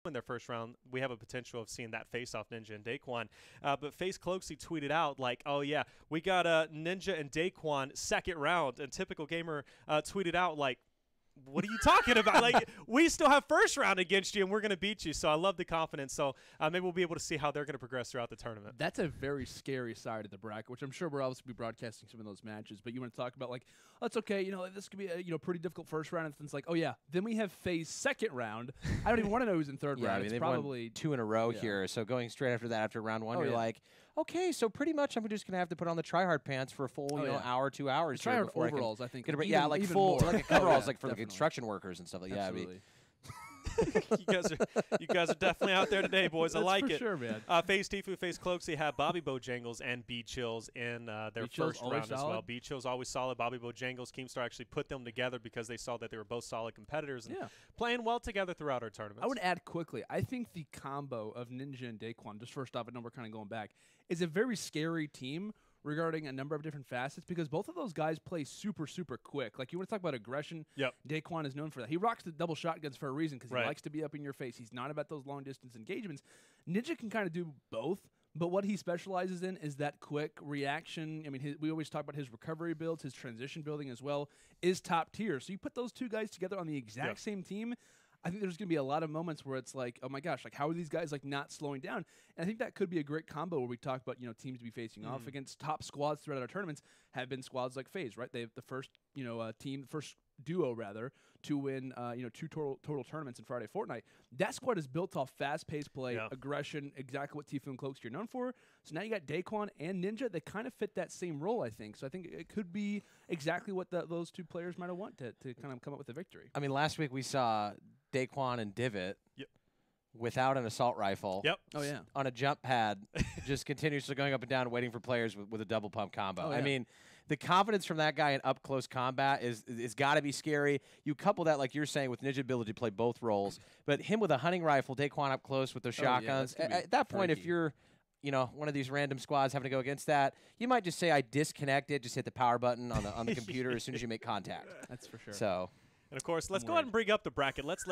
in their first round, we have a potential of seeing that face-off Ninja and Daquan. But Face Cloaksy tweeted out, like, oh, yeah, we got Ninja and Daquan second round. And Typical Gamer tweeted out, like, what are you talking about? Like, we still have first round against you, and we're going to beat you. So I love the confidence. So maybe we'll be able to see how they're going to progress throughout the tournament. That's a very scary side of the bracket, which I'm sure we're obviously be broadcasting some of those matches. But you want to talk about, like, oh, it's okay. You know, this could be a pretty difficult first round. And then it's like, oh, yeah, then we have FaZe second round. I don't even want to know who's in third round. I mean, they've probably won 2 in a row here. So going straight after that, after round 1, you're like, okay, so pretty much I'm just going to have to put on the tryhard pants for a full hour, 2 hours. Tryhard overalls, I think. Like full like coveralls, like for the construction workers and stuff like that. Absolutely. you guys are definitely out there today, boys. I like it. Sure, man. FaZe Tfue, FaZe Cloaksy have Bobby Bojangles and B Chills in their first round as well. B Chills always solid. Bobby Bojangles, Keemstar actually put them together because they saw that they were both solid competitors and playing well together throughout our tournaments. I would add quickly, I think the combo of Ninja and Daquan, just first off, I know we're kind of going back, is a very scary team regarding a number of different facets because both of those guys play super, super quick. Like, you want to talk about aggression, Daquan is known for that. He rocks the double shotguns for a reason because he likes to be up in your face. He's not about those long-distance engagements. Ninja can kind of do both, but what he specializes in is that quick reaction. I mean, we always talk about his recovery builds, his transition building as well is top tier. So you put those two guys together on the exact same team, I think there's going to be a lot of moments where it's like, oh my gosh, like how are these guys like not slowing down? And I think that could be a great combo where we talk about, teams to be facing off against top squads throughout our tournaments have been squads like FaZe, right? They have the first, team, the first duo rather, to win, 2 total tournaments in Friday FORTNITE. That squad is built off fast-paced play, aggression, exactly what Tfue and Cloaksy are known for. So now you got Daquan and Ninja. They kind of fit that same role, I think. So I think it could be exactly what those two players might have wanted to kind of come up with a victory. I mean, last week we saw Daquan and Divot without an assault rifle on a jump pad, just continuously going up and down, waiting for players with a double pump combo. I mean, the confidence from that guy in up-close combat is got to be scary. You couple that, like you're saying, with Ninja ability to play both roles, but him with a hunting rifle, Daquan up close with those shotguns. At that point, if you're one of these random squads having to go against that, you might just say, I disconnect it, just hit the power button on the computer as soon as you make contact. That's for sure. So... And of course, let's go ahead and bring up the bracket. Let's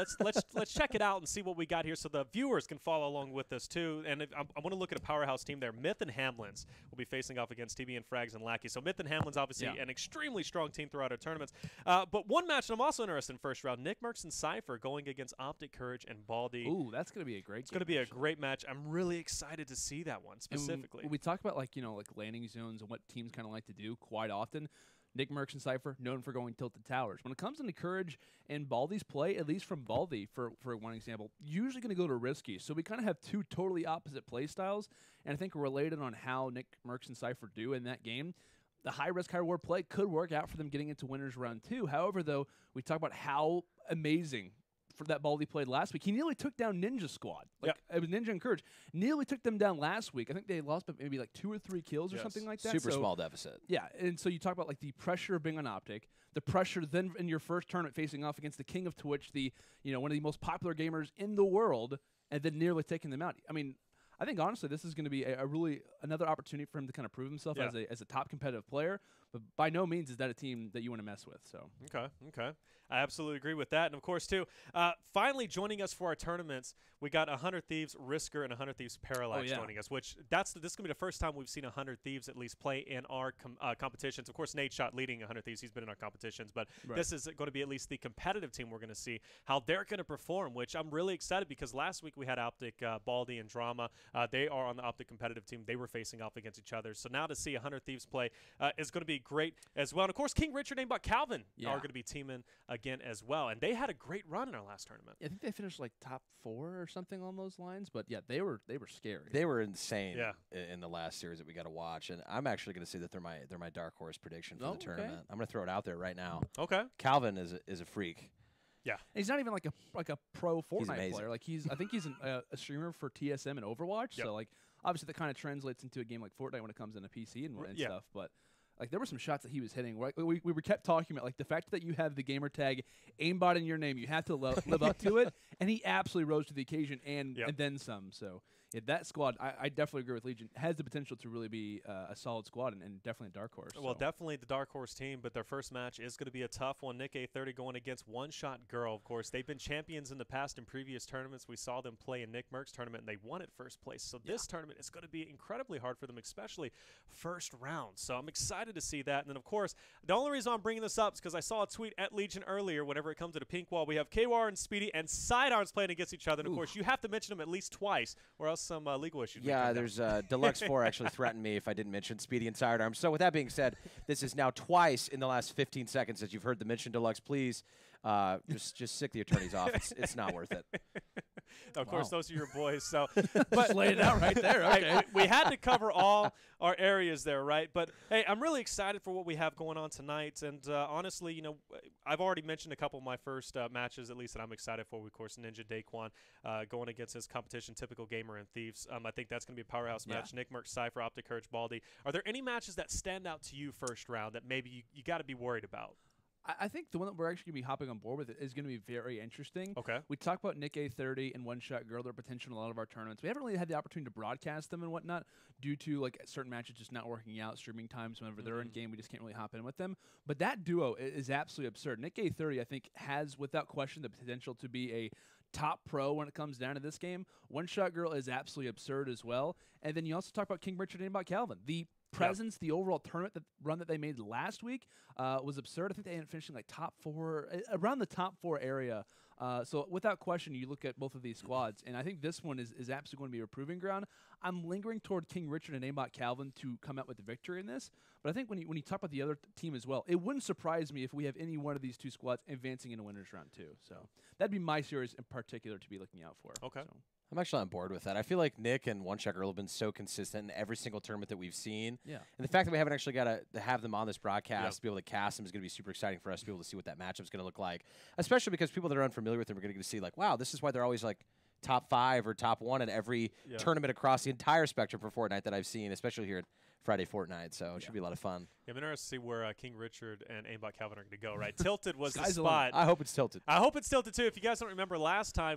check it out and see what we got here, so the viewers can follow along with us too. And I want to look at a powerhouse team there. Myth and Hamlins will be facing off against TB and Frags and Lackey. So Myth and Hamlins obviously an extremely strong team throughout our tournaments. But one match that I'm also interested in first round: Nick Mercs and Cypher going against Optic Courage and Baldy. Ooh, that's going to be a great. It's going to be a great match. I'm really excited to see that one specifically. And we talk about like landing zones and what teams kind of like to do quite often. Nick Mercs and Cypher, known for going tilted towers. When it comes into Courage and Baldy's play, at least from Baldy, for one example, usually going to go to risky. So we kind of have two totally opposite play styles, and I think related on how Nick Mercs and Cypher do in that game. The high-risk, high-reward play could work out for them getting into winners round 2. However, though, we talk about how amazing for that Baldy played last week. He nearly took down Ninja Squad. It was Ninja and Courage. Nearly took them down last week. I think they lost by maybe like 2 or 3 kills or something like that. Super small deficit. Yeah, and so you talk about like the pressure of being on Optic, the pressure then in your first tournament facing off against the king of Twitch, the one of the most popular gamers in the world, and then nearly taking them out. I mean, I think honestly this is going to be a really another opportunity for him to kind of prove himself as a top competitive player. But by no means is that a team that you want to mess with. So okay, I absolutely agree with that. And of course too, finally joining us for our tournaments, we got 100 Thieves Risker and 100 Thieves Parallax joining us. Which this is going to be the first time we've seen 100 Thieves at least play in our competitions. Of course, Nate Shot leading 100 Thieves. He's been in our competitions, but this is going to be at least the competitive team. We're going to see how they're going to perform, which I'm really excited because last week we had Optic, Baldy, and Drama. They are on the Optic competitive team. They were facing off against each other. So now to see 100 Thieves play is going to be great as well. And, of course, King Richard and Buck Calvin are going to be teaming again as well. And they had a great run in our last tournament. I think they finished like top 4 or something on those lines. But, yeah, they were scary. They were insane in the last series that we got to watch. And I'm actually going to say that they're my dark horse prediction for the tournament. I'm going to throw it out there right now. Okay. Calvin is a freak. Yeah, and he's not even like a pro Fortnite player. Like I think he's a streamer for TSM and Overwatch. So like obviously that kind of translates into a game like Fortnite when it comes into PC and stuff. But like there were some shots that he was hitting. Right? We kept talking about like the fact that you have the gamer tag aimbot in your name, you have to live up to it. And he absolutely rose to the occasion and then some. So that squad, I definitely agree with Legion, has the potential to really be a solid squad and definitely a dark horse. Well, definitely the dark horse team, but their first match is going to be a tough one. Nick A30 going against One Shot Girl, of course. They've been champions in the past in previous tournaments. We saw them play in Nick Merck's tournament, and they won at first place. So this tournament is going to be incredibly hard for them, especially first round. So I'm excited to see that. And then, of course, the only reason I'm bringing this up is because I saw a tweet at Legion earlier. Whenever it comes to the pink wall, we have KWAR and Speedy and Sidearms playing against each other. And, of course, you have to mention them at least twice, or else some legal issues. Yeah, there's Deluxe 4 actually threatened me if I didn't mention Speedy and Sidearms. So with that being said, this is now twice in the last 15 seconds that you've heard the mention Deluxe. Please just sick the attorney's off. It's not worth it. Of course, those are your boys. So, but lay it out right there. Okay. We had to cover all our areas there, right? But hey, I'm really excited for what we have going on tonight. And honestly, you know, I've already mentioned a couple of my first matches, at least that I'm excited for. Of course, Ninja Daquan going against his competition, Typical Gamer and Thieves. I think that's going to be a powerhouse match. Nick Merck, Cypher, Optic Courage, Baldy. Are there any matches that stand out to you first round that maybe you got to be worried about? I think the one that we're actually going to be hopping on board with is going to be very interesting. Okay. We talk about Nick A30 and One Shot Girl, their potential in a lot of our tournaments. We haven't really had the opportunity to broadcast them and whatnot due to like certain matches just not working out, streaming times. Whenever they're in game, we just can't really hop in with them. But that duo is absolutely absurd. Nick A30, I think, has without question the potential to be a top pro when it comes down to this game. One Shot Girl is absolutely absurd as well. And then you also talk about King Richard and about Calvin. The presence, the overall tournament run that they made last week was absurd. I think they ended up finishing like top 4, around the top 4 area. So without question, you look at both of these squads, and I think this one is absolutely going to be a proving ground. I'm lingering toward King Richard and Aimbot Calvin to come out with the victory in this, but I think when you talk about the other team as well, it wouldn't surprise me if we have any one of these two squads advancing in a winners round too. So that'd be my series in particular to be looking out for. Okay. So. I'm actually on board with that. I feel like Nick and One Shot Girl have been so consistent in every single tournament that we've seen. Yeah. And the fact that we haven't actually got to have them on this broadcast to be able to cast them is going to be super exciting for us to be able to see what that matchup's going to look like. Especially because people that are unfamiliar with them are going to get to see, like, wow, this is why they're always like top 5 or top 1 in every tournament across the entire spectrum for Fortnite that I've seen, especially here at Friday Fortnite. So it should be a lot of fun. Yeah, I'm interested to see where King Richard and Aimbot Calvin are going to go, right? Tilted was the spot. I hope it's Tilted. I hope it's Tilted, too. If you guys don't remember last time,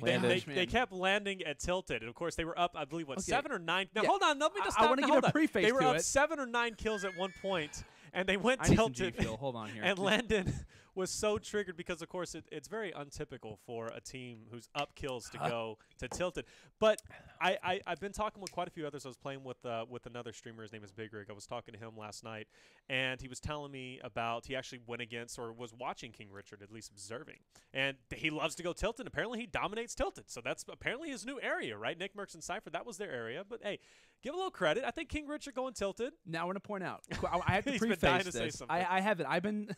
they kept landing at Tilted. And, of course, they were up, I believe, 7 or 9. Now, hold on. Let me just I want to give a preface They were to up it. 7 or 9 kills at one point, and they went I Tilted. Need some Hold on here. And Landon was so triggered because, of course, it's very untypical for a team who's up kills to go to Tilted. But I've been talking with quite a few others. I was playing with another streamer. His name is Big Rig. I was talking to him last night, and he was telling me about he actually went against or was watching King Richard, at least observing. And he loves to go Tilted. Apparently, he dominates Tilted. So that's apparently his new area, right? Nick Merckx and Cypher, that was their area. But, hey, give a little credit. I think King Richard going Tilted. Now I want to point out, I have to He's preface been dying to this. say something. I haven't. I've been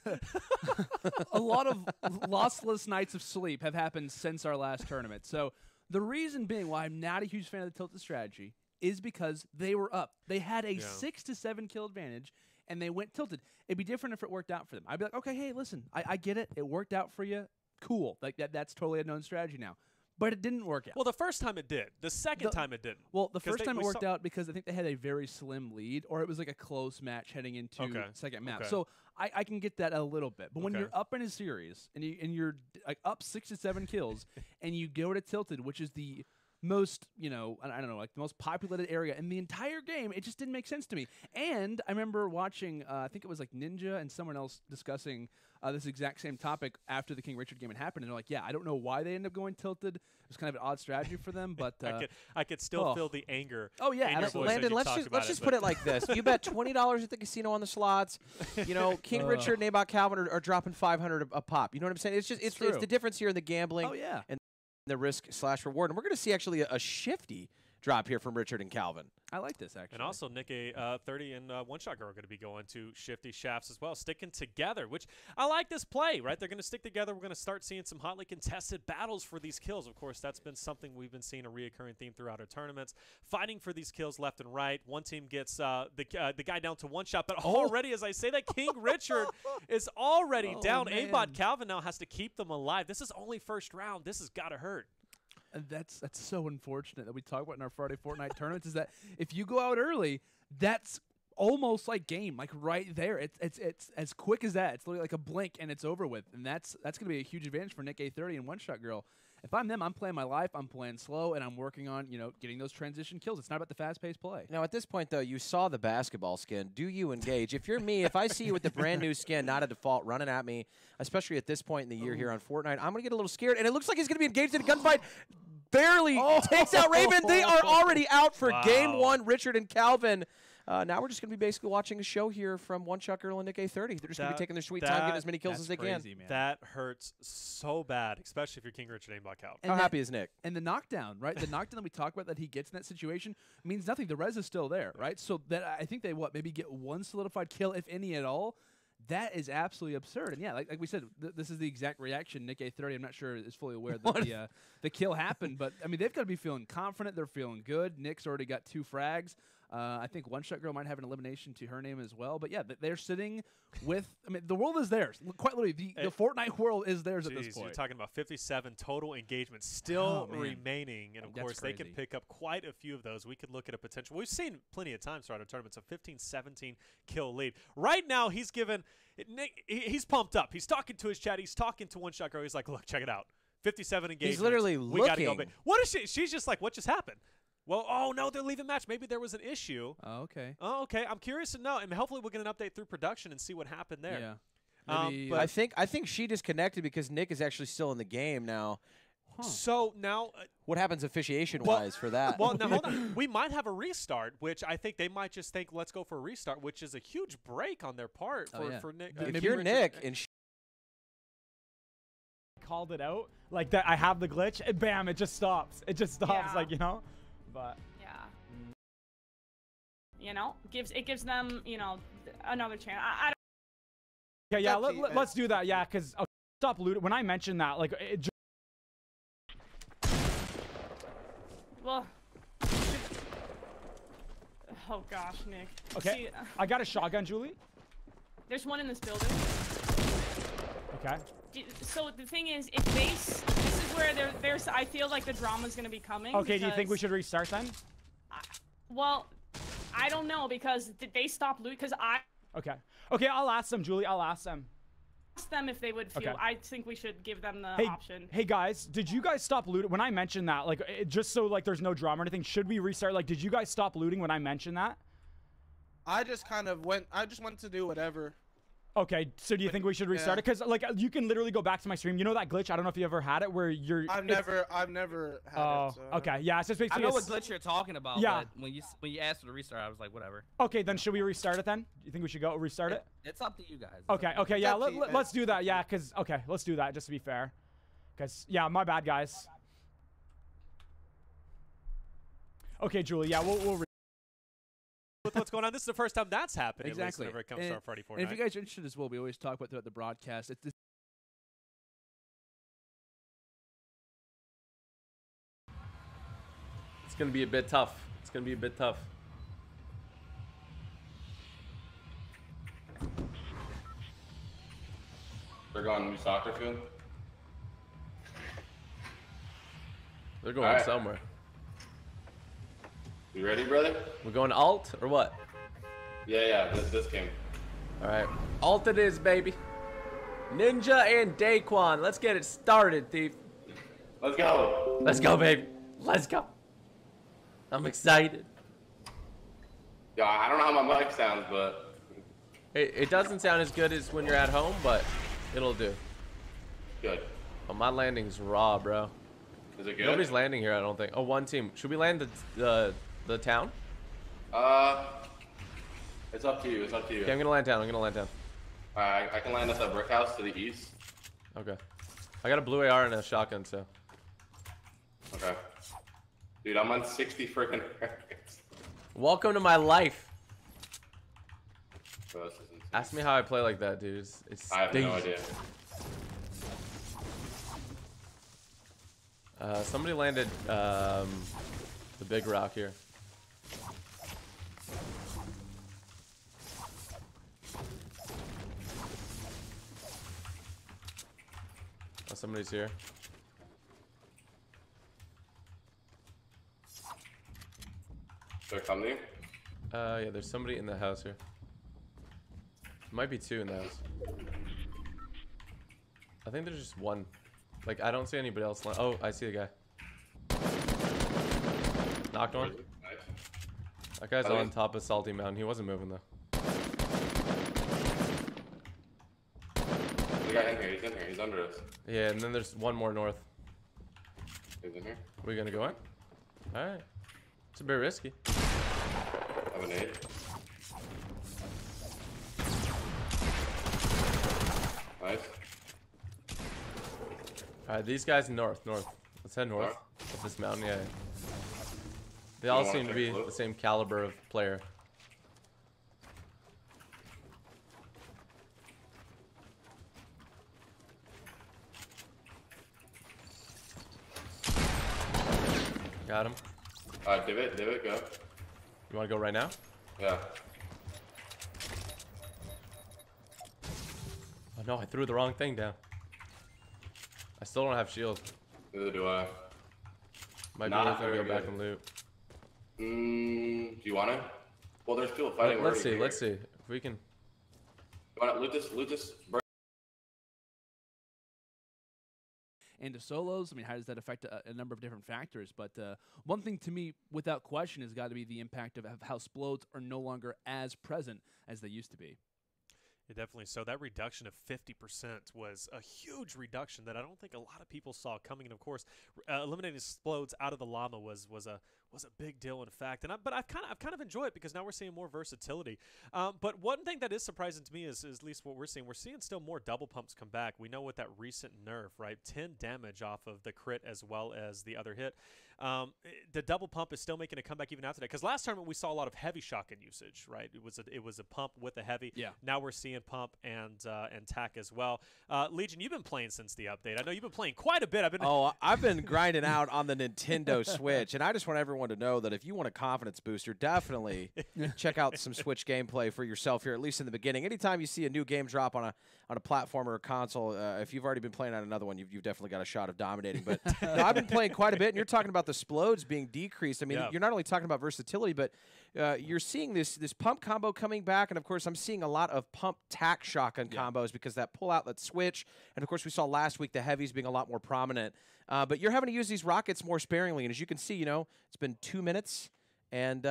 a lot of lossless nights of sleep have happened since our last tournament. So the reason being why I'm not a huge fan of the Tilted strategy is because they were up. They had a 6 to 7 kill advantage, and they went Tilted. It'd be different if it worked out for them. I'd be like, okay, hey, listen, I get it. It worked out for you. Cool. Like that's totally a known strategy now. But it didn't work out. Well, the first time it did. The second time it didn't. Well, the first time it worked out because I think they had a very slim lead, or it was like a close match heading into second map. So I can get that a little bit. But when you're up in a series and you're like up 6 to 7 kills, and you go to Tilted, which is the most, I don't know, like the most populated area in the entire game, it just didn't make sense to me. And I remember watching, I think it was like Ninja and someone else discussing this exact same topic after the King Richard game had happened, and they're like, yeah, I don't know why they ended up going Tilted. It was kind of an odd strategy for them, but I could still feel the anger. Oh yeah, Landon, let's just put it like this: you bet $20 at the casino on the slots. King Richard and Aimbot Calvin are dropping $500 a pop. You know what I'm saying? It's just it's the difference here in the gambling. Oh yeah, and the risk/reward, and we're going to see actually a shifty drop here from Richard and Calvin. I like this, actually. And also, Nick A30 and One Shot Girl are going to be going to shifty shafts as well, sticking together, which I like this play, right? They're going to stick together. We're going to start seeing some hotly contested battles for these kills. Of course, that's been something we've been seeing a reoccurring theme throughout our tournaments, fighting for these kills left and right. One team gets the guy down to one shot, but already, as I say that, King Richard is already down. Man. Aimbot Calvin now has to keep them alive. This is only first round. This has got to hurt. And that's so unfortunate that we talk about in our Friday Fortnite tournaments is that if you go out early, that's almost like game, like right there. It's as quick as that. It's literally like a blink and it's over with. And that's going to be a huge advantage for Nick A30 and One Shot Girl. if I'm them, I'm playing my life, I'm playing slow, and I'm working on, getting those transition kills. It's not about the fast-paced play. Now, at this point, though, you saw the basketball skin. Do you engage? If you're me, if I see you with the brand new skin, not a default, running at me, especially at this point in the year here on Fortnite, I'm going to get a little scared. And it looks like he's going to be engaged in a gunfight. Barely takes out Raven. They are already out for game 1, Richard and Calvin. Now we're just going to be basically watching a show here from One Shot Girl and Nick A30. They're just going to be taking their sweet time, getting as many kills as they can. Man. That hurts so bad, especially if you're King Richard aimbot Cal. How happy is Nick? And the knockdown, right? The knockdown that we talk about that he gets in that situation means nothing. The res is still there, right? So that I think they maybe get one solidified kill, if any at all. That is absolutely absurd. And yeah, like we said, this is the exact reaction Nick A30, I'm not sure, is fully aware that the kill happened. But, I mean, they've got to be feeling confident. They're feeling good. Nick's already got 2 frags. I think One Shot Girl might have an elimination to her name as well. But, yeah, they're sitting with – I mean, the world is theirs. Quite literally, the Fortnite world is theirs at this point. You're talking about 57 total engagements still remaining. And, of course, they can pick up quite a few of those. We could look at a potential – we've seen plenty of times throughout our tournaments a 15-17 kill lead. Right now, he's given – Nick, he's pumped up. He's talking to his chat. He's talking to One Shot Girl. He's like, look, check it out. 57 engagements. He's literally looking. We got to go big. What is she? She's just like, what just happened? Well, oh, no, they're leaving match. Maybe there was an issue. Oh, okay. Oh, okay. I'm curious to know. And hopefully we'll get an update through production and see what happened there. Yeah. But I think she disconnected because Nick is actually still in the game now. Huh. So now, what happens officiation-wise for that? Well, now hold on. We might have a restart, which I think they might just think, let's go for a restart, which is a huge break on their part for Nick. If you're Nick and called it out like that, I have the glitch, and bam, it just stops. It just stops, like But it gives them another chance. I don't. Yeah, let's do that. Yeah, because stop looting. When I mentioned that, like it just. Well, oh gosh, Nick. Okay, see, I got a shotgun, Julie. There's one in this building. Okay. So the thing is, if this is where there's, I feel like the drama's gonna be coming. Okay, do you think we should restart then? Well, I don't know, because did they stop looting? Because Okay, I'll ask them, Julie. I'll ask them. Ask them if they would feel. I think we should give them the option. Hey guys, did you guys stop looting when I mentioned that? Like, just so like there's no drama or anything. Should we restart? Like, did you guys stop looting when I mentioned that? I just kind of went. I just wanted to do whatever. Okay, so do you think we should restart it? Because like you can literally go back to my stream. You know that glitch? I don't know if you ever had it where you're. I've never had it. So. Okay, yeah. It's just basically. I know what glitch you're talking about. Yeah. But when you asked for the restart, I was like, whatever. Okay, then should we restart it then? You think we should go restart it? It's up to you guys. Okay, yeah. Let's do that. Yeah, because let's do that just to be fair. Because my bad, guys. Okay, Julie. Yeah, we'll. With what's going on, this is the first time that's happened. Exactly. Whenever it comes to our Friday Fortnite. And if you guys are interested as well, we always talk about throughout the broadcast. It's going to be a bit tough. It's going to be a bit tough. They're going to new soccer field? They're going somewhere. You ready, brother? We're going alt or what? Yeah, this game. All right, alt it is, baby. Ninja and Daquan, let's get it started, Thief. Let's go. Let's go, baby. Let's go. I'm excited. Yeah, I don't know how my mic sounds, but it doesn't sound as good as when you're at home, but it'll do. Good. Oh, my landing's raw, bro. Is it good? Nobody's landing here, I don't think. Oh, one team. Should we land the town? It's up to you. It's up to you. Okay, I'm gonna land down. I can land us at brick house to the east. Okay. I got a blue AR and a shotgun, so. Okay. Dude, I'm on 60 freaking records. Welcome to my life. Bro, ask me how I play like that, dude. It's I have no idea. Somebody landed the big rock here. Oh, somebody's here. They're coming? Yeah, there's somebody in the house here. Might be two in the house. I think there's just one Like, I don't see anybody else. Oh, I see a guy. Knocked one. Nice. That guy's on top of Salty Mountain. He wasn't moving, though. The guy in here. He's in here. He's under us. Yeah, and then there's one more north. He's in here. Are we going to go in? All right. It's a bit risky. I have an aid. Nice. Alright, these guys north. Let's head north of this mountain, yeah. They all seem to be the same caliber of player. Got him. Divot, go. You want to go right now? Yeah. Oh no, I threw the wrong thing down. I still don't have shield. Neither do I. Might be worth to go back and loot. Do you want to? Well, there's people fighting. Let's see. If we can. You want to loot this? Into solos, I mean, how does that affect a number of different factors? But one thing to me, without question, has got to be the impact of how Splodes are no longer as present as they used to be. Yeah, definitely. So that reduction of 50% was a huge reduction that I don't think a lot of people saw coming. And of course, eliminating Splodes out of the llama was a big deal in fact. And I've kind of enjoyed it because now we're seeing more versatility. But one thing that is surprising to me is at least what we're seeing still more double pumps come back. We know with that recent nerf, right, 10 damage off of the crit as well as the other hit. The double pump is still making a comeback even after that. Because last tournament we saw a lot of heavy shotgun usage, right? It was a pump with a heavy. Yeah. Now we're seeing pump and tack as well. Legion, you've been playing since the update. I know you've been playing quite a bit. I've been grinding out on the Nintendo Switch, and I just want everyone to know that if you want a confidence booster, definitely check out some Switch gameplay for yourself here, at least in the beginning. Anytime you see a new game drop on a platform or a console, if you've already been playing on another one, you've definitely got a shot of dominating. But no, I've been playing quite a bit, and you're talking about the Splodes being decreased. I mean, you're not only talking about versatility, but you're seeing this pump combo coming back, and of course, I'm seeing a lot of pump tack shotgun combos because that pull outlet switch, and of course, we saw last week the heavies being a lot more prominent. But you're having to use these rockets more sparingly, and as you can see, it's been 2 minutes. And,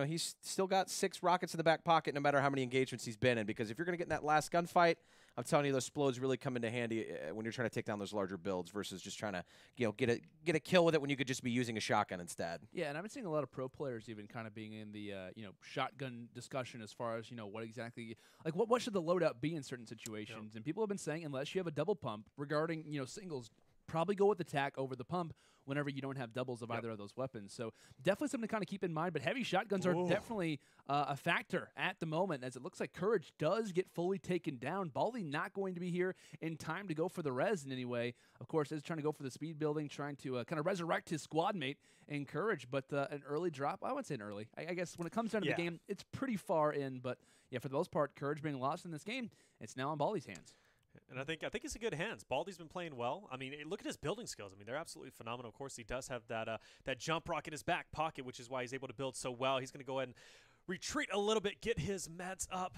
he's still got 6 rockets in the back pocket no matter how many engagements he's been in. Because if you're going to get in that last gunfight, I'm telling you, those Splodes really come into handy when you're trying to take down those larger builds versus just trying to, get a kill with it when you could just be using a shotgun instead. Yeah, and I've been seeing a lot of pro players even kind of being in the, shotgun discussion as far as, what exactly, like what should the loadout be in certain situations. Yep. And people have been saying unless you have a double pump regarding, singles, probably go with the tack over the pump whenever you don't have doubles of either of those weapons. So definitely something to kind of keep in mind. But heavy shotguns are definitely a factor at the moment, as it looks like Courage does get fully taken down. Baldy not going to be here in time to go for the res in any way. Of course, is trying to go for the speed building, trying to kind of resurrect his squad mate in Courage. But an early drop, I wouldn't say an early. I guess when it comes down to the game, it's pretty far in. But yeah, for the most part, Courage being lost in this game, it's now in Baldy's hands. And I think it's in good hands. Baldy's been playing well. I mean, look at his building skills. I mean, they're absolutely phenomenal. Of course, he does have that jump rock in his back pocket, which is why he's able to build so well. He's going to go ahead and retreat a little bit, get his meds up.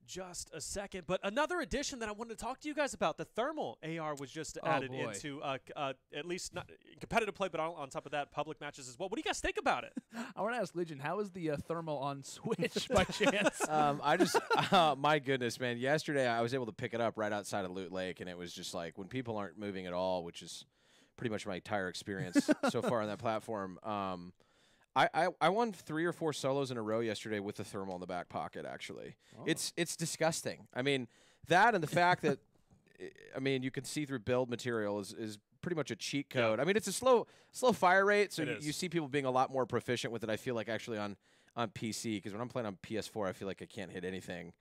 Just a second. But another addition that I wanted to talk to you guys about, the thermal AR was just added into at least not competitive play, but on top of that, public matches as well. What do you guys think about it? I want to ask Legion, how is the thermal on Switch by chance? My goodness, man. Yesterday, I was able to pick it up right outside of Loot Lake, and it was just like when people aren't moving at all, which is pretty much my entire experience so far on that platform. I won 3 or 4 solos in a row yesterday with the thermal in the back pocket, actually. Oh. It's disgusting. I mean, that and the fact that, you can see through build material is pretty much a cheat code. Yeah. I mean, it's a slow fire rate, so you see people being a lot more proficient with it, I feel like, actually on PC, because when I'm playing on PS4, I feel like I can't hit anything.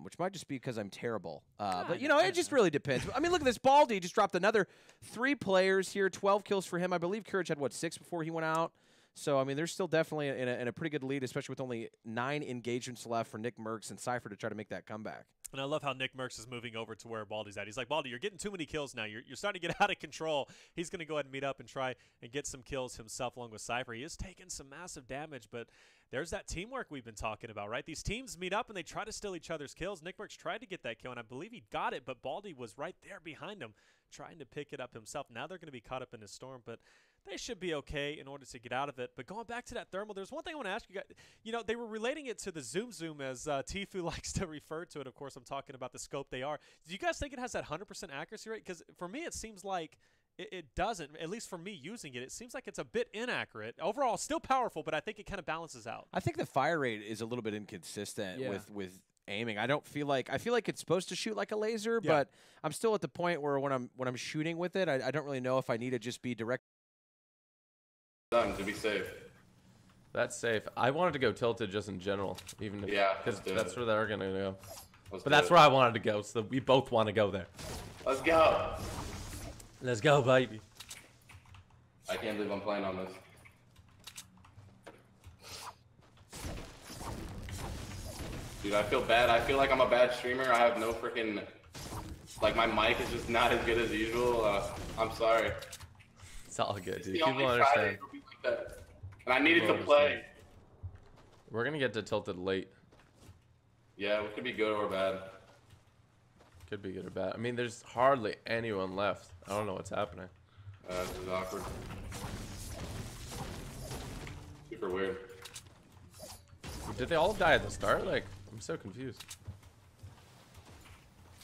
Which might just be because I'm terrible. But, it just really depends. I mean, look at this. Baldy just dropped another 3 players here, 12 kills for him. I believe Courage had, 6 before he went out? So, I mean, they're still definitely in a pretty good lead, especially with only 9 engagements left for Nick Merckx and Cypher to try to make that comeback. And I love how Nick Merckx is moving over to where Baldy's at. He's like, Baldy, you're getting too many kills now. You're starting to get out of control. He's going to go ahead and meet up and try and get some kills himself along with Cypher. He is taking some massive damage, but there's that teamwork we've been talking about, right? These teams meet up and they try to steal each other's kills. Nick Merckx tried to get that kill, and I believe he got it, but Baldy was right there behind him trying to pick it up himself. Now they're going to be caught up in the storm, but they should be okay in order to get out of it. But going back to that thermal, there's one thing I want to ask you guys. You know, they were relating it to the zoom as Tfue likes to refer to it. Of course, I'm talking about the scope they are. Do you guys think it has that 100% accuracy rate? Because for me, it seems like it doesn't. At least for me using it, it seems like it's a bit inaccurate. Overall, still powerful, but I think it kind of balances out. I think the fire rate is a little bit inconsistent with aiming. I feel like it's supposed to shoot like a laser, but I'm still at the point where when I'm shooting with it, I don't really know if I need to just be direct. Done to be safe. That's safe. I wanted to go tilted just in general, even if because that's where they're gonna go. But that's where I wanted to go, so we both want to go there. Let's go. Let's go, baby. I can't believe I'm playing on this. Dude, I feel bad. I feel like I'm a bad streamer. I have no freaking, like, my mic is just not as good as usual. I'm sorry. It's all good, dude. People understand. Like and I needed to play. We're gonna get to tilted late. Yeah, it could be good or bad. Could be good or bad. I mean, there's hardly anyone left. I don't know what's happening. This is awkward. Super weird. Did they all die at the start? Like, I'm so confused.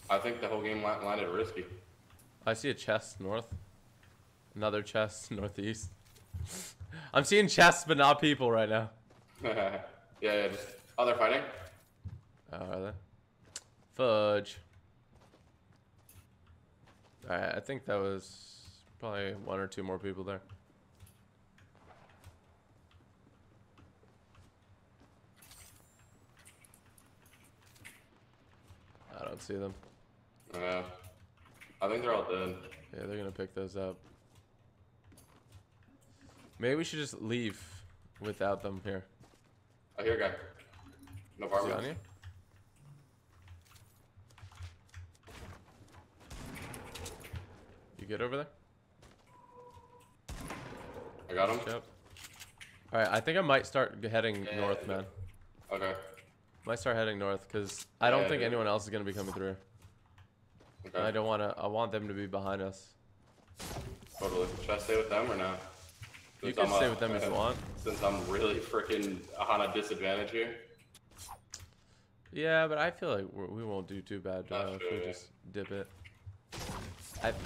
I think the whole game landed risky. I see a chest north. Another chest northeast. I'm seeing chests, but not people right now. yeah, just... Oh, they're fighting? Oh, are they? Fudge. Alright, I think that was probably 1 or 2 more people there. I don't see them. Yeah. I think they're all dead. Yeah, they're gonna pick those up. Maybe we should just leave without them here. I hear a guy. No problem. On you? You good over there? I got him. Yep. Alright, I think I might start heading north, man. Okay. Might start heading north, because I don't think anyone else is going to be coming through. Okay. I don't want to, I want them to be behind us. Totally. Should I stay with them or not? You can stay with them if you want. Since I'm really freaking on a disadvantage here. Yeah, but I feel like we won't do too bad if we just dip it.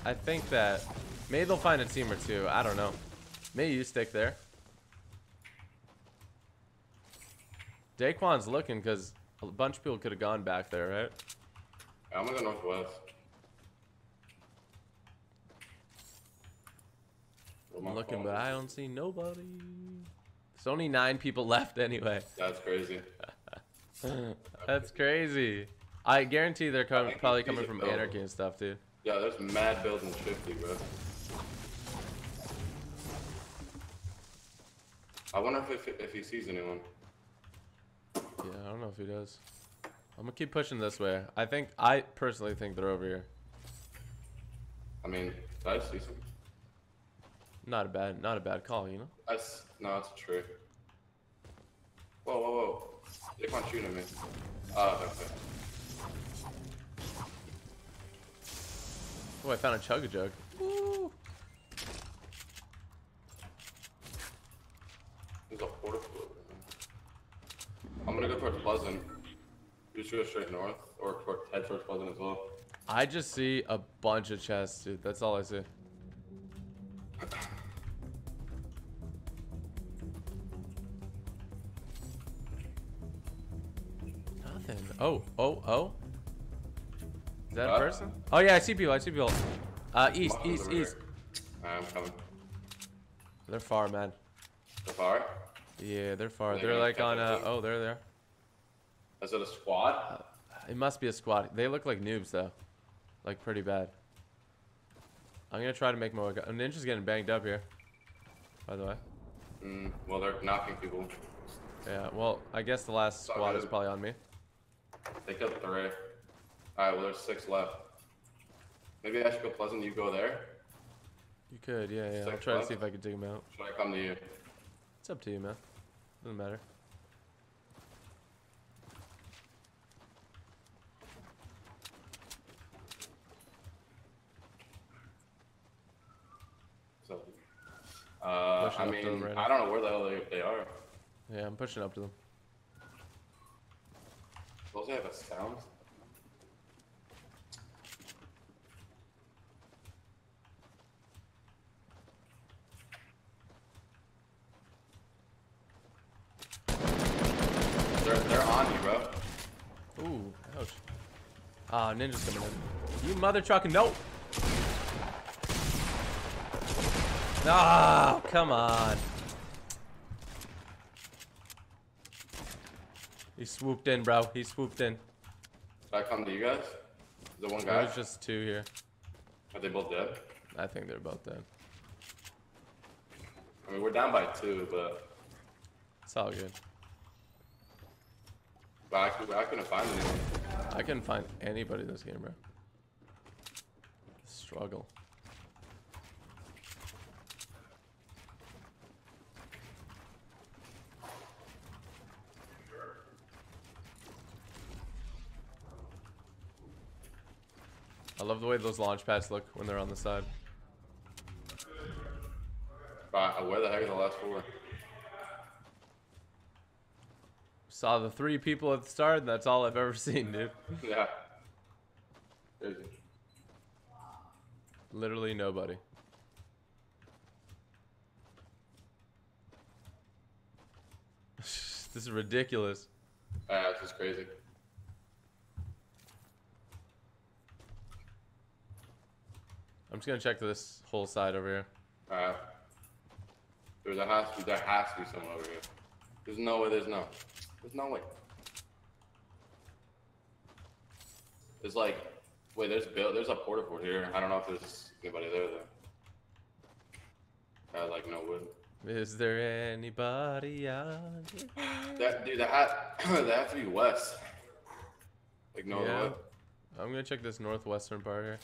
I think that maybe they'll find a team or two. I don't know. Maybe you stick there. Daquan's looking because a bunch of people could have gone back there, right? Yeah, I'm gonna go northwest. I'm looking, but I don't see nobody. There's only 9 people left anyway. That's crazy. That's crazy. I guarantee they're probably coming from Anarchy and stuff, dude. Yeah, there's mad builds in 50, bro. I wonder if he sees anyone. Yeah, I don't know if he does. I'm gonna keep pushing this way. I personally think they're over here. I mean, did I see some? Not a bad call, you know? No, it's true. Whoa, whoa, whoa. They can't shoot at me. Oh, okay. Oh, I found a chug-a-jug. Woo! There's a porta over there. I'm gonna go towards Pleasant. You just go straight north, or head towards Pleasant as well. I just see a bunch of chests, dude. That's all I see. Nothing. Oh. Is that a person? Oh yeah, I see people. East. I'm coming. They're far, man. They're far? Yeah, they're far. They're like on oh, they're there. Is it a squad? It must be a squad. They look like noobs though. Like pretty bad. I'm gonna try to make my way. Ninja's getting banged up here. By the way. Well, they're knocking people. Yeah, well, I guess the last squad is probably on me. They killed 3. Alright, well, there's 6 left. Maybe I should go Pleasant, you go there? You could, yeah. I'll try to see if I can dig him out. Should I come to you? It's up to you, man. Doesn't matter. I mean, right I don't know where the hell they are. Yeah, I'm pushing up to them. Those have a sound. They're on you, bro. Ooh, ouch. Ah, Ninja's coming in. You mother trucking, no. Ah, come on. He swooped in, bro. He swooped in. Did I come to you guys? Is there one guy? There's just 2 here. Are they both dead? I think they're both dead. I mean, we're down by 2, but it's all good. But I couldn't find anyone. I couldn't find anybody in this game, bro. Struggle. I love the way those launch pads look when they're on the side. Where the heck are the last 4? Saw the 3 people at the start, and that's all I've ever seen, dude. Yeah. Crazy. Literally nobody. This is ridiculous. This is crazy. I'm just gonna check this whole side over here. There has to be someone over here. There's no way. There's no way. There's like, wait, there's a porta fort here. I don't know if there's anybody there though. Like no wood. Is there anybody out here? Dude, that have to be west. Like no other way. I'm gonna check this northwestern part here.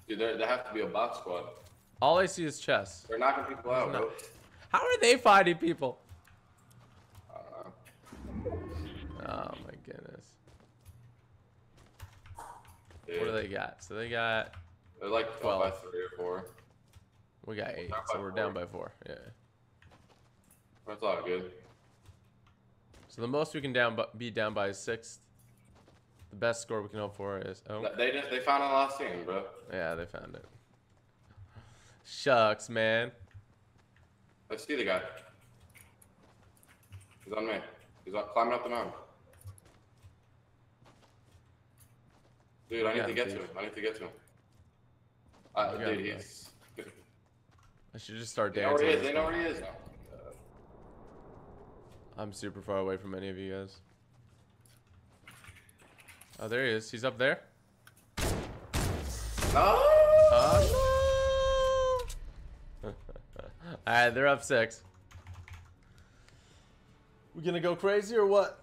Dude, there have to be a bot squad. All I see is chests. They're knocking people out, bro. How are they finding people? I don't know. Oh my goodness. Dude. What do they got? So they got. They're like 12 by 3 or 4. We got 8, so we're down by 4. Yeah. That's all good. So the most we can be down by is 6th. The best score we can hope for is they found a last team, bro. Yeah, they found it. Shucks, man. Let's see the guy. He's on me. He's climbing up the mountain. Dude, I need to get to him. I need to get to him. Dude, he's. I should just start dancing. They know where he is now. I'm super far away from any of you guys. Oh, there he is. He's up there. No! Alright, they're up 6. We gonna go crazy or what?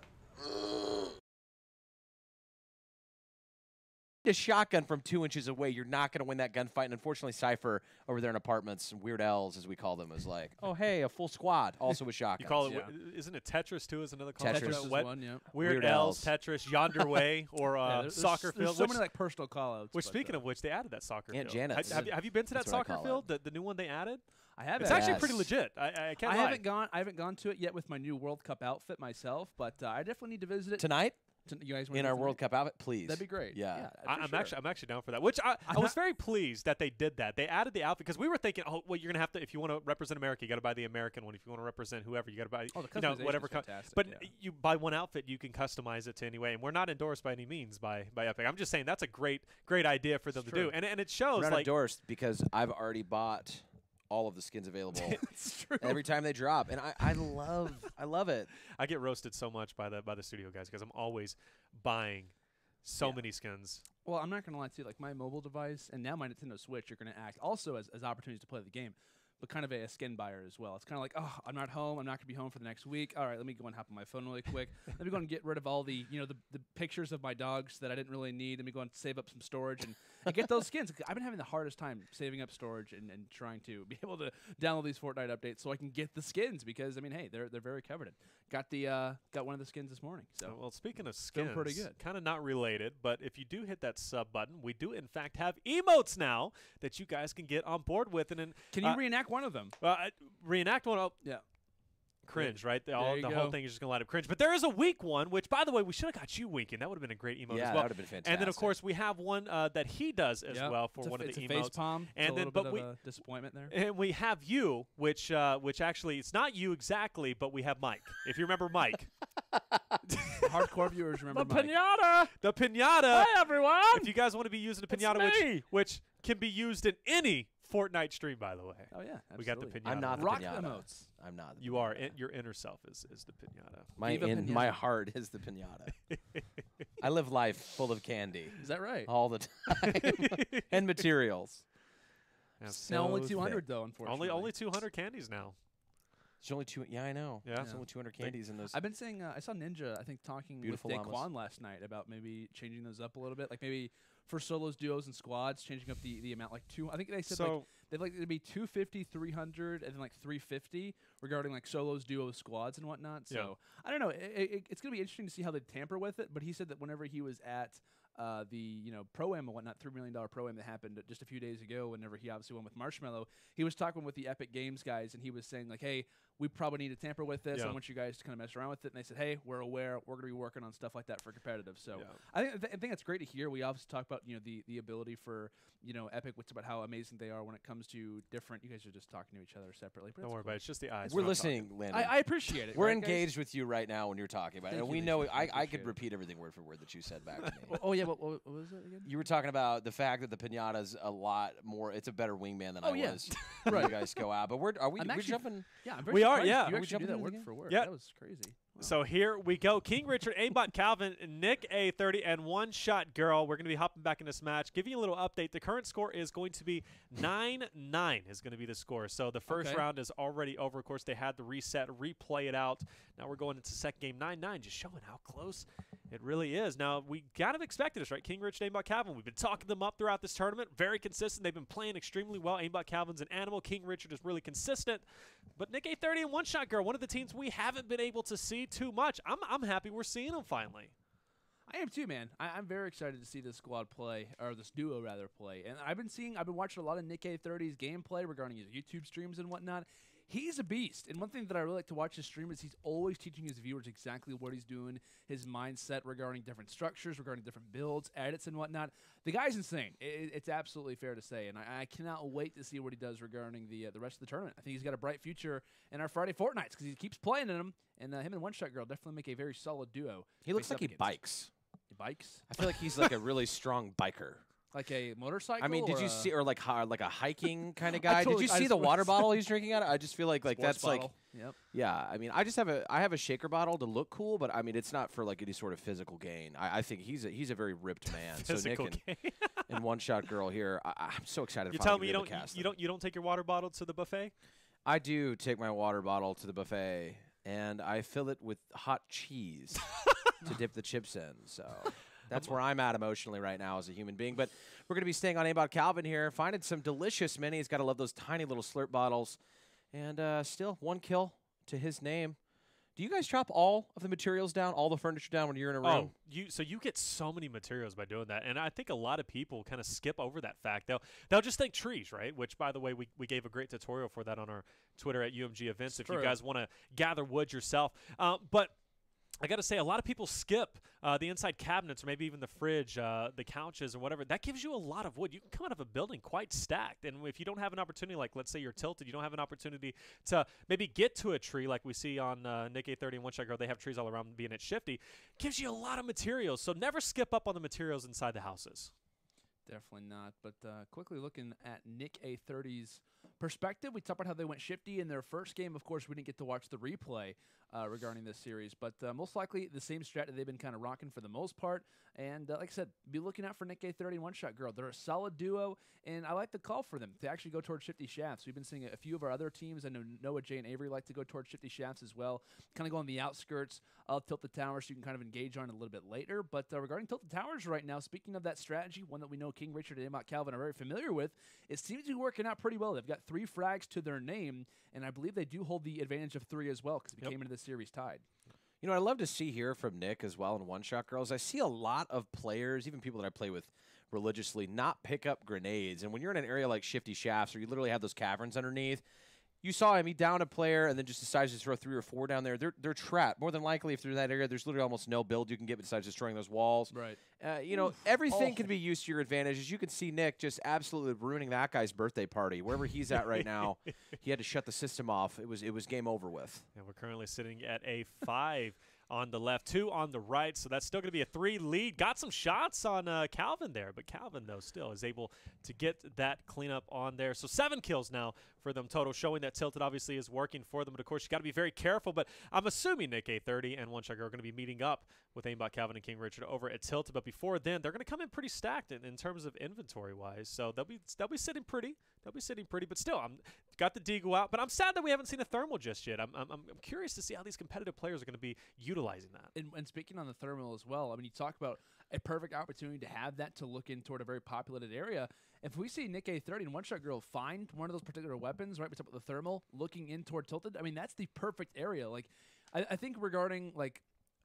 A shotgun from 2 inches away, you're not going to win that gunfight. And unfortunately, Cypher over there in apartments, Weird L's as we call them, is like, oh hey, a full squad, also with shotguns. You call it? Isn't it Tetris too? Is another call? Tetris is one. Yeah. Weird L's, Tetris, Yonder Way, or soccer field. There's so many like personal callouts. Which speaking of which, they added that soccer field. Janet's. Have you been to that soccer field? The new one they added. I haven't. It's actually pretty legit. I can't lie. I haven't gone to it yet with my new World Cup outfit myself, but I definitely need to visit it tonight. You guys in our World Cup outfit, please. That'd be great. Yeah, I'm actually down for that. Which I was very pleased that they did that. They added the outfit because we were thinking, oh, well, you're gonna have to, if you want to represent America, you got to buy the American one. If you want to represent whoever, you got to buy, whatever. But you buy one outfit, you can customize it to any way. And we're not endorsed by any means by Epic. I'm just saying that's a great idea for them to do. And it shows. We're not endorsed because I've already bought all of the skins available. It's true. Every time they drop, and I love it. I get roasted so much by the studio guys because I'm always buying so many skins. Well, I'm not gonna lie to you. Like my mobile device and now my Nintendo Switch are gonna act also as opportunities to play the game, but kind of a skin buyer as well. It's kind of like, oh, I'm not home. I'm not gonna be home for the next week. All right, let me go and hop on my phone really quick. Let me go and get rid of all the the pictures of my dogs that I didn't really need. Let me go and save up some storage and get those skins. I've been having the hardest time saving up storage and trying to be able to download these Fortnite updates so I can get the skins because I mean, hey, they're very coveted. Got one of the skins this morning. So well, speaking of skins, pretty good. Kind of not related, but if you do hit that sub button, we do in fact have emotes now that you guys can get on board with. And then can you reenact Reenact one of them. Reenact one. Oh, yeah. Cringe, right? The whole thing is just going to light up cringe. But there is a weak one, which, by the way, we should have got you winking. That would have been a great emote as well. Yeah, that would have been fantastic. And then, of course, we have one that he does as well for one of the emotes. It's a face palm. And then, but a disappointment there. And we have you, which actually, it's not you exactly, but we have Mike. If you remember Mike. Hardcore viewers remember Mike. The pinata. Hi, everyone. If you guys want to be using a pinata, which can be used in any FORTNITE stream, by the way. Oh, yeah. Absolutely. We got the pinata. I'm not the Rock pinata. emotes. I'm not. You are. Your inner self is the pinata. My heart is the pinata. I live life full of candy. Is that right? All the time. And materials. Now only 200 though, unfortunately. Only 200 candies now. It's only two. Yeah, I know. Yeah, it's only 200 candies in those. I've been saying. I saw Ninja. I think talking with Daquan last night about maybe changing those up a little bit, like maybe for solos, duos, and squads, changing up the amount. Like I think they said they'd like it to be 250, 300, and then like 350 regarding like solos, duos, squads, and whatnot. So I don't know. It's gonna be interesting to see how they tamper with it. But he said that whenever he was at the Pro-Am and whatnot, $3 million Pro-Am that happened just a few days ago, whenever he obviously won with Marshmallow, he was talking with the Epic Games guys, and he was saying like, hey, we probably need to tamper with this. I want you guys to kind of mess around with it. And they said, hey, we're aware. We're going to be working on stuff like that for competitive. So I think that's great to hear. We obviously talk about the ability for Epic, which about how amazing they are when it comes to different. You guys are just talking to each other separately. But don't worry about it. It's just the eyes. We're listening, Landon. I appreciate it. We're engaged with you right now when you're talking about it. And we know I could it. repeat everything word for word that you said back to me. Oh yeah, what was it again? You were talking about the fact that the pinata's a lot more. It's a better wingman than I was. Right. You guys go out, but we're jumping? Yeah, I'm we are. Yeah, you are we jumping that word again? for word. Yeah, that was crazy. Wow. So here we go. King Richard, Aimbot Calvin, Nick A30, and One Shot Girl. We're going to be hopping back in this match. Giving you a little update. The current score is going to be 9-9 is going to be the score. So the first round is already over. Of course, they had the reset, replay it out. Now we're going into second game 9-9, just showing how close it really is. Now, we kind of expected this, right? King Richard, Aimbot Calvin. We've been talking them up throughout this tournament. Very consistent. They've been playing extremely well. Aimbot Calvin's an animal. King Richard is really consistent. But Nick A30 and One Shot Girl, one of the teams we haven't been able to see too much. I'm happy we're seeing them finally. I am too, man. I'm very excited to see this squad play, or this duo rather play. And I've been watching a lot of Nick A30's gameplay regarding his YouTube streams and whatnot. He's a beast. And one thing that I really like to watch his stream is he's always teaching his viewers exactly what he's doing, his mindset regarding different structures, regarding different builds, edits, and whatnot. The guy's insane. It's absolutely fair to say. And I cannot wait to see what he does regarding the rest of the tournament. I think he's got a bright future in our Friday FORTNITEs because he keeps playing in them. And him and One Shot Girl definitely make a very solid duo. He looks like he bikes. He bikes? I feel like he's like a really strong biker. Like a motorcycle? I mean, did you see, or like a hiking kind of guy? Totally, did you see the water bottle he's drinking out of? I just feel like that's bottle. Like, yeah. I mean, I have a shaker bottle to look cool, but I mean, it's not for like any sort of physical gain. I think he's a very ripped man. Physical so Nick and One Shot Girl here, I'm so excited. You tell me you don't take your water bottle to the buffet? I do take my water bottle to the buffet, and I fill it with hot cheese to dip the chips in. So. That's where I'm at emotionally right now as a human being. But we're going to be staying on Aimbot Calvin here, finding some delicious minis. Got to love those tiny little slurp bottles. And still, 1 kill to his name. Do you guys chop all of the materials down, all the furniture down when you're in a room? So you get so many materials by doing that. And I think a lot of people kind of skip over that fact. They'll just think trees, right? Which, by the way, we gave a great tutorial for that on our Twitter at UMG Events if you guys want to gather wood yourself. But I got to say, a lot of people skip the inside cabinets or maybe even the fridge, the couches or whatever. That gives you a lot of wood. You can come out of a building quite stacked. And if you don't have an opportunity, like let's say you're tilted, you don't have an opportunity to maybe get to a tree like we see on Nick A30 and One Shot Girl. They have trees all around being it shifty. Gives you a lot of materials. So never skip up on the materials inside the houses. Definitely not. But quickly looking at Nick A30's perspective, we talked about how they went shifty in their first game. Of course, we didn't get to watch the replay regarding this series, but most likely the same strat that they've been kind of rocking for the most part. And like I said, be looking out for Nick A30 and One Shot Girl. They're a solid duo, and I like the call for them to actually go towards shifty shafts. We've been seeing a few of our other teams. I know Noah, Jay, and Avery like to go towards shifty shafts as well, kind of go on the outskirts of Tilted Towers so you can kind of engage on it a little bit later. But regarding Tilted Towers right now, speaking of that strategy, one that we know King Richard and Aimbot Calvin are very familiar with, it seems to be working out pretty well. They've got 3 frags to their name, and I believe they do hold the advantage of 3 as well because we came into the series tied. You know, I'd love to see here from Nick as well in One Shot Girls. I see a lot of players, even people that I play with religiously, not pick up grenades. And when you're in an area like Shifty Shafts, where you literally have those caverns underneath, you saw him. He downed a player and then just decides to throw 3 or 4 down there. They're trapped. More than likely, if they're in that area, there's literally almost no build you can get besides destroying those walls. Right. You know, everything can be used to your advantage. As you can see, Nick just absolutely ruining that guy's birthday party. Wherever he's at right now, he had to shut the system off. It was game over with. And we're currently sitting at a 5 on the left, 2 on the right, so that's still going to be a 3 lead. Got some shots on Calvin there, but Calvin, though, still is able to get that cleanup on there. So 7 kills now for them total, showing that Tilted obviously is working for them. But, of course, you got to be very careful. But I'm assuming Nick A30 and One Shot Girl are going to be meeting up with Aimbot Calvin and King Richard over at Tilted. But before then, they're going to come in pretty stacked in terms of inventory-wise. So they'll be sitting pretty. They'll be sitting pretty. But still, I'm got the Deagle out. But I'm sad that we haven't seen a Thermal just yet. I'm curious to see how these competitive players are going to be utilizing that. And speaking on the Thermal as well, I mean, you talk about a perfect opportunity to have that to look in toward a very populated area. If we see Nick A30 and One Shot Girl find one of those particular weapons, right, we talk about the Thermal, looking in toward Tilted, I mean, that's the perfect area. Like, I think regarding, like,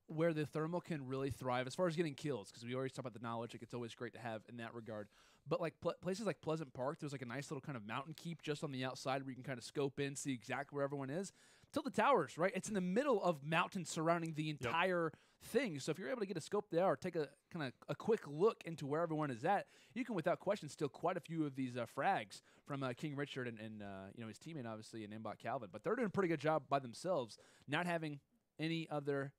where the Thermal can really thrive as far as getting kills, because we always talk about the knowledge, like, it's always great to have in that regard. But, like, places like Pleasant Park, there's, like, a nice little kind of mountain keep just on the outside where you can kind of scope in, see exactly where everyone is. Tilted Towers, right? It's in the middle of mountains surrounding the entire thing. So if you're able to get a scope there or take a kind of a quick look into where everyone is at, you can, without question, steal quite a few of these frags from King Richard and you know, his teammate, obviously, and Aimbot Calvin. But they're doing a pretty good job by themselves, not having any other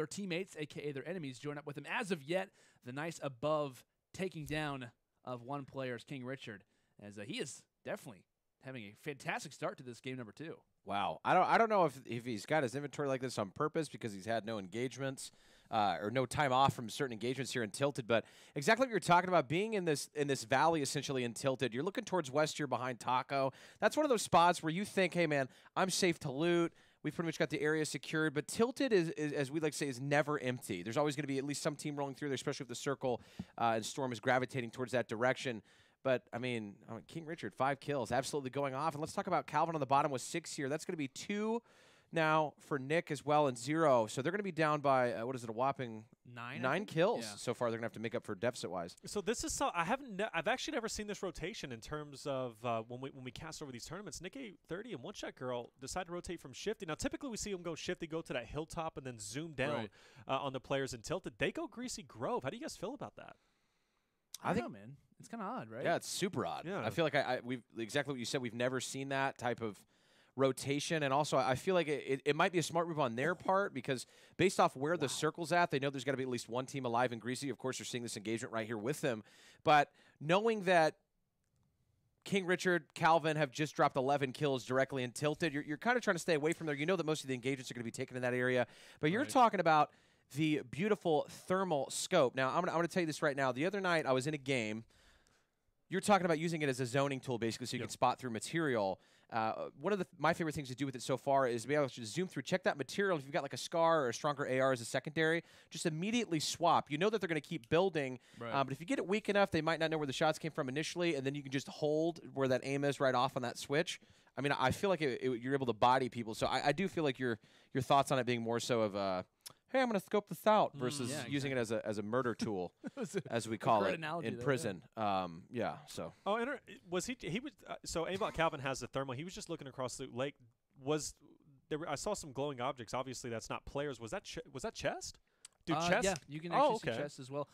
teammates, a.k.a. their enemies, join up with them. As of yet, the nice above taking down of one player's King Richard, as he is definitely having a fantastic start to this game number 2. Wow. I don't know if he's got his inventory like this on purpose because he's had no engagements or no time off from certain engagements here in Tilted, but exactly what you're talking about, being in this valley essentially in Tilted, you're looking towards west here behind Taco. That's one of those spots where you think, hey, man, I'm safe to loot. We've pretty much got the area secured, but Tilted is, as we like to say, is never empty. There's always going to be at least some team rolling through there, especially if the Circle and Storm is gravitating towards that direction. But, I mean, King Richard, 5 kills, absolutely going off. And let's talk about Calvin on the bottom with 6 here. That's going to be 2 now for Nick as well and 0. So they're going to be down by, what is it, a whopping 9 kills so far. They're going to have to make up for deficit-wise. So this is I've actually never seen this rotation in terms of when we cast over these tournaments. Nick A30 and One Shot Girl decide to rotate from Shifty. Now, typically we see them go Shifty, go to that hilltop, and then zoom down on the players in Tilted. They go Greasy Grove. How do you guys feel about that? I think, man, it's kind of odd, right? Yeah, it's super odd. Yeah. I feel like we've exactly what you said. We've never seen that type of rotation, and also I feel like it might be a smart move on their part because based off where the Circle's at, they know there's got to be at least one team alive in Greasy. Of course, they're seeing this engagement right here with them, but knowing that King Richard, Calvin have just dropped 11 kills directly in Tilted, you're kind of trying to stay away from there. You know that most of the engagements are going to be taken in that area, but you're talking about the beautiful thermal scope. Now, I'm going to tell you this right now. The other night, I was in a game. You're talking about using it as a zoning tool, basically, so you can spot through material. One of my favorite things to do with it so far is to be able to zoom through, check that material. If you've got like a SCAR or a stronger AR as a secondary, just immediately swap. You know that they're going to keep building, but if you get it weak enough, they might not know where the shots came from initially, and then you can just hold where that aim is right off on that switch. I mean, I feel like you're able to body people. So I do feel like your thoughts on it being more so of hey, I'm going to scope this out versus using it as a murder tool, as we call it in prison. Yeah. So. Oh, and was he was so Aimbot Calvin has the thermal. He was just looking across the lake. I saw some glowing objects. Obviously, that's not players. Was that chest? Dude, chest. Yeah, you can actually see chest as well.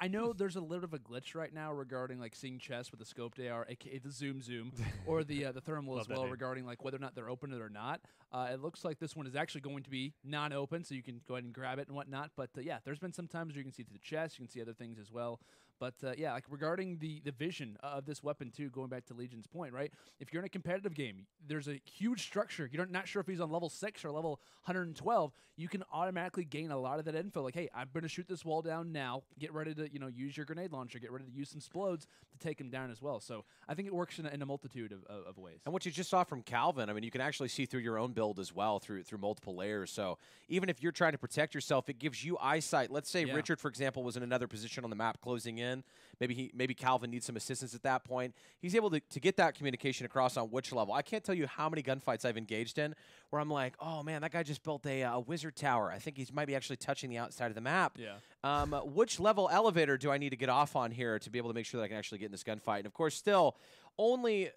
I know there's a little bit of a glitch right now regarding like seeing chests with the scoped AR, aka the zoom, or the thermal as well, regarding like whether or not they're open or not. It looks like this one is actually going to be non-open, so you can go ahead and grab it and whatnot. But yeah, there's been some times where you can see through the chest, you can see other things as well. But yeah, like regarding the vision of this weapon too, going back to Legion's point, right? If you're in a competitive game, there's a huge structure. You're not sure if he's on level 6 or level 112. You can automatically gain a lot of that info. Like, hey, I'm going to shoot this wall down now. Get ready to use your grenade launcher. Get ready to use some splodes to take him down as well. So I think it works in a multitude of ways. And what you just saw from Calvin, I mean, you can actually see through your own build as well through multiple layers. So even if you're trying to protect yourself, it gives you eyesight. Let's say Richard, for example, was in another position on the map closing in. in. Maybe Calvin needs some assistance at that point. He's able to get that communication across on which level. I can't tell you how many gunfights I've engaged in where I'm like, oh man, that guy just built a wizard tower. I think he might be actually touching the outside of the map. Yeah. Which level elevator do I need to get off on here to be able to make sure that I can actually get in this gunfight? And of course, still only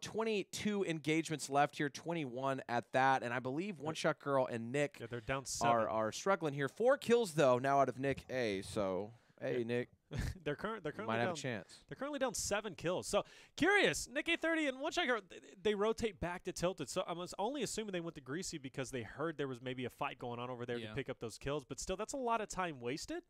22 engagements left here, 21 at that, and I believe One Shot Girl and Nick they're down 7. are struggling here. 4 kills though now out of Nick A. So hey, Nick. they're currently might have down, a chance. They're currently down 7 kills. So curious, Nick A30 and One Shot Girl, they rotate back to Tilted. So I was only assuming they went to Greasy because they heard there was maybe a fight going on over there to pick up those kills. But still, that's a lot of time wasted,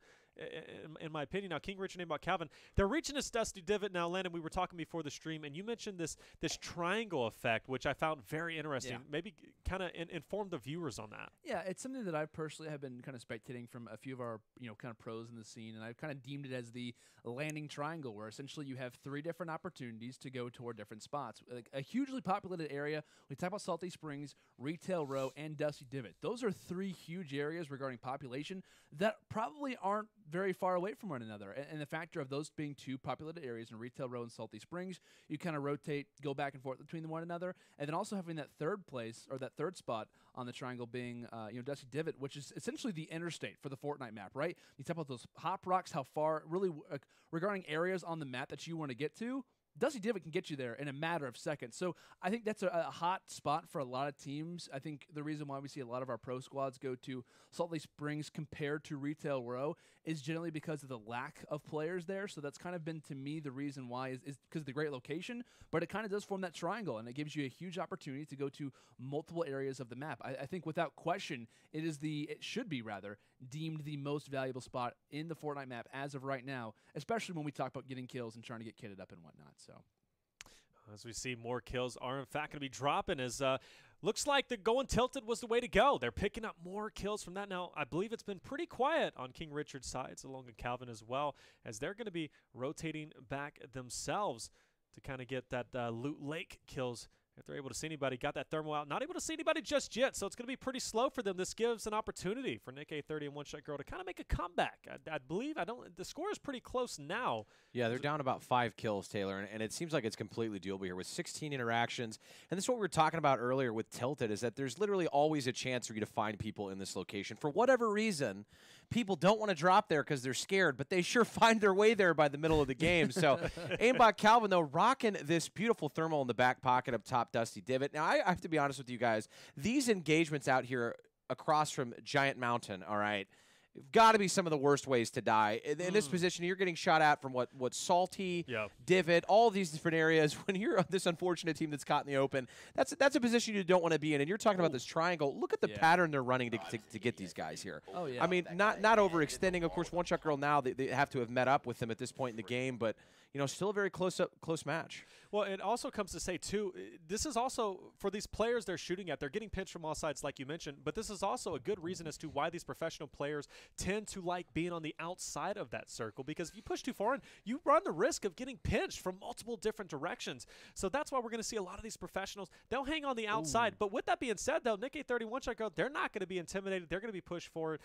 in my opinion. Now, King Richard, name about Calvin, they're reaching this Dusty Divot now. Landon, we were talking before the stream, and you mentioned this triangle effect, which I found very interesting. Yeah. Maybe kind of inform the viewers on that. Yeah, it's something that I personally have been kind of spectating from a few of our kind of pros in the scene, and I've kind of deemed it as the landing triangle, where essentially you have 3 different opportunities to go toward different spots. Like a hugely populated area, we talk about Salty Springs, Retail Row, and Dusty Divot. Those are 3 huge areas regarding population that probably aren't very far away from one another. And the factor of those being 2 populated areas in Retail Row and Salty Springs, you kind of rotate, go back and forth between one another, and then also having that third place or that third spot on the triangle being Dusty Divot, which is essentially the interstate for the FORTNITE map, right? You talk about those hop rocks, how far really regarding areas on the map that you want to get to. Dusty Divot can get you there in a matter of seconds. So I think that's a hot spot for a lot of teams. I think the reason why we see a lot of our pro squads go to Salt Lake Springs compared to Retail Row is generally because of the lack of players there. So that's kind of been, to me, the reason why is because of the great location. But it kind of does form that triangle, and it gives you a huge opportunity to go to multiple areas of the map. I think without question, it should be deemed the most valuable spot in the FORTNITE map as of right now, especially when we talk about getting kills and trying to get kitted up and whatnot. So, as we see, more kills are in fact going to be dropping. As looks like the going Tilted was the way to go. They're picking up more kills from that. Now, I believe it's been pretty quiet on King Richard's sides, along with Calvin as well, as they're going to be rotating back themselves to kind of get that Loot Lake kills. If they're able to see anybody, got that thermal out, not able to see anybody just yet, so it's going to be pretty slow for them. This gives an opportunity for Nick A30 and One Shot Girl to kind of make a comeback. I believe the score is pretty close now. Yeah, they're down about 5 kills, Taylor, and it seems like it's completely doable here with 16 interactions. And this is what we were talking about earlier with Tilted, is that there's literally always a chance for you to find people in this location. For whatever reason, people don't want to drop there because they're scared, but they sure find their way there by the middle of the game. So Aimbot Calvin, though, rocking this beautiful thermal in the back pocket up top, Dusty Divot. Now, I have to be honest with you guys. These engagements out here across from Giant Mountain, all right, got to be some of the worst ways to die. In this position, you're getting shot at from what Salty, Divot, all these different areas. When you're this unfortunate team that's caught in the open, that's a position you don't want to be in. And you're talking about this triangle. Look at the pattern they're running to get these guys here. Oh, yeah. I mean, not overextending. Of course, One Shot Girl now, they have to have met up with them at this point in the game, but still a very close match. Well, it also comes to say, too, this is also, for these players they're shooting at, they're getting pinched from all sides, like you mentioned, but this is also a good reason as to why these professional players tend to like being on the outside of that circle, because if you push too far in, you run the risk of getting pinched from multiple different directions. So that's why we're going to see a lot of these professionals, they'll hang on the outside. But with that being said, though, Nick A30, One Shot Girl, they're not going to be intimidated. They're going to be pushed forward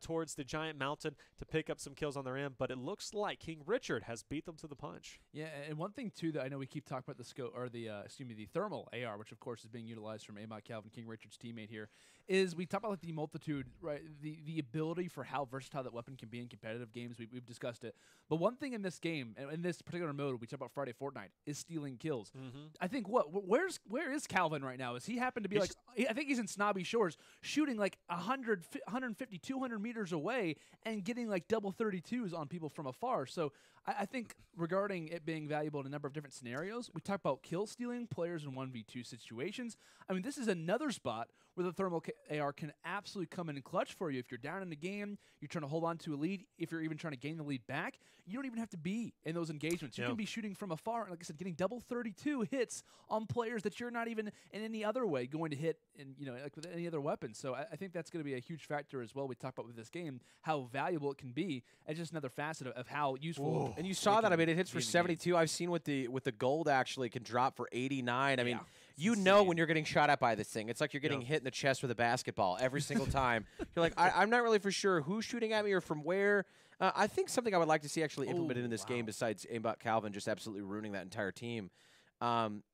towards the Giant Mountain to pick up some kills on their end, but it looks like King Richard has beat them to the punch. Yeah, and one thing, too, that I know we keep talking about the scope, or the thermal AR, which, of course, is being utilized from Aimbot Calvin, King Richard's teammate here, is we talk about the multitude, right? The ability for how versatile that weapon can be in competitive games. We've discussed it. But one thing in this game, and in this particular mode, we talk about Friday FORTNITE, is stealing kills. I think where is Calvin right now? Is he happen to be I think he's in Snobby Shores, shooting like 100, 150, 200 meters away and getting like double 32s on people from afar. So I think regarding it being valuable in a number of different scenarios, we talk about kill stealing players in 1v2 situations. I mean, this is another spot where the thermal AR can absolutely come in and clutch for you. If you're down in the game, you're trying to hold on to a lead, if you're even trying to gain the lead back, you don't even have to be in those engagements. You can be shooting from afar, and like I said, getting double 32 hits on players that you're not even in any other way going to hit, like with any other weapon. So I think that's going to be a huge factor as well. We talked about with this game how valuable it can be. It's just another facet of how useful. And you saw that. I mean, it hits for 72. I've seen with the gold actually can drop for 89. I mean, you know when you're getting shot at by this thing. It's like you're getting hit in the chest with a basketball every single time. You're like, I'm not really for sure who's shooting at me or from where. I think something I would like to see actually implemented in this game, besides aimbot Calvin just absolutely ruining that entire team,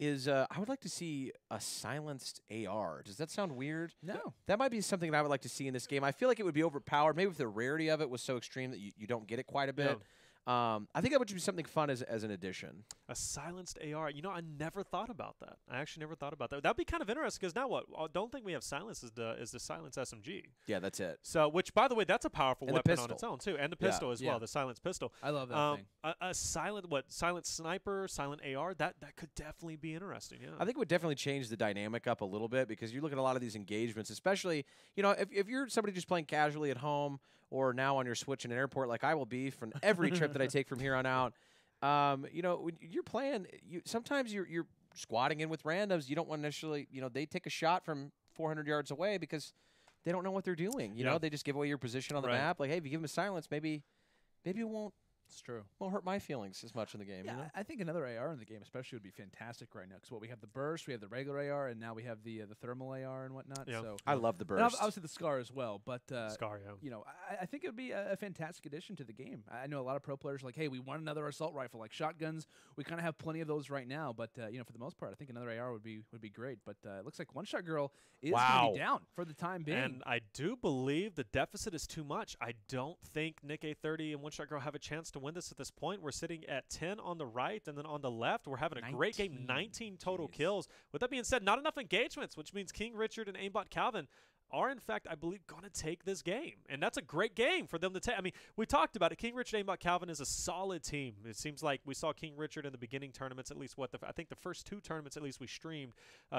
is I would like to see a silenced AR. Does that sound weird? No. That might be something that I would like to see in this game. I feel like it would be overpowered. Maybe if the rarity of it was so extreme that you don't get it quite a bit. Yeah. I think that would be something fun as an addition. A silenced AR. You know, I never thought about that. I actually never thought about that. That'd be kind of interesting because now what? I don't think we have silence is the silence SMG. Yeah, that's it. So, which by the way, that's a powerful weapon on its own too, and the pistol as well, the silence pistol. I love that thing. A silent sniper, silent AR. That could definitely be interesting. Yeah. I think it would definitely change the dynamic up a little bit because you look at a lot of these engagements, especially if you're somebody just playing casually at home or now on your Switch in an airport, like I will be from every trip that I take from here on out. When you're playing, sometimes you're squatting in with randoms. You don't want to necessarily, they take a shot from 400 yards away because they don't know what they're doing. You know, they just give away your position on the map. Like, hey, if you give them a silence, maybe it won't. It's true. Won't hurt my feelings as much in the game. Yeah, you know? I think another AR in the game especially would be fantastic right now because we have the burst, we have the regular AR, and now we have the thermal AR and whatnot. Yeah. So I love the burst. And obviously the Scar as well, but Scar, yeah. I think it would be a fantastic addition to the game. I know a lot of pro players are like, hey, we want another assault rifle, like shotguns. We kind of have plenty of those right now, but for the most part, I think another AR would be great. But it looks like One Shot Girl is going to be down for the time being. And I do believe the deficit is too much. I don't think Nick A30 and One Shot Girl have a chance to win this at this point. We're sitting at 10 on the right, and then on the left, we're having a great game, 19 total kills. With that being said, not enough engagements, which means King Richard and Aimbot Calvin are, in fact, I believe, going to take this game. And that's a great game for them to take. I mean, we talked about it. King Richard and Aimbot Calvin is a solid team. It seems like we saw King Richard in the beginning tournaments, at least I think the first two tournaments, at least we streamed,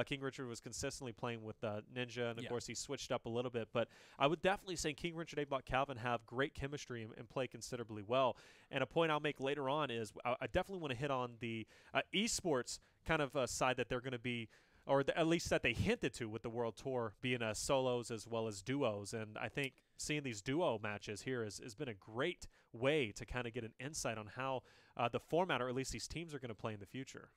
King Richard was consistently playing with Ninja, and of course he switched up a little bit. But I would definitely say King Richard and Aimbot Calvin have great chemistry and play considerably well. And a point I'll make later on is I definitely want to hit on the esports kind of side that they're going to be, or at least that they hinted to with the World Tour being solos as well as duos. And I think seeing these duo matches here has been a great way to kind of get an insight on how the format, or at least these teams, are going to play in the future.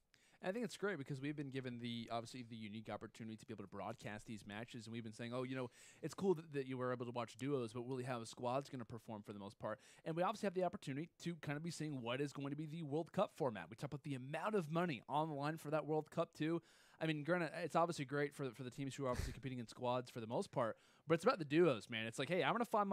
I think it's great because we've been given obviously the unique opportunity to be able to broadcast these matches, and we've been saying, it's cool that you were able to watch duos, but really how a squad's going to perform for the most part. And we obviously have the opportunity to kind of be seeing what is going to be the World Cup format. We talk about the amount of money on the line for that World Cup too. I mean, granted, it's obviously great for the teams who are obviously competing in squads for the most part, but it's about the duos, man. It's like, hey, I'm going to find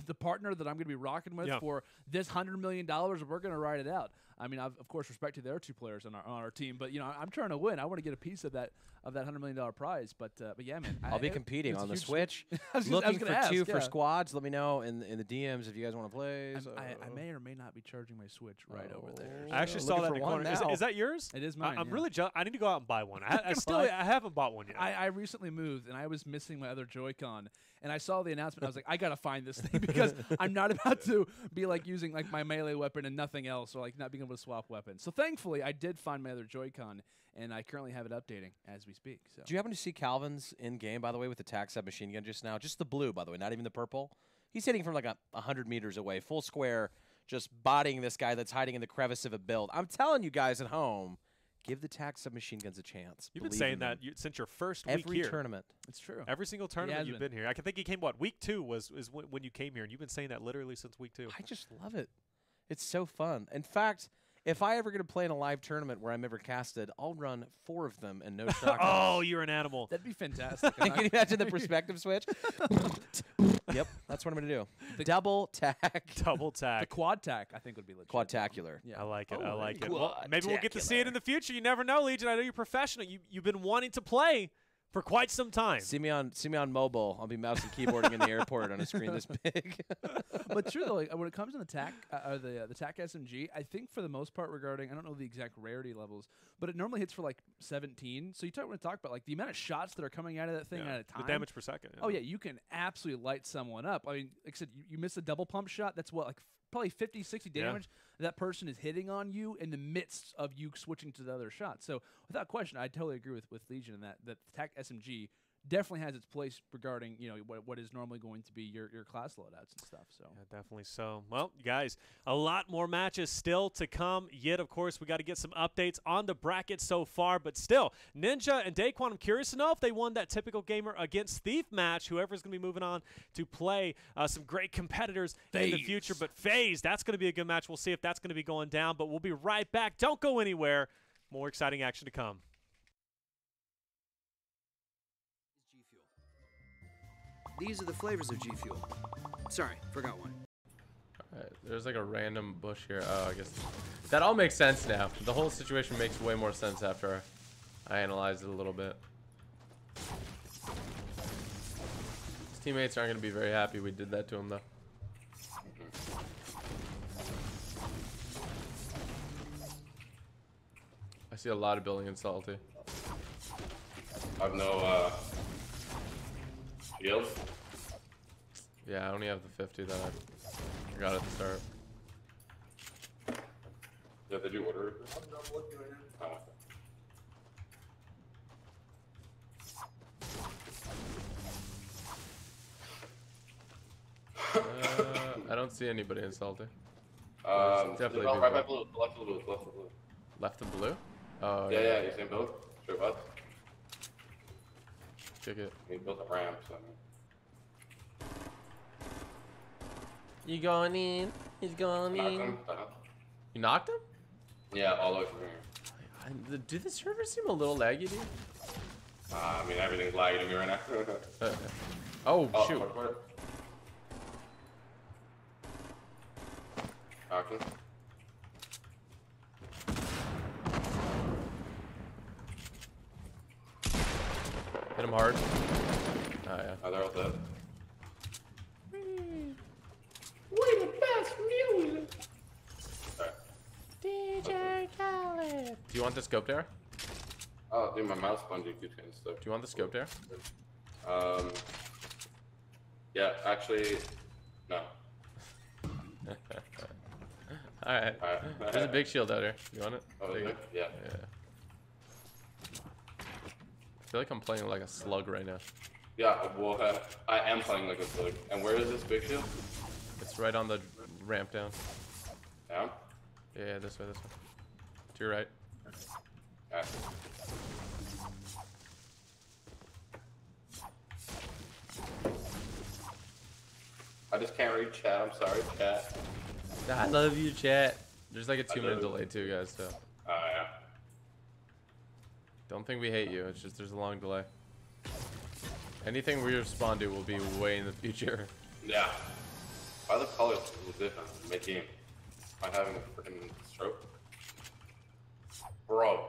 the partner that I'm going to be rocking with for this $100 million, and we're going to ride it out. I mean, of course, respect to the other two players on our team, but I'm trying to win. I want to get a piece of that $100 million prize. But yeah, man, I'll be competing on the Switch. Looking for two for squads. Let me know in the DMs if you guys want to play. I may or may not be charging my Switch right over there. I actually saw that in the corner. Is that yours? It is mine. I'm really jealous. I need to go out and buy one. I haven't bought one yet. I recently moved, and I was missing my other Joy-Con, and I saw the announcement. I was like, I gotta find this thing because I'm not about to be like using like my melee weapon and nothing else, or like not being able to swap weapons. So thankfully, I did find my other Joy-Con, and I currently have it updating as we speak. So. Do you happen to see Calvin's in game, by the way, with the tac submachine gun just now? Just the blue, by the way, not even the purple. He's hitting from like 100 meters away, full square, just bodying this guy that's hiding in the crevice of a build. I'm telling you guys at home, give the tac submachine guns a chance. You've been saying that since your first week here. Every tournament. It's true. Every single tournament you've been here. I can think he came, week 2 was when you came here, and you've been saying that literally since week 2. I just love it. It's so fun. In fact, if I ever get to play in a live tournament where I'm ever casted, I'll run 4 of them and no shotguns. Oh, you're an animal. That'd be fantastic. Can you imagine the perspective switch? Yep, that's what I'm going to do. The double tack. Double tack. The quad tack, I think, would be legit. Quadtacular. Yeah. I like it. I like it. Well, maybe we'll get to see it in the future. You never know, Legion. I know you're professional. You've been wanting to play for quite some time. See me on mobile. I'll be mouse and keyboarding in the airport on a screen this big. But true though, like, when it comes to the TAC the TAC SMG, I think for the most part regarding, I don't know the exact rarity levels, but it normally hits for like 17. So you want to talk about like the amount of shots that are coming out of that thing at a time. The damage per second. Oh yeah, you can absolutely light someone up. I mean, like I said, you miss a double pump shot. That's what, like probably 50, 60 damage that person is hitting on you in the midst of you switching to the other shot. So without question, I totally agree with Legion in that the TAC SMG definitely has its place regarding what is normally going to be your class loadouts and stuff. So yeah, definitely so. Well, guys, a lot more matches still to come. Yet, of course, we got to get some updates on the bracket so far. But still, Ninja and Daquan, I'm curious to know if they won that typical gamer against Thief match. Whoever's going to be moving on to play some great competitors in the future. But FaZe, that's going to be a good match. We'll see if that's going to be going down. But we'll be right back. Don't go anywhere. More exciting action to come. These are the flavors of G Fuel. Sorry, forgot one. Alright, there's like a random bush here. Oh, I guess that all makes sense now. The whole situation makes way more sense after I analyzed it a little bit. His teammates aren't going to be very happy we did that to him, though. I see a lot of building in Salty. I have no shields. Yeah, I only have the 50 that I got at the start. Yeah, did you order it? I don't see anybody in Salty. Definitely right by blue, left of blue, left of blue. Left of blue? Oh, yeah, you same build? Sure, bud. Kick it. He built a ramp, so. You going in? He's going in. You knocked him? Yeah, all the way from here. Do the servers seem a little laggy, dude? I mean, everything's laggy to me right now. Oh, shoot. Knocked him. Hit him hard. Oh, yeah. Oh, they're all dead. We the best music. Sorry. DJ Khaled. Do you want the scope there? Oh, dude, my mouse bungee keeps getting stuck. Do you want the scope there? Yeah, actually, no. Alright. There's a big shield out here. You want it? Oh, is it? Yeah. I feel like I'm playing like a slug right now. Yeah, well, I am playing like a slug. And where is this big shield? It's right on the ramp down. Down? Yeah, this way, this way. To your right. Okay. I just can't read chat. I'm sorry, chat. I love you, chat. There's like a 2-minute delay too, guys, so. Yeah. Don't think we hate you. It's just there's a long delay. Anything we respond to will be way in the future. Yeah. Why are the colors a little different mid-game? Am I having a freaking stroke? Bro,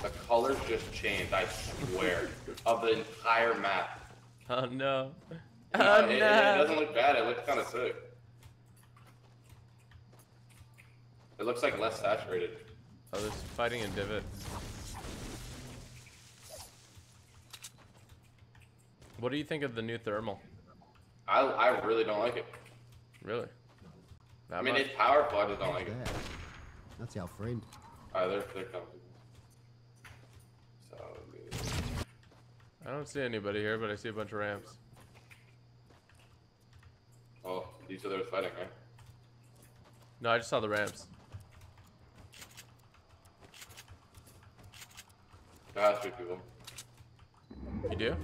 the colors just changed, I swear, of the entire map. Oh no. No, it doesn't look bad, it looks kind of sick. It looks like less saturated. Oh, there's fighting in Divot. What do you think of the new thermal? I really don't like it. Really? I mean, it's powerful, I just don't like it. That's our friend. They're coming. So, I don't see anybody here, but I see a bunch of ramps. Oh, these are those fighting, right? No, I just saw the ramps. There has to be people. You do?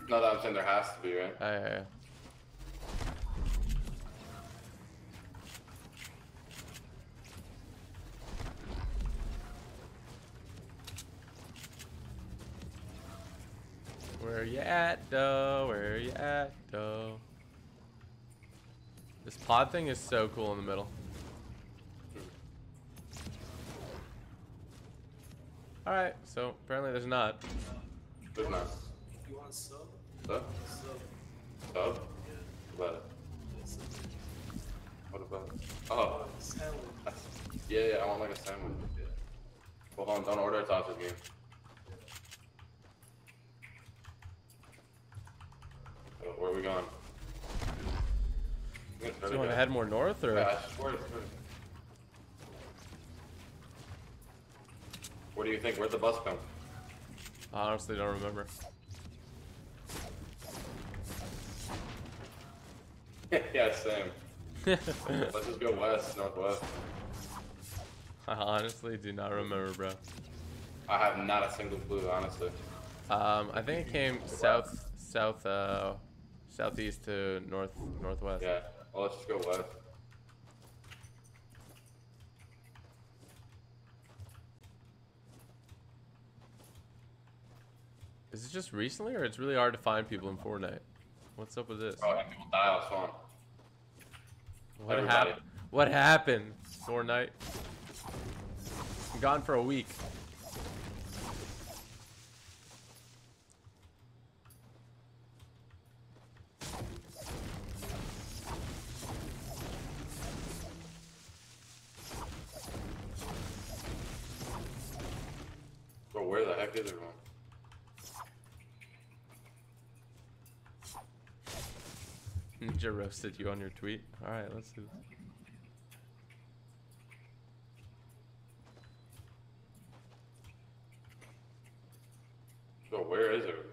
No, I'm saying there has to be, right? Yeah. Where you at, though? Where you at, though? This pod thing is so cool in the middle. Alright, so apparently there's not. There's not. You want a sub? Sub? Sub. Sub? What? What about? Oh. Sandwich. Yeah, I want like a sandwich. Well, hold on, don't order a sausage game. Where are we going? Do you want to head more north, or? Yeah, I swear. What do you think? Where'd the bus come? I honestly don't remember. Yeah, same. Let's just go west, northwest. I honestly do not remember, bro. I have not a single clue, honestly. I think it came southeast to northwest. Yeah. Well, let's just go west. Is it just recently, or it's really hard to find people in Fortnite? What's up with this? Oh, and people die on Spawn. What happened? What happened, Fortnite? I'm gone for a week. Bro, where the heck is everyone? Ninja roasted you on your tweet. All right, let's do this. Bro, where is everybody?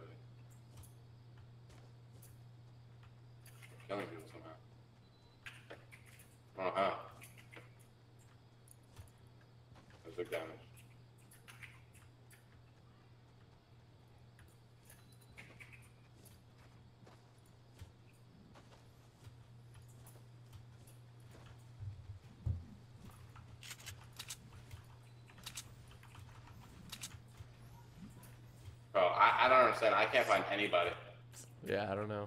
Killing people somehow. I don't know how. That's big damage. Bro, I don't understand. I can't find anybody. Yeah, I don't know.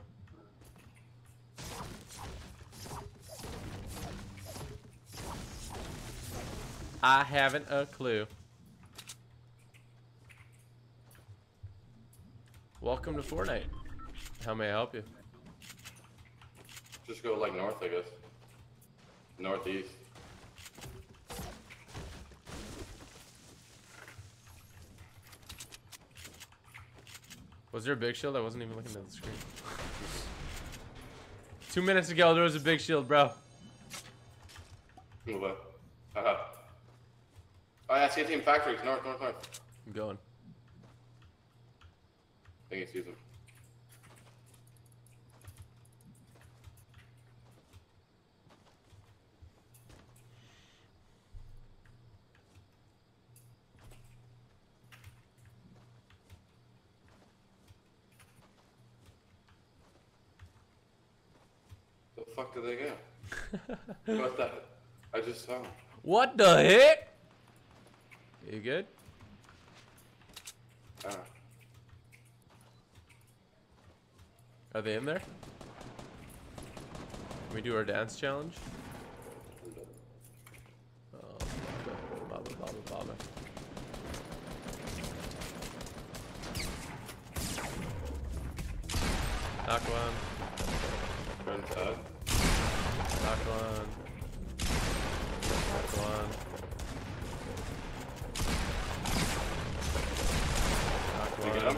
I haven't a clue. Welcome to Fortnite. How may I help you? Just go like north, I guess. Northeast. Was there a big shield? I wasn't even looking at the screen. 2 minutes ago, there was a big shield, bro. Move up. Oh yeah, see team factories. North. I'm going. I think he sees him. The fuck did they go? What the? I just saw him. What the heck? You good? Are they in there? Can we do our dance challenge? Oh, baba. Knock one. Turn side. Knock one. Knock one. Knock You one. get him?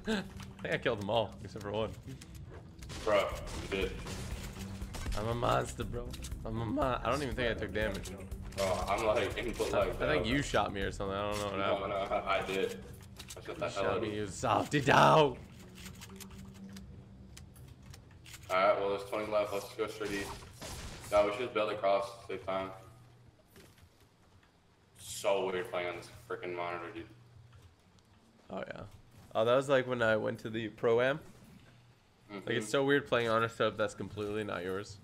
I think I killed them all, except for one. Bro, you did. I'm a monster, bro. I don't even think I took damage. Oh, I'm like input like that. I think you shot me or something. I don't know what happened. No, I did. I shot that hell out Shot of me, you. you softy down. Alright, well there's 20 left. Let's go straight east. No, we should just build across. Save time. So weird playing on this freaking monitor, dude. Oh yeah. Oh, that was like when I went to the Pro-Am. Like, it's so weird playing on a setup that's completely not yours.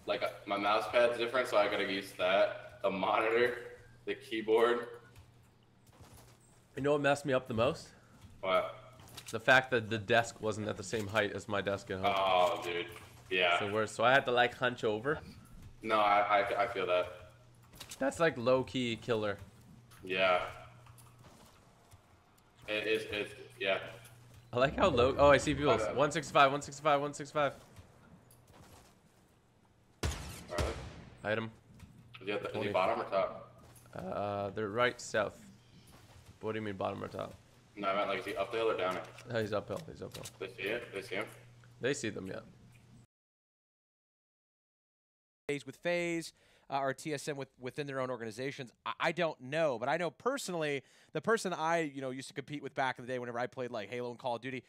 Like, my mouse pad's different, so I gotta use that. The monitor, the keyboard. You know what messed me up the most? What? The fact that the desk wasn't at the same height as my desk at home. Oh, dude. Yeah. So I had to, like, hunch over. No, I feel that. That's, like, low-key killer. Yeah. It's yeah. I like how low. Oh, I see people. 165, 165, 165. Alright. Hit him. Is he bottom or top? They're right south. What do you mean bottom or top? No, I meant like, is he uphill or downhill? No, he's uphill. He's uphill. They see it? They see him? They see them, yeah. With FaZe or TSM within their own organizations, I don't know, but I know personally the person I used to compete with back in the day whenever I played like Halo and Call of Duty,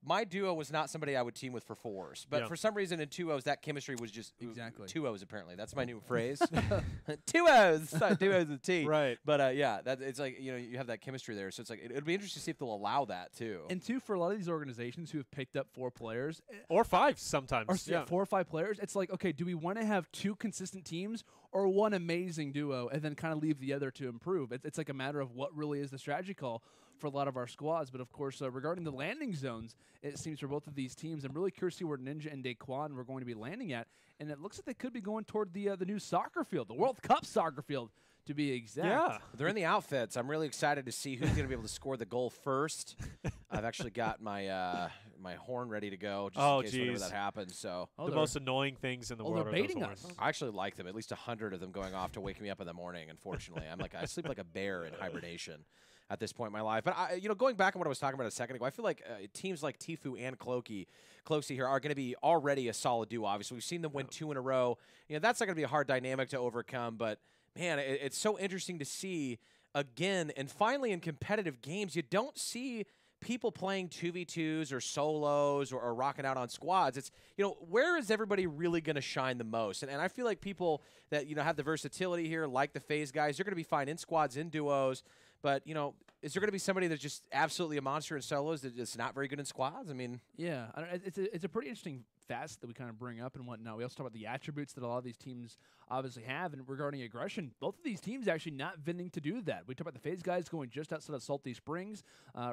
my duo was not somebody I would team with for 4s, but for some reason in 2-0s that chemistry was just 2-0s apparently. That's my new phrase. 2-0s, sorry, 2-0s with T. Right. But yeah, it's like you have that chemistry there, so it's like it'd be interesting to see if they'll allow that too. And two, for a lot of these organizations who have picked up 4 players or 5 sometimes, or 4 or 5 players, it's like, okay, do we want to have 2 consistent teams or 1 amazing duo and then kind of leave the other to improve? It's like a matter of what really is the strategy call for a lot of our squads. But of course, regarding the landing zones, it seems for both of these teams, I'm really curious to see where Ninja and Daquan were going to be landing at, and it looks like they could be going toward the new soccer field, the World Cup soccer field, to be exact. Yeah. They're in the outfits. I'm really excited to see who's going to be able to score the goal first. I've actually got my my horn ready to go just in case whenever that happens. So the most annoying things in the world are those horns. I actually like them. At least 100 of them going off to wake me up in the morning. Unfortunately, I sleep like a bear in hibernation at this point in my life. But going back on what I was talking about a second ago, I feel like teams like Tfue and Cloaky here are going to be already a solid duo. Obviously, we've seen them win 2 in a row. That's not going to be a hard dynamic to overcome. But man, it's so interesting to see again, and finally in competitive games, you don't see people playing 2v2s or solos or rocking out on squads. It's, where is everybody really going to shine the most? And I feel like people that, have the versatility here, like the FaZe guys, they're going to be fine in squads, in duos. But, is there going to be somebody that's just absolutely a monster in solos that's not very good in squads? I mean, yeah, it's a pretty interesting facet that we kind of bring up and whatnot. We also talk about the attributes that a lot of these teams obviously have, and regarding aggression, both of these teams actually not vinting to do that. We talk about the FaZe guys going just outside of Salty Springs.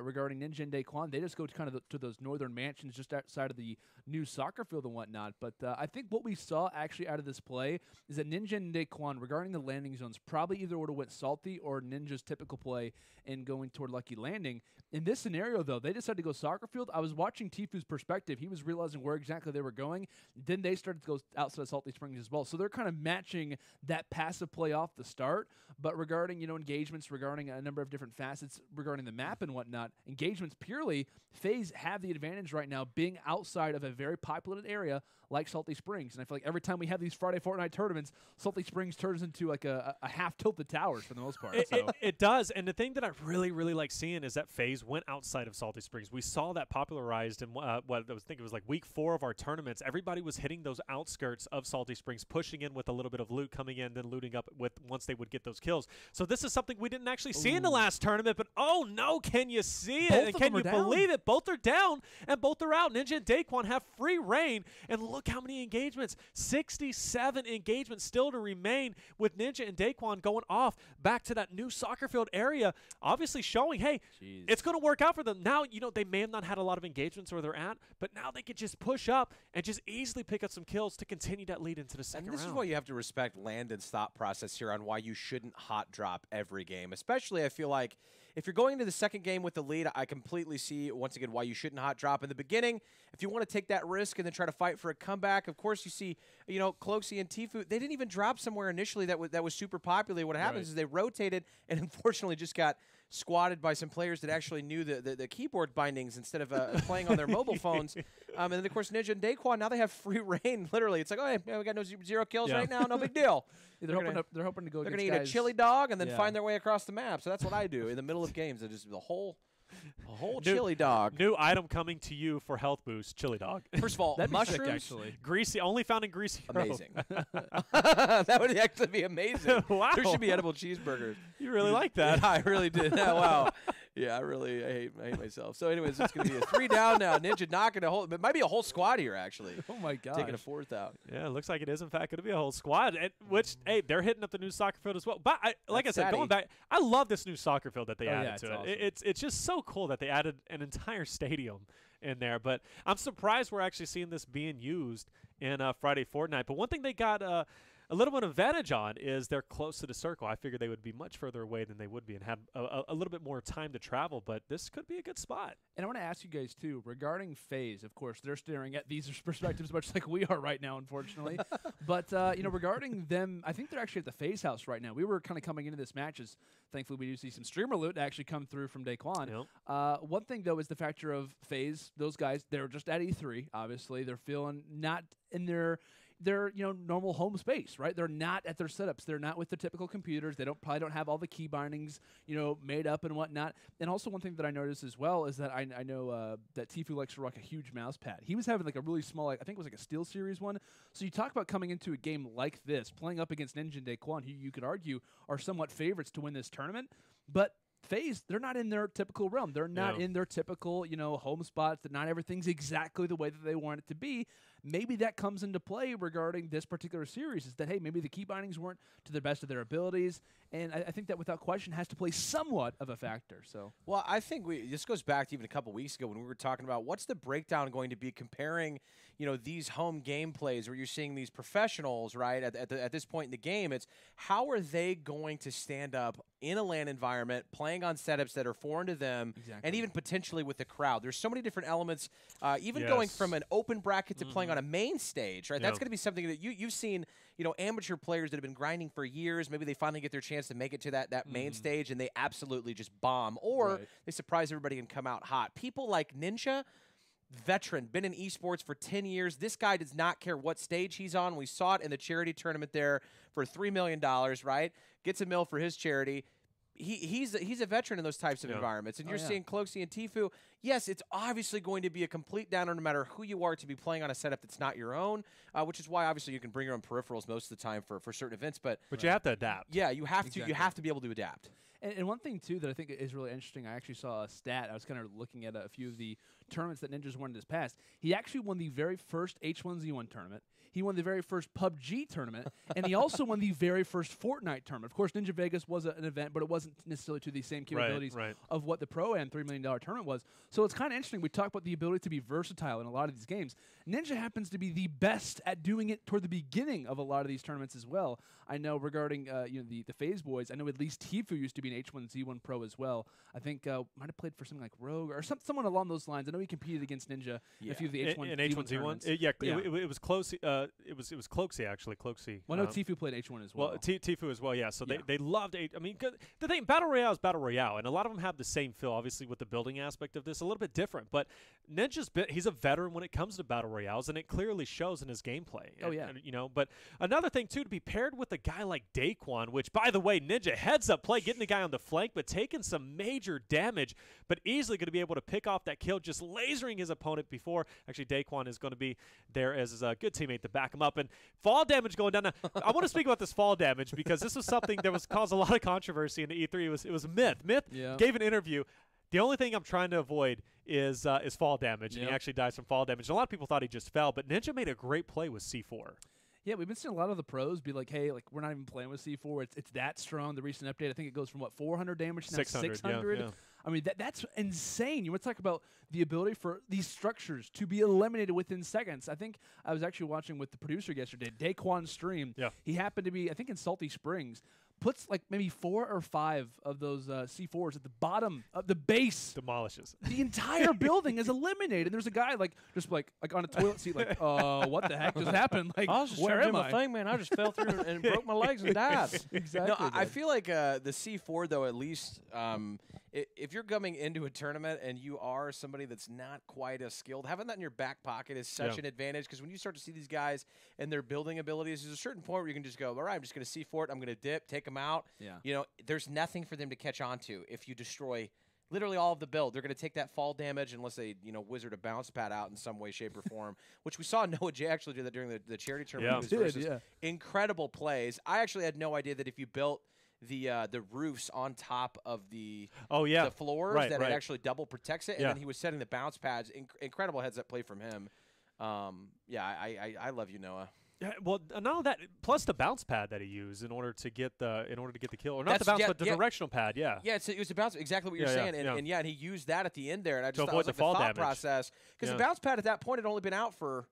Regarding Ninja and Daquan, they just go to kind of to those northern mansions just outside of the new soccer field and whatnot. But I think what we saw actually out of this play is that Ninja and Daquan, regarding the landing zones, probably either would have went Salty or Ninja's typical play in going toward Lucky Landing. In this scenario, though, they decided to go soccer field. I was watching Tfue's perspective. He was realizing where exactly they were going. Then they started to go outside of Salty Springs as well. So they're kind of matching that passive play off the start. But regarding, engagements, regarding a number of different facets, regarding the map and whatnot, engagements purely, FaZe have the advantage right now being outside of a very populated area like Salty Springs. And I feel like every time we have these Friday Fortnite tournaments, Salty Springs turns into like a half-tilted towers for the most part. It does. And the thing that I really, really like seeing is that FaZe went outside of Salty Springs. We saw that popularized in what I think it was like week 4 of our tournaments. Everybody was hitting those outskirts of Salty Springs, pushing in with a little bit of loot coming in, then looting up with once they would get those kills. So this is something we didn't actually see in the last tournament, but oh no, can you see it? And can you believe it? Both are down and both are out. Ninja and Daquan have free reign, and look how many engagements. 67 engagements still to remain with Ninja and Daquan going off back to that new soccer field area, obviously showing, hey, it's going to work out for them. Now, they may have not had a lot of engagements where they're at, but now they could just push up and just easily pick up some kills to continue that lead into the second round. And this is why you have to respect Landon's thought process here on why you shouldn't hot drop every game. Especially, I feel like, if you're going into the second game with the lead, I completely see, once again, why you shouldn't hot drop in the beginning. If you want to take that risk and then try to fight for a comeback, of course you see, Cloaksy and Tfue, they didn't even drop somewhere initially that was super popular. What happens is they rotated and unfortunately just got squatted by some players that actually knew the keyboard bindings instead of playing on their mobile phones. And then, of course, Ninja and Daquan, now they have free reign, literally. It's like, oh, hey, we got zero kills right now, no big deal. They're hoping to go. They're going to eat a chili dog and then find their way across the map. So that's what I do in the middle of games. Just the whole chili dog. New item coming to you for health boost, chili dog. First of all, mushrooms, actually. Greasy, only found in Greasy Grove. Amazing. That would actually be amazing. Wow. There should be edible cheeseburgers. You really like that. Yeah, I really did. Wow. Yeah, I hate myself. So anyways, it's going to be a 3 down now. Ninja knocking a whole, it might be a whole squad here, actually. Oh, my God. Taking a 4th out. Yeah, it looks like it is, in fact, going to be a whole squad, which, hey, they're hitting up the new soccer field as well. But, like I said, going back, I love this new soccer field that they added to it. Awesome. It's just so cool that they added an entire stadium in there. But I'm surprised we're actually seeing this being used in Friday Fortnite. But one thing they got a little bit of advantage on is they're close to the circle. I figured they would be much further away than they would be and have a little bit more time to travel, but this could be a good spot. And I want to ask you guys, too, regarding FaZe, of course, they're staring at these perspectives much like we are right now, unfortunately. But, regarding them, I think they're actually at the FaZe house right now. We were kind of coming into this match as, thankfully, we do see some streamer loot actually come through from Daquan. Yep. One thing, though, is the factor of FaZe. Those guys, they're just at E3, obviously. They're feeling not in their their normal home space, right? They're not at their setups. They're not with the typical computers. They probably don't have all the key bindings, made up and whatnot. And also one thing that I noticed as well is that I know that Tfue likes to rock a huge mouse pad. He was having like a really small, I think it was like a Steel Series one. So you talk about coming into a game like this, playing up against Ninja and Daquan, who you could argue are somewhat favorites to win this tournament, but FaZe, they're not in their typical realm. They're not in their typical, home spots. That not everything's exactly the way that they want it to be. Maybe that comes into play regarding this particular series, is that, hey, maybe the key bindings weren't to the best of their abilities, and I think that without question has to play somewhat of a factor. So, well, I think this goes back to even a couple weeks ago when we were talking about what's the breakdown going to be comparing, these home gameplays where you're seeing these professionals, right, at this point in the game. It's how are they going to stand up in a LAN environment, playing on setups that are foreign to them, and even potentially with the crowd. There's so many different elements, even going from an open bracket to playing on a main stage, right? That's going to be something that you've seen, amateur players that have been grinding for years. Maybe they finally get their chance to make it to that main stage, and they absolutely just bomb, or they surprise everybody and come out hot. People like Ninja, veteran, been in esports for 10 years. This guy does not care what stage he's on. We saw it in the charity tournament there for $3 million, right? Gets a mil for his charity. He's a veteran in those types of environments. And you're seeing Cloxy and Tfue. Yes, it's obviously going to be a complete downer no matter who you are to be playing on a setup that's not your own, which is why obviously you can bring your own peripherals most of the time for certain events. But you have to adapt. Yeah, you have to. You have to be able to adapt. And one thing, too, that I think is really interesting, I actually saw a stat. I was kind of looking at a few of the tournaments that Ninja's won in his past. He actually won the very first H1Z1 tournament. He won the very first PUBG tournament, and he also won the very first FORTNITE tournament. Of course, Ninja Vegas was an event, but it wasn't necessarily to the same capabilities of what the Pro-Am $3 million tournament was. So it's kind of interesting. We talk about the ability to be versatile in a lot of these games. Ninja happens to be the best at doing it toward the beginning of a lot of these tournaments as well. I know regarding the FaZe boys, I know at least Tfue used to be an H1Z1 Pro as well. I think might have played for something like Rogue or someone along those lines. I know he competed against Ninja in a few of the H1Z1. It was close. It was Cloxy actually. Cloxy. Well, no, Tfue played H1 as well. Well, Tfue as well. Yeah. So they loved it. I mean, the thing, Battle Royale is Battle Royale, and a lot of them have the same feel. Obviously, with the building aspect of this, a little bit different. But Ninja's he's a veteran when it comes to Battle Royales, and it clearly shows in his gameplay. But another thing too, to be paired with a guy like Daquan, which by the way, Ninja heads up play, getting the guy on the flank, but taking some major damage, but easily going to be able to pick off that kill, just lasering his opponent before. Actually, Daquan is going to be there as a good teammate to back him up. And fall damage going down. Now, I want to speak about this fall damage because this was something that was caused a lot of controversy in the E3. It was Myth. Myth gave an interview. The only thing I'm trying to avoid is fall damage, and he actually dies from fall damage. And a lot of people thought he just fell, but Ninja made a great play with C4. Yeah, we've been seeing a lot of the pros be like, hey, we're not even playing with C4. It's that strong. The recent update, I think it goes from, 400 damage to now 600? Yeah. I mean, that's insane. You want to talk about the ability for these structures to be eliminated within seconds. I think I was actually watching with the producer yesterday, Daquan's stream. Yeah. He happened to be, I think, in Salty Springs. Puts maybe 4 or 5 of those C4s at the bottom of the base. Demolishes. The entire building is eliminated. There's a guy just on a toilet seat what the heck just happened? I was just trying to do my thing, man. I just fell through and broke my legs and died. Exactly. No, I feel like the C4 though, at least if you're coming into a tournament and you are somebody that's not quite as skilled, having that in your back pocket is such an advantage, because when you start to see these guys and their building abilities, there's a certain point where you can just go, all right, I'm just going to C4 it, I'm going to dip, take them out. Yeah. There's nothing for them to catch on to if you destroy literally all of the build. They're going to take that fall damage unless they, wizard a bounce pad out in some way, shape, or form, which we saw Noah J actually do that during the charity tournament. Incredible plays. I actually had no idea that if you built the roofs on top of the floors that it actually double protects it, and then he was setting the bounce pads. Incredible heads up play from him. I love you, Noah. Yeah, well, not only that, plus the bounce pad that he used in order to get the kill, or not the bounce, but the directional pad. Yeah, it was a bounce. Exactly what you're saying, and he used that at the end there, and I just avoid the fall damage process, because the bounce pad at that point had only been out for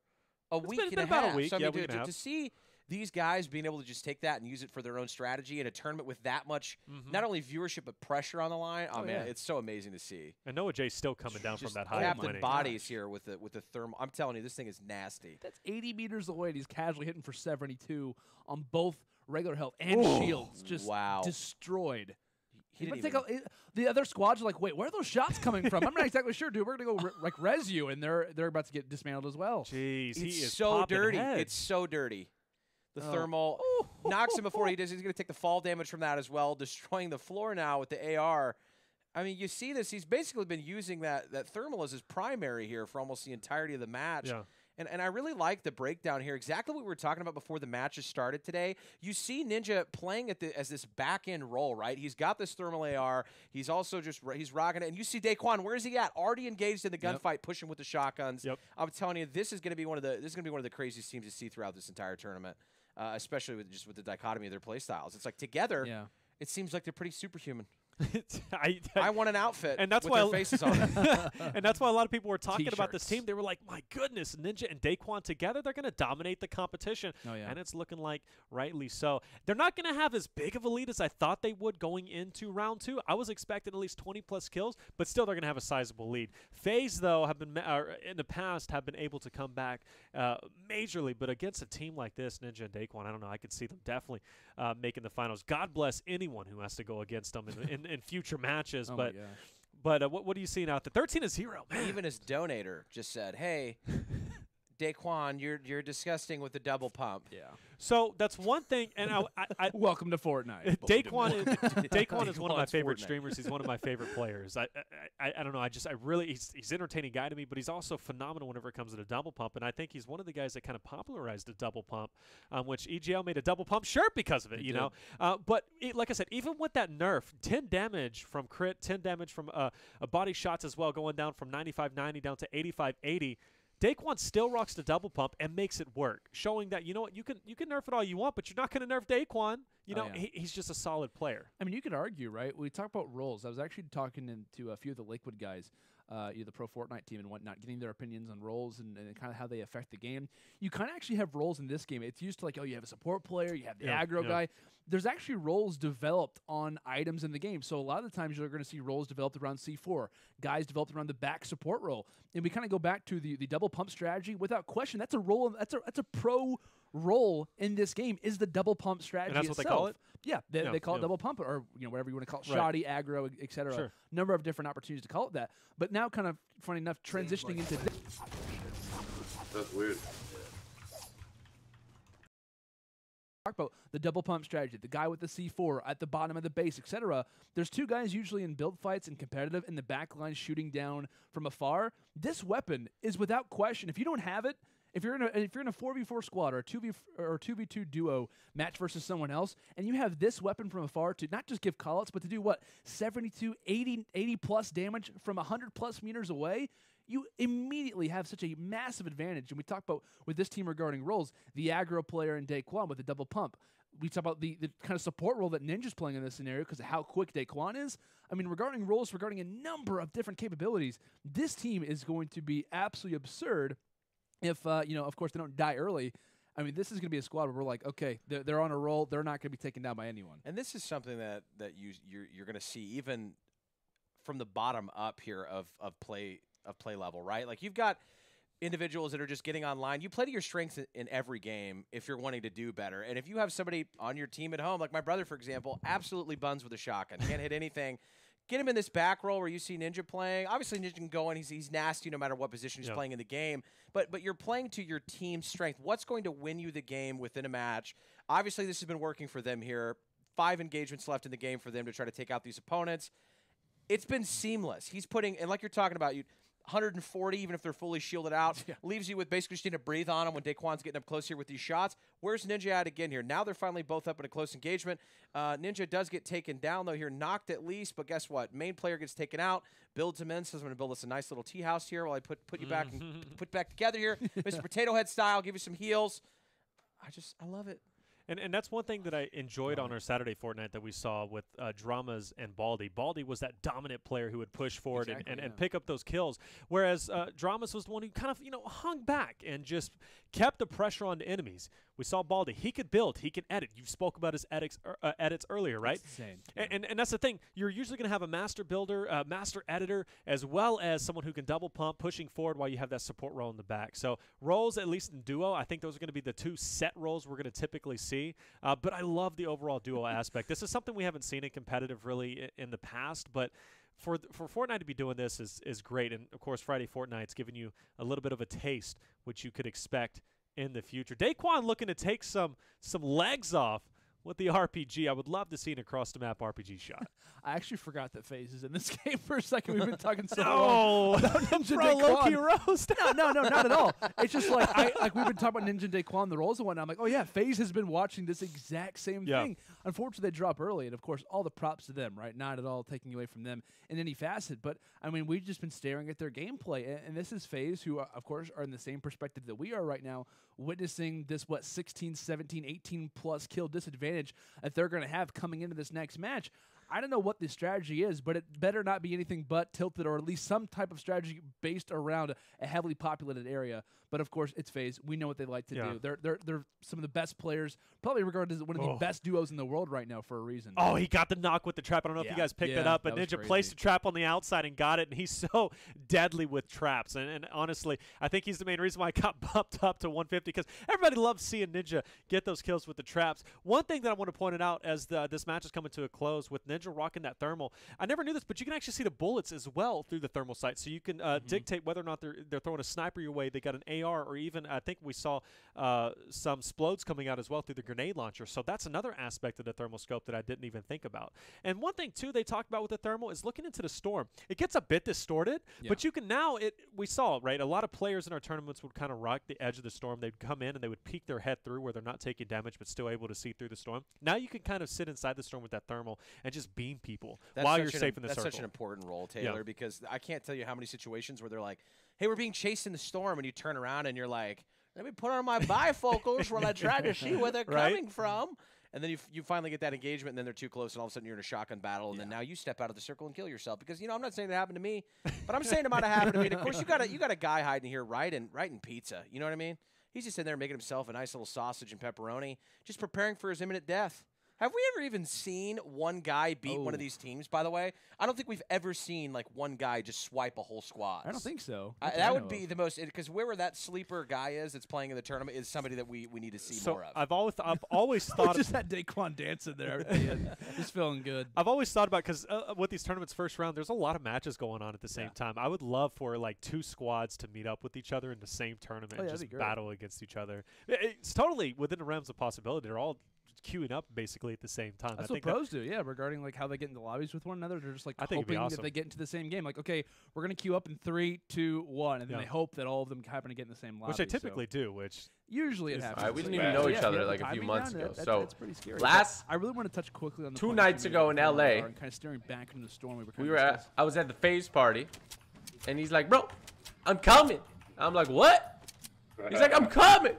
a week and a half. About a week. So, I mean, to see these guys being able to just take that and use it for their own strategy in a tournament with that much, not only viewership but pressure on the line. Oh man, it's so amazing to see. And Noah J's still coming down from that high. Captain bodies here with the thermal. I'm telling you, this thing is nasty. That's 80 meters away. And he's casually hitting for 72 on both regular health and shields. Just destroyed. The other squads are like, wait, where are those shots coming from? I'm not exactly sure, dude. We're gonna go like res you, and they're about to get dismantled as well. Jeez, he is so dirty. Heads. It's so dirty. The thermal knocks him before he does. He's going to take the fall damage from that as well, destroying the floor now with the AR. I mean, you see this. He's basically been using that thermal as his primary here for almost the entirety of the match. Yeah. And I really like the breakdown here. Exactly what we were talking about before the matches started today. You see Ninja playing as this back-end role, right? He's got this thermal AR. He's also he's rocking it. And you see Daquan, where is he at? Already engaged in the gunfight, pushing with the shotguns. Yep. I'm telling you, this is going to be one of the craziest teams to see throughout this entire tournament, especially with the dichotomy of their play styles. It's like together, it seems like they're pretty superhuman. I want an outfit, and that's with why their faces on it. And that's why a lot of people were talking about this team. They were like, "My goodness, Ninja and Daquan together, they're going to dominate the competition." Oh, yeah. And it's looking like rightly so. They're not going to have as big of a lead as I thought they would going into round 2. I was expecting at least 20+ kills, but still they're going to have a sizable lead. FaZe, though, have been in the past have been able to come back majorly, but against a team like this, Ninja and Daquan, I don't know. I could see them definitely making the finals. God bless anyone who has to go against them in future matches. But what are you seeing out there? 13-0, man. Even his donator just said, "Hey, Daquan, you're disgusting with the double pump." Yeah. So that's one thing, and I welcome to Fortnite. Daquan is one of my favorite streamers. He's one of my favorite players. I don't know. He's an entertaining guy to me, but he's also phenomenal whenever it comes to the double pump. And I think he's one of the guys that kind of popularized the double pump, which EGL made a double pump shirt because of it. But like I said, even with that nerf, 10 damage from crit, 10 damage from body shots as well, going down from 95-90 down to 85-80. Daquan still rocks the double pump and makes it work, showing that, you know what, you can nerf it all you want, but you're not going to nerf Daquan. He's just a solid player. I mean, you could argue, right? We talk about roles. I was actually talking to a few of the Lakewood guys, the pro Fortnite team and whatnot, getting their opinions on roles and kind of how they affect the game. You kind of actually have roles in this game. It's used to like, you have a support player, you have the aggro guy. There's actually roles developed on items in the game. So a lot of the times you're going to see roles developed around C4, guys developed around the back support role. And we kind of go back to the double pump strategy. Without question, that's a role. That's a pro role in this game is the double pump strategy. And that's itself. what they call it? Yeah, they call it double pump, or whatever you want to call it, shoddy, aggro, etc. Sure. Number of different opportunities to call it that. But now, kind of funny enough, transitioning into that's weird. Talk about the double pump strategy, the guy with the C4 at the bottom of the base, etc. There's two guys usually in build fights and competitive in the back line shooting down from afar. This weapon is without question. If you don't have it, if you're in a 4v4 squad or a 2v2 duo match versus someone else, and you have this weapon from afar to not just give callouts, but to do what, 72, 80 plus damage from 100 plus meters away, you immediately have such a massive advantage. And we talk about with this team regarding roles, the aggro player in Daquan with the double pump. We talk about the kind of support role that Ninja's playing in this scenario because of how quick Daquan is. I mean, regarding roles, regarding a number of different capabilities, this team is going to be absolutely absurd if, of course, they don't die early. I mean, this is going to be a squad where we're like, okay, they're on a roll. They're not going to be taken down by anyone. And this is something that you're going to see even from the bottom up here of play level, right? Like you've got individuals that are just getting online. You play to your strengths in every game if you're wanting to do better. And if you have somebody on your team at home, like my brother, for example, absolutely buns with a shotgun, can't hit anything. Get him in this back role where you see Ninja playing. Obviously, Ninja can go in. He's nasty no matter what position he's playing in the game. But you're playing to your team's strength. What's going to win you the game within a match? Obviously, this has been working for them here. 5 engagements left in the game for them to try to take out these opponents. It's been seamless. He's putting, and like you're talking about, 140, even if they're fully shielded out, leaves you with basically just need to breathe on them when Daquan's getting up close here with these shots. Where's Ninja at again here? Now they're finally both up in a close engagement. Ninja does get taken down, though, here, knocked at least, but guess what? Main player gets taken out. Builds him in, says I'm going to build us a nice little tea house here while I put you back and put back together here. Mr. Potato Head style, give you some heals. I love it. And that's one thing that I enjoyed on our Saturday Fortnite that we saw with Dramas and Baldy. Baldy was that dominant player who would push forward and pick up those kills, whereas Dramas was the one who kind of hung back and just kept the pressure on the enemies. We saw Baldy. He could build. He can edit. You spoke about his edits earlier, right? That's insane. And that's the thing. You're usually going to have a master builder, master editor, as well as someone who can double pump, pushing forward while you have that support role in the back. So roles, at least in duo, I think those are going to be the two set roles we're going to typically see. But I love the overall duo aspect. This is something we haven't seen in competitive really in the past, but for Fortnite to be doing this is great. And, of course, Friday Fortnite's giving you a little bit of a taste, which you could expect in the future. Daquan looking to take some legs off with the RPG. I would love to see an across-the-map RPG shot. I actually forgot that FaZe is in this game for a second. We've been talking so long about Ninja Daquan. low-key roast. No, not at all. It's just like we've been talking about Ninja Daquan, the roles and whatnot. I'm like, oh yeah, FaZe has been watching this exact same thing. Unfortunately, they drop early, and of course, all the props to them, right? Not at all taking away from them in any facet, but I mean, we've just been staring at their gameplay, and this is FaZe, who of course are in the same perspective that we are right now, witnessing this 16, 17, 18 plus kill disadvantage that they're going to have coming into this next match. I don't know what the strategy is, but it better not be anything but tilted, or at least some type of strategy based around a heavily populated area. But of course, it's FaZe. We know what they like to do. They're some of the best players, probably regarded as one of the best duos in the world right now for a reason. Oh, he got the knock with the trap. I don't know if you guys picked that up, but Ninja placed a trap on the outside and got it, and he's so deadly with traps. And honestly, I think he's the main reason why I got bumped up to 150, because everybody loves seeing Ninja get those kills with the traps. One thing that I want to point it out as this match is coming to a close with Ninja rocking that thermal. I never knew this, but you can actually see the bullets as well through the thermal sight, so you can dictate whether or not they're throwing a sniper your way. They got an AR, or even I think we saw some splodes coming out as well through the grenade launcher. So that's another aspect of the thermal scope that I didn't even think about. And one thing too they talked about with the thermal is looking into the storm. It gets a bit distorted, but you can now we saw, right, a lot of players in our tournaments would kind of rock the edge of the storm. They'd come in and they would peek their head through where they're not taking damage but still able to see through the storm. Now you can kind of sit inside the storm with that thermal and just beam people while you're safe in the circle. That's such an important role, Taylor, because I can't tell you how many situations where they're like, hey, we're being chased in the storm, and you turn around and you're like, let me put on my bifocals while I try to see where they're coming from. And then you finally get that engagement, and then they're too close, and all of a sudden you're in a shotgun battle, and then now you step out of the circle and kill yourself. Because, I'm not saying that happened to me, but I'm saying it might have happened to me. And of course, you got a guy hiding here right in pizza. You know what I mean? He's just in there making himself a nice little sausage and pepperoni, just preparing for his imminent death. Have we ever even seen one guy beat one of these teams, by the way? I don't think we've ever seen, one guy just swipe a whole squad. I don't think so. That would be the most, because where that sleeper guy is that's playing in the tournament is somebody that we need to see more of. I've always thought just that Daquan dancing there at the end. Just feeling good. I've always thought about, because with these tournaments first round, there's a lot of matches going on at the same time. I would love for two squads to meet up with each other in the same tournament and just battle against each other. It's totally within the realms of possibility. They're all queuing up basically at the same time. That's what pros do, regarding how they get into lobbies with one another. They're just hoping that they get into the same game. Okay, we're going to queue up in 3, 2, 1, and then they hope that all of them happen to get in the same lobby. Which they typically do, which usually it happens. We didn't even know each other a few months ago. So that's pretty scary. I really want to touch quickly on the 2 nights ago in LA. Kind of staring back into the storm. I was at the FaZe party, and he's like, "Bro, I'm coming." I'm like, "What?" He's like, "I'm coming."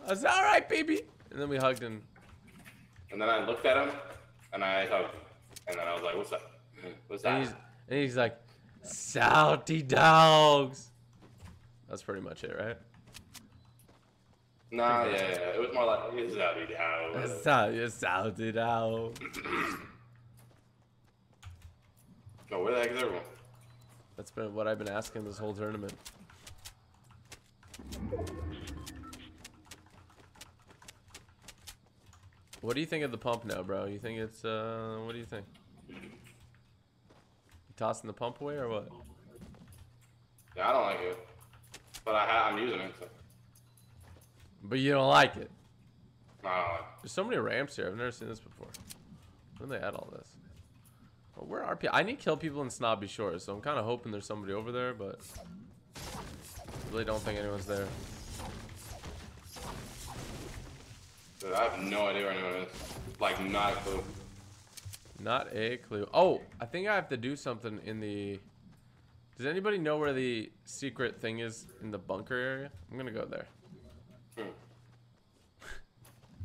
I said, "All right, baby." And then we hugged and. And then I looked at him, and I hugged him. And then I was like, what's up? What's that? And he's like, salty dogs. That's pretty much it, right? Nah, yeah. It was more like, salty dogs. Salty dogs. No, where the heck is everyone? That's been what I've been asking this whole tournament. What do you think of the pump now, bro? You think it's, what do you think? You tossing the pump away or what? Yeah, I don't like it. But I'm using it, so. But you don't like it? No, I don't like it. There's so many ramps here. I've never seen this before. When did they add all this? Well, where are people? I need to kill people in Snobby Shores, so I'm kind of hoping there's somebody over there, but I really don't think anyone's there. Dude, I have no idea where anyone is. Not a clue. Not a clue. Oh, I think I have to do something in the... Does anybody know where the secret thing is in the bunker area? I'm gonna go there.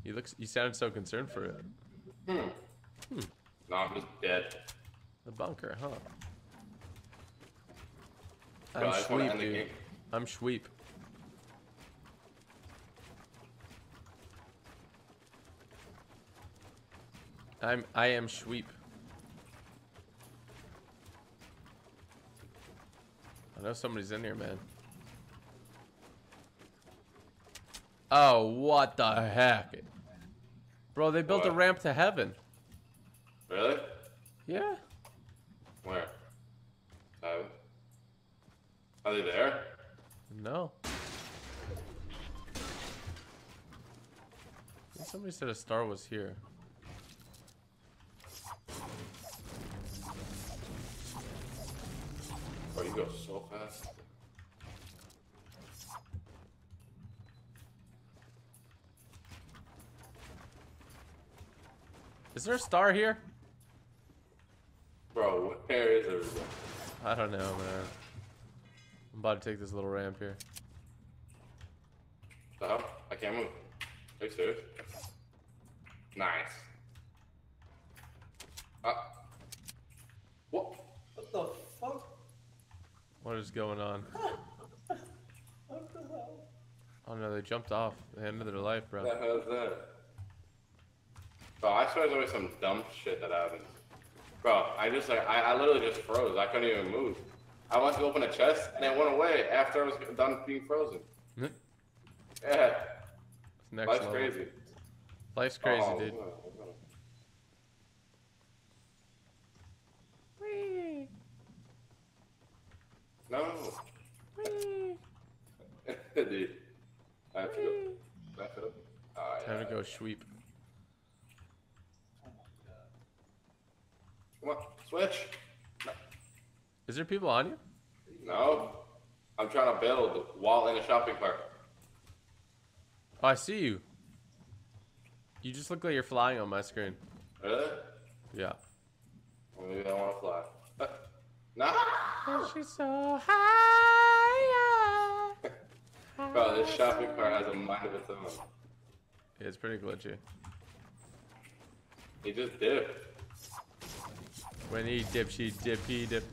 You sounded so concerned for it. No, I'm just dead. The bunker, huh? Bro, I'm sweep, dude. I'm sweep. I am sweep. I know somebody's in here, man. Oh, what the heck? Bro, they built a ramp to heaven. Really? Yeah. Where? Are they there? No. I think somebody said a star was here. Oh, you go so fast. Is there a star here? Bro, where is everybody? I don't know, man. I'm about to take this little ramp here. Oh, I can't move. Are you serious? Nice. What? What the fuck? What is going on? What the hell? Oh no, they jumped off the end of their life, bro. What the hell is that? Bro, I swear there's always some dumb shit that happens. Bro, I literally just froze. I couldn't even move. I went to open a chest and it went away after I was done being frozen. Yeah. Next Life's level. crazy. Life's crazy, dude. No. Dude. I have to go. Back it up. Time to go sweep. Come on, switch. No. Is there people on you? No. I'm trying to build while in a shopping cart. Oh, I see you. You just look like you're flying on my screen. Really? Yeah. Well, maybe I want to fly. No! She's so high. Bro, this shopping cart has a mind of its own. Yeah, it's pretty glitchy. He just dipped. When he dip, she dip, he dip.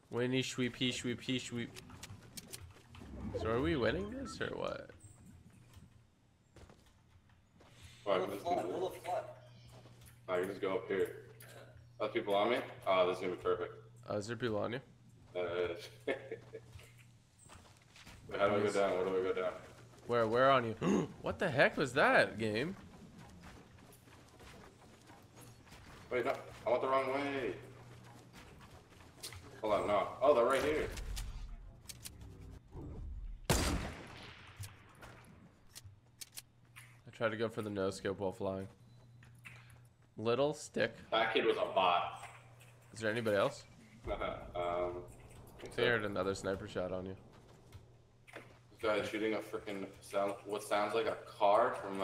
When he sweep, he sweep, he sweep. So are we winning this or what? I can just go up here. Are people on me? Oh, this is gonna be perfect. Is there people on you? Wait, how do I go down? Where do I go down? Where on you? What the heck was that, game? Wait, no. I went the wrong way. Hold on, no. Oh, they're right here. I tried to go for the no scope while flying. Little stick. That kid was a bot. Is there anybody else? I I heard another sniper shot on you. This guy is shooting a freaking what sounds like a car from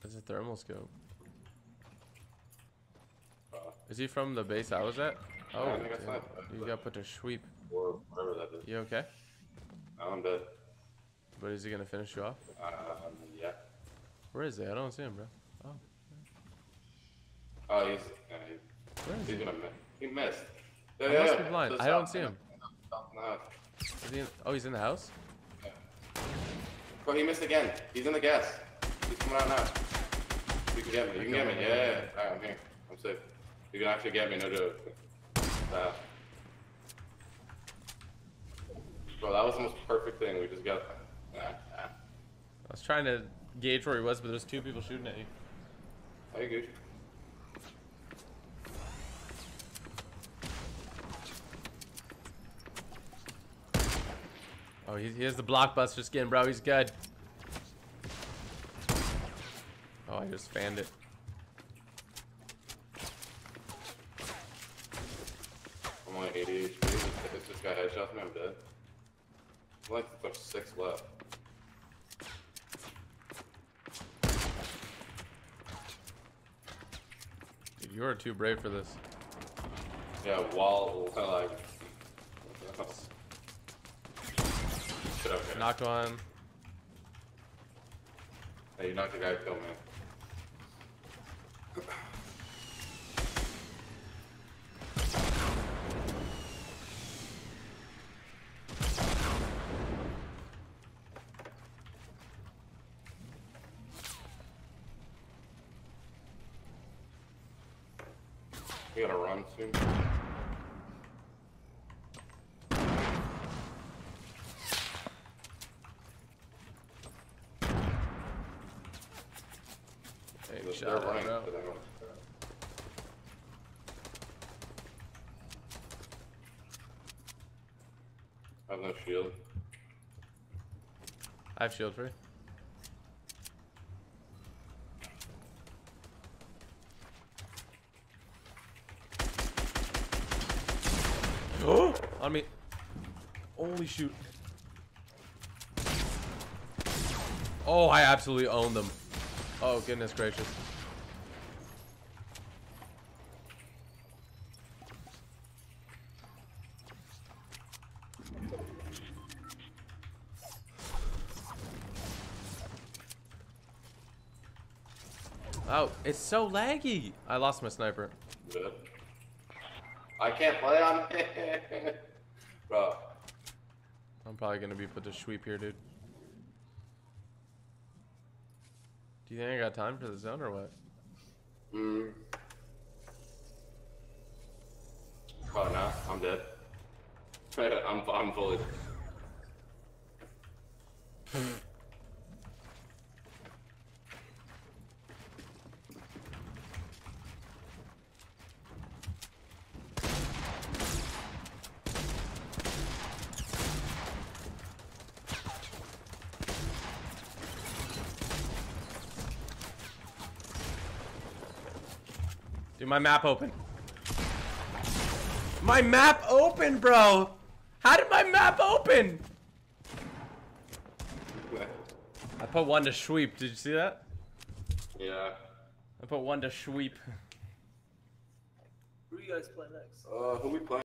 It's a thermal scope. Is he from the base I was at? Oh, I think damn. You got put to sweep. Or whatever that is. You okay? No, I'm dead. But is he gonna finish you off? Yeah. Where is he? I don't see him, bro. Oh. Oh, he's gonna miss. He missed. Yeah, I must be blind. I don't see him. Is he in, oh, he's in the house? Yeah. Bro, he missed again. He's in the gas. He's coming out now. You can get me. You can get me. Yeah. Alright, I'm here. I'm safe. You can actually get me. No joke. Bro, that was the most perfect thing. We just got. I was trying to gauge where he was, but there's two people shooting at you. Hey, Gucci. Oh, he has the blockbuster skin, bro. He's good. Oh, I just fanned it. I'm only 80 HP. If this guy headshots me, I'm dead. I like there's 6 left. Dude, you are too brave for this. Yeah, wall, like. Okay. Knock one. Hey, you knocked the guy who killed me. We gotta run soon. Hey, They're running. I have no shield. I have shield free. Oh, on me. Holy shoot. Oh, I absolutely own them. Oh, goodness gracious. Oh, it's so laggy. I lost my sniper. Good. I can't play on it. Bro. I'm probably going to be put to sweep here, dude. Do you think I got time for the zone or what? Probably not. I'm dead. I'm fully. Dude, my map open. My map open, bro. How did my map open? I put one to sweep. Did you see that? Yeah. I put one to sweep. Who you guys play next? Who we playing?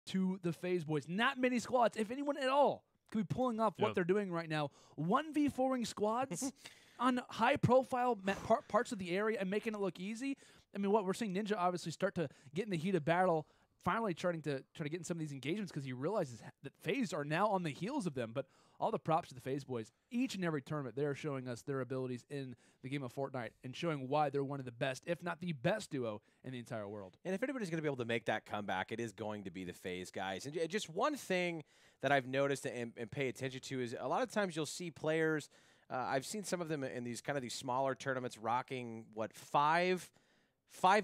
To the FaZe boys. Not many squads, if anyone at all, could be pulling off what they're doing right now. 1v4ing squads on high-profile parts of the area and making it look easy. I mean, what we're seeing Ninja obviously start to get in the heat of battle, finally trying to get in some of these engagements because he realizes that FaZe are now on the heels of them. But all the props to the FaZe boys. Each and every tournament, they're showing us their abilities in the game of Fortnite and showing why they're one of the best, if not the best duo in the entire world. And if anybody's going to be able to make that comeback, it is going to be the FaZe guys. And just one thing that I've noticed and pay attention to is a lot of times you'll see players, I've seen some of them in these kind of these smaller tournaments rocking, five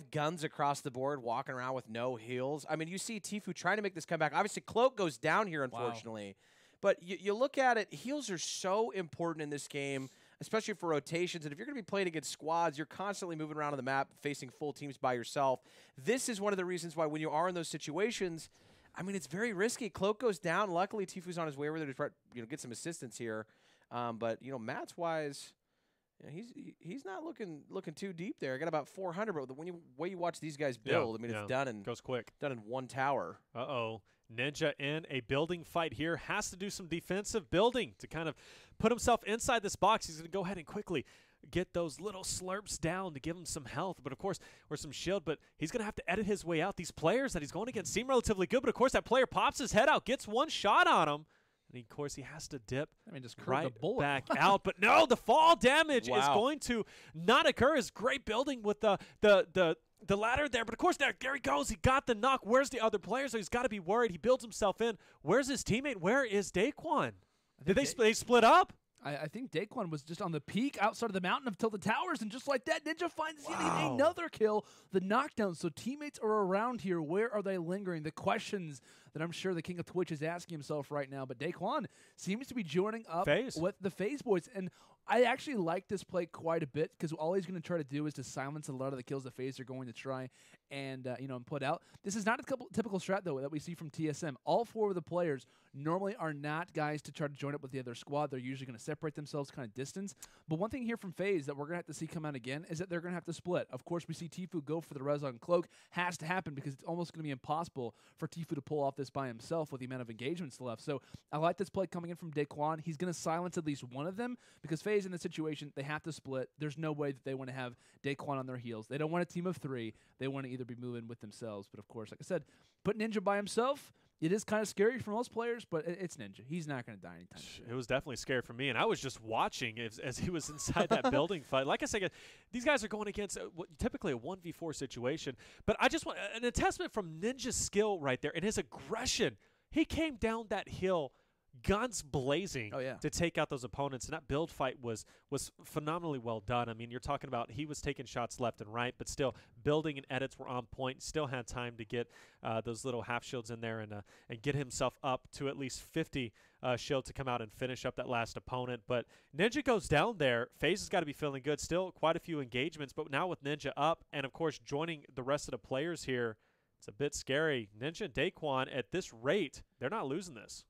guns across the board, walking around with no heals. I mean, you see Tfue trying to make this comeback. Obviously, Cloak goes down here, unfortunately. Wow. But you look at it, heals are so important in this game, especially for rotations. And if you're going to be playing against squads, you're constantly moving around on the map, facing full teams by yourself. This is one of the reasons why when you are in those situations, I mean, it's very risky. Cloak goes down. Luckily, Tfue's on his way over there to try, get some assistance here. But, Mats-wise, he's not looking too deep there. I got about 400, but the way you watch these guys build, I mean, it's done in goes quick. Done in one tower. Uh-oh. Ninja in a building fight here. Has to do some defensive building to kind of put himself inside this box. He's going to go ahead and quickly get those little slurps down to give him some health, but of course, or some shield, but he's going to have to edit his way out. These players that he's going against seem relatively good, but of course that player pops his head out, gets one shot on him, and of course he has to dip just right the bullet. back out. But no, the fall damage is going to not occur. It's great building with the ladder there, but of course there he goes. He got the knock. Where's the other player? So he's got to be worried. He builds himself in. Where's his teammate? Where is Daquan? Did they split up? I think Daquan was just on the peak outside of the mountain of Tilted Towers, and just like that, Ninja finds another kill, the knockdown. So teammates are around here. Where are they lingering? The questions that I'm sure the King of Twitch is asking himself right now. But Daquan seems to be joining up with the FaZe boys, and I actually like this play quite a bit because all he's going to try to do is to silence a lot of the kills the FaZe are going to try and put out. This is not a typical strat, though, that we see from TSM. All four of the players normally are not guys to try to join up with the other squad. They're usually going to separate themselves kind of distance. But one thing here from FaZe that we're going to have to see come out again is that they're going to have to split. Of course, we see Tfue go for the res on Cloak. Has to happen because it's almost going to be impossible for Tfue to pull off this by himself with the amount of engagements left. So I like this play coming in from Daquan. He's going to silence at least one of them because FaZe in this situation, they have to split. There's no way that they want to have Daquan on their heels. They don't want a team of three. They want to either be moving with themselves. But of course, like I said, put Ninja by himself, It is kind of scary for most players, but it's Ninja. He's not going to die anytime soon. It was definitely scary for me, and I was just watching as he was inside that building fight. Like I said, these guys are going against typically a 1v4 situation, but I just want an attestament from Ninja's skill right there and his aggression. He came down that hill guns blazing to take out those opponents, and that build fight was phenomenally well done. I mean, you're talking about he was taking shots left and right, but still building and edits were on point. Still had time to get those little half shields in there and get himself up to at least 50 shield to come out and finish up that last opponent. But Ninja goes down there. FaZe has got to be feeling good. Still quite a few engagements, but now with Ninja up and, of course, joining the rest of the players here, it's a bit scary. Ninja and Daquan, at this rate, they're not losing this.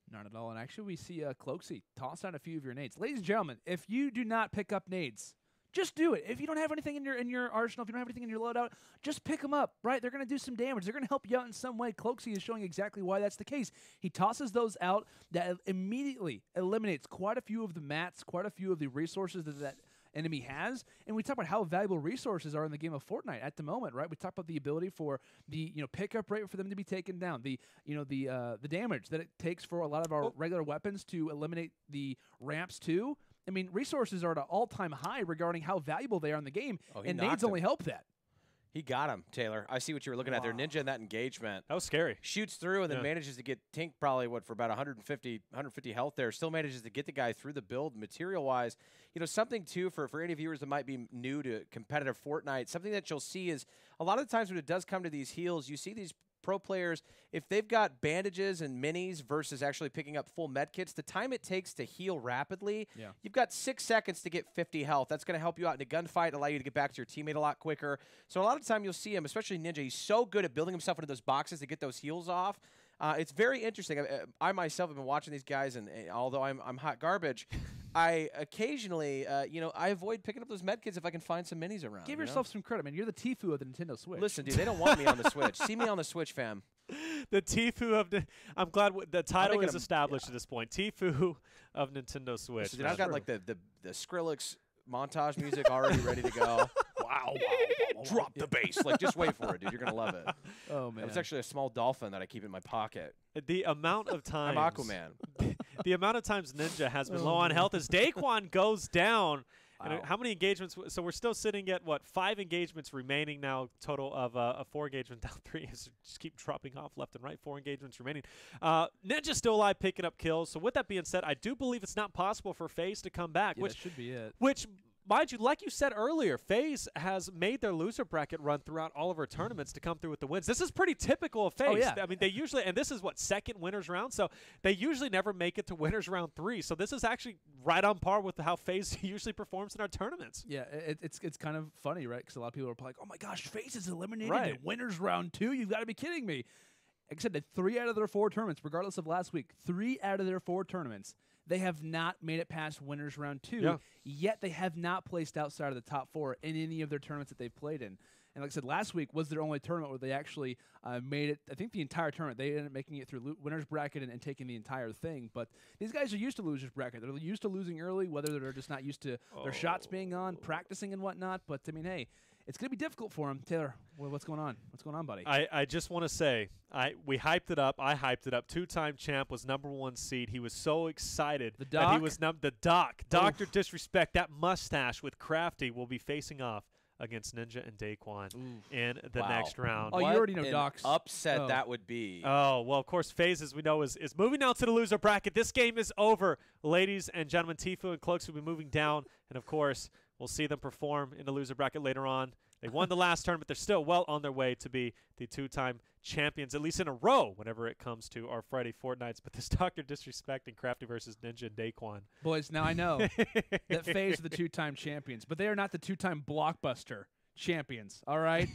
Not at all. And actually, we see Cloaksy toss out a few of your nades. Ladies and gentlemen, if you do not pick up nades, just do it. If you don't have anything in your arsenal, if you don't have anything in your loadout, just pick them up, right? They're going to do some damage. They're going to help you out in some way. Cloaksy is showing exactly why that's the case. He tosses those out. That immediately eliminates quite a few of the mats, quite a few of the resources that enemy has. And we talk about how valuable resources are in the game of Fortnite at the moment, right? We talk about the ability for the pickup rate for them to be taken down, the damage that it takes for a lot of our regular weapons to eliminate the ramps too. I mean, resources are at an all-time high regarding how valuable they are in the game, and nades only help that. He got him, Taylor. I see what you were looking at there. Ninja in that engagement. That was scary. Shoots through and then manages to get Tink probably, for about 150 health there. Still manages to get the guy through the build material-wise. Something, too, for any viewers that might be new to competitive Fortnite, something that you'll see is a lot of the times when it does come to these heals, you see these pro players, if they've got bandages and minis versus actually picking up full med kits, the time it takes to heal rapidly, you've got 6 seconds to get 50 health. That's going to help you out in a gunfight, allow you to get back to your teammate a lot quicker. So a lot of the time you'll see him, especially Ninja, he's so good at building himself into those boxes to get those heals off. It's very interesting. I myself have been watching these guys, and although I'm hot garbage, I occasionally, I avoid picking up those medkits if I can find some minis around. Give yourself some credit, man. You're the Tfue of the Nintendo Switch. Listen, dude, they don't want me on the Switch. See me on the Switch, fam. The Tfue of I'm glad the title is established at this point. Tfue of Nintendo Switch. Listen, dude, I've got like the Skrillex montage music already ready to go. Wow. Drop the bass. Like, just wait for it, dude. You're going to love it. Oh, man. It's actually a small dolphin that I keep in my pocket. The amount of times. I'm Aquaman. The amount of times Ninja has been low on health as Daquan goes down. Wow. And how many engagements? So we're still sitting at, 5 engagements remaining now, total of 4 engagements down 3. Just keep dropping off left and right, 4 engagements remaining. Ninja's still alive, picking up kills. So with that being said, I do believe it's not possible for FaZe to come back. That should be it. Which, mind you, like you said earlier, FaZe has made their loser bracket run throughout all of our tournaments to come through with the wins. This is pretty typical of FaZe. Oh, yeah. I mean, they usually, and this is second winners round, so they usually never make it to winners round 3. So this is actually right on par with how FaZe usually performs in our tournaments. Yeah, it's kind of funny, right? Because a lot of people are like, "Oh my gosh, FaZe is eliminated in winners round 2. You've got to be kidding me!" Except that 3 out of their 4 tournaments, regardless of last week, 3 out of their 4 tournaments, they have not made it past winners round 2, yet they have not placed outside of the top 4 in any of their tournaments that they've played in. And like I said, last week was their only tournament where they actually made it, I think the entire tournament. They ended up making it through winners bracket and taking the entire thing. But these guys are used to losers bracket. They're used to losing early, whether they're just not used to their shots being on, practicing and whatnot. But, I mean, hey, it's going to be difficult for them. Taylor, what's going on? What's going on, buddy? I just want to say, we hyped it up. I hyped it up. 2-time champ was #1 seed. He was so excited that he was the Doc. Dr. Disrespect, that mustache with Crafty will be facing off against Ninja and Daquan in the next round. Oh, you already know Doc's upset that would be. Oh, well, of course, FaZe, as we know, is moving down to the loser bracket. This game is over. Ladies and gentlemen, Tfue and Cloaks will be moving down, and, of course, we'll see them perform in the loser bracket later on. They won the last tournament. They're still well on their way to be the 2-time champions, at least in a row, whenever it comes to our Friday Fortnites. But this Dr. Disrespect and Crafty versus Ninja and Daquan. Boys, now I know that FaZe are the 2-time champions, but they are not the 2-time blockbuster champions, all right?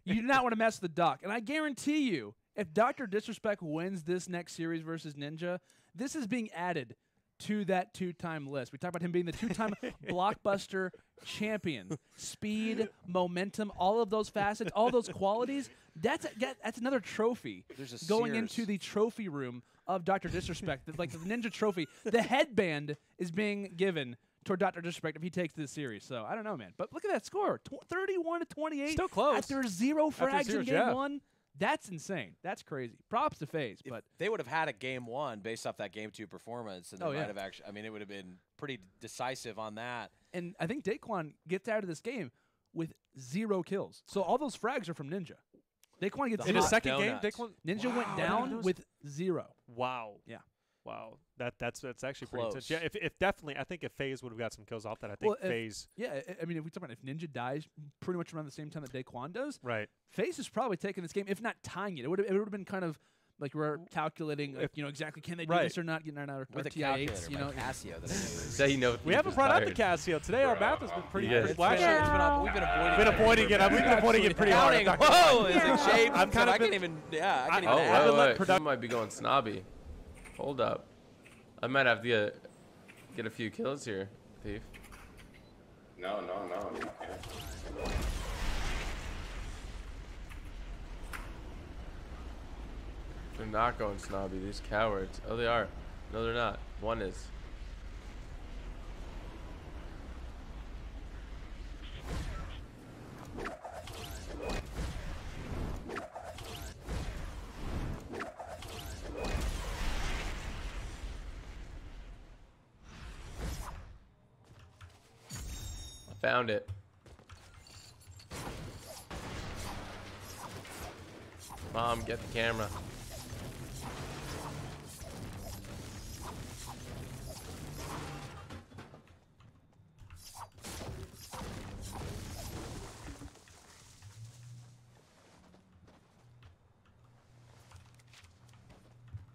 You do not want to mess with the Doc. And I guarantee you, if Dr. Disrespect wins this next series versus Ninja, this is being added to that 2-time list. We talk about him being the 2-time blockbuster champion. Speed, momentum, all of those facets, all those qualities, that's another trophy going into the trophy room of Dr. Disrespect. Like the Ninja trophy, the headband is being given toward Dr. Disrespect if he takes this series. So, I don't know, man. But look at that score. 31-28. Still close. After 0 frags in game 1. That's insane. That's crazy. Props to FaZe, but they would have had a game 1 based off that game 2 performance, and they might have actually. I mean, it would have been pretty decisive on that. And I think Daquan gets out of this game with 0 kills. So all those frags are from Ninja. Daquan gets in the second game. Ninja went down with 0. Wow. Yeah. Wow. That's actually pretty intense. Yeah. If definitely, I think if FaZe would have got some kills off that, I think FaZe. Yeah. I mean, if we talk about if Ninja dies pretty much around the same time that Daquan does, right? FaZe is probably taking this game, if not tying it. It would have been kind of. Like we're calculating, like, exactly can they do this or not? Getting our with a TI-8s, Casio. We haven't brought up the Casio today. Our math has been pretty good. We've been avoiding it. We've been avoiding it pretty hard. Whoa, is it shaped? I can't even. Yeah, I can't even. You might be going snobby. Hold up, I might have to get a few kills here, Thief. No. You can't. They're not going snobby, these cowards. Oh, they are. No, they're not. One is. I found it. Mom, get the camera.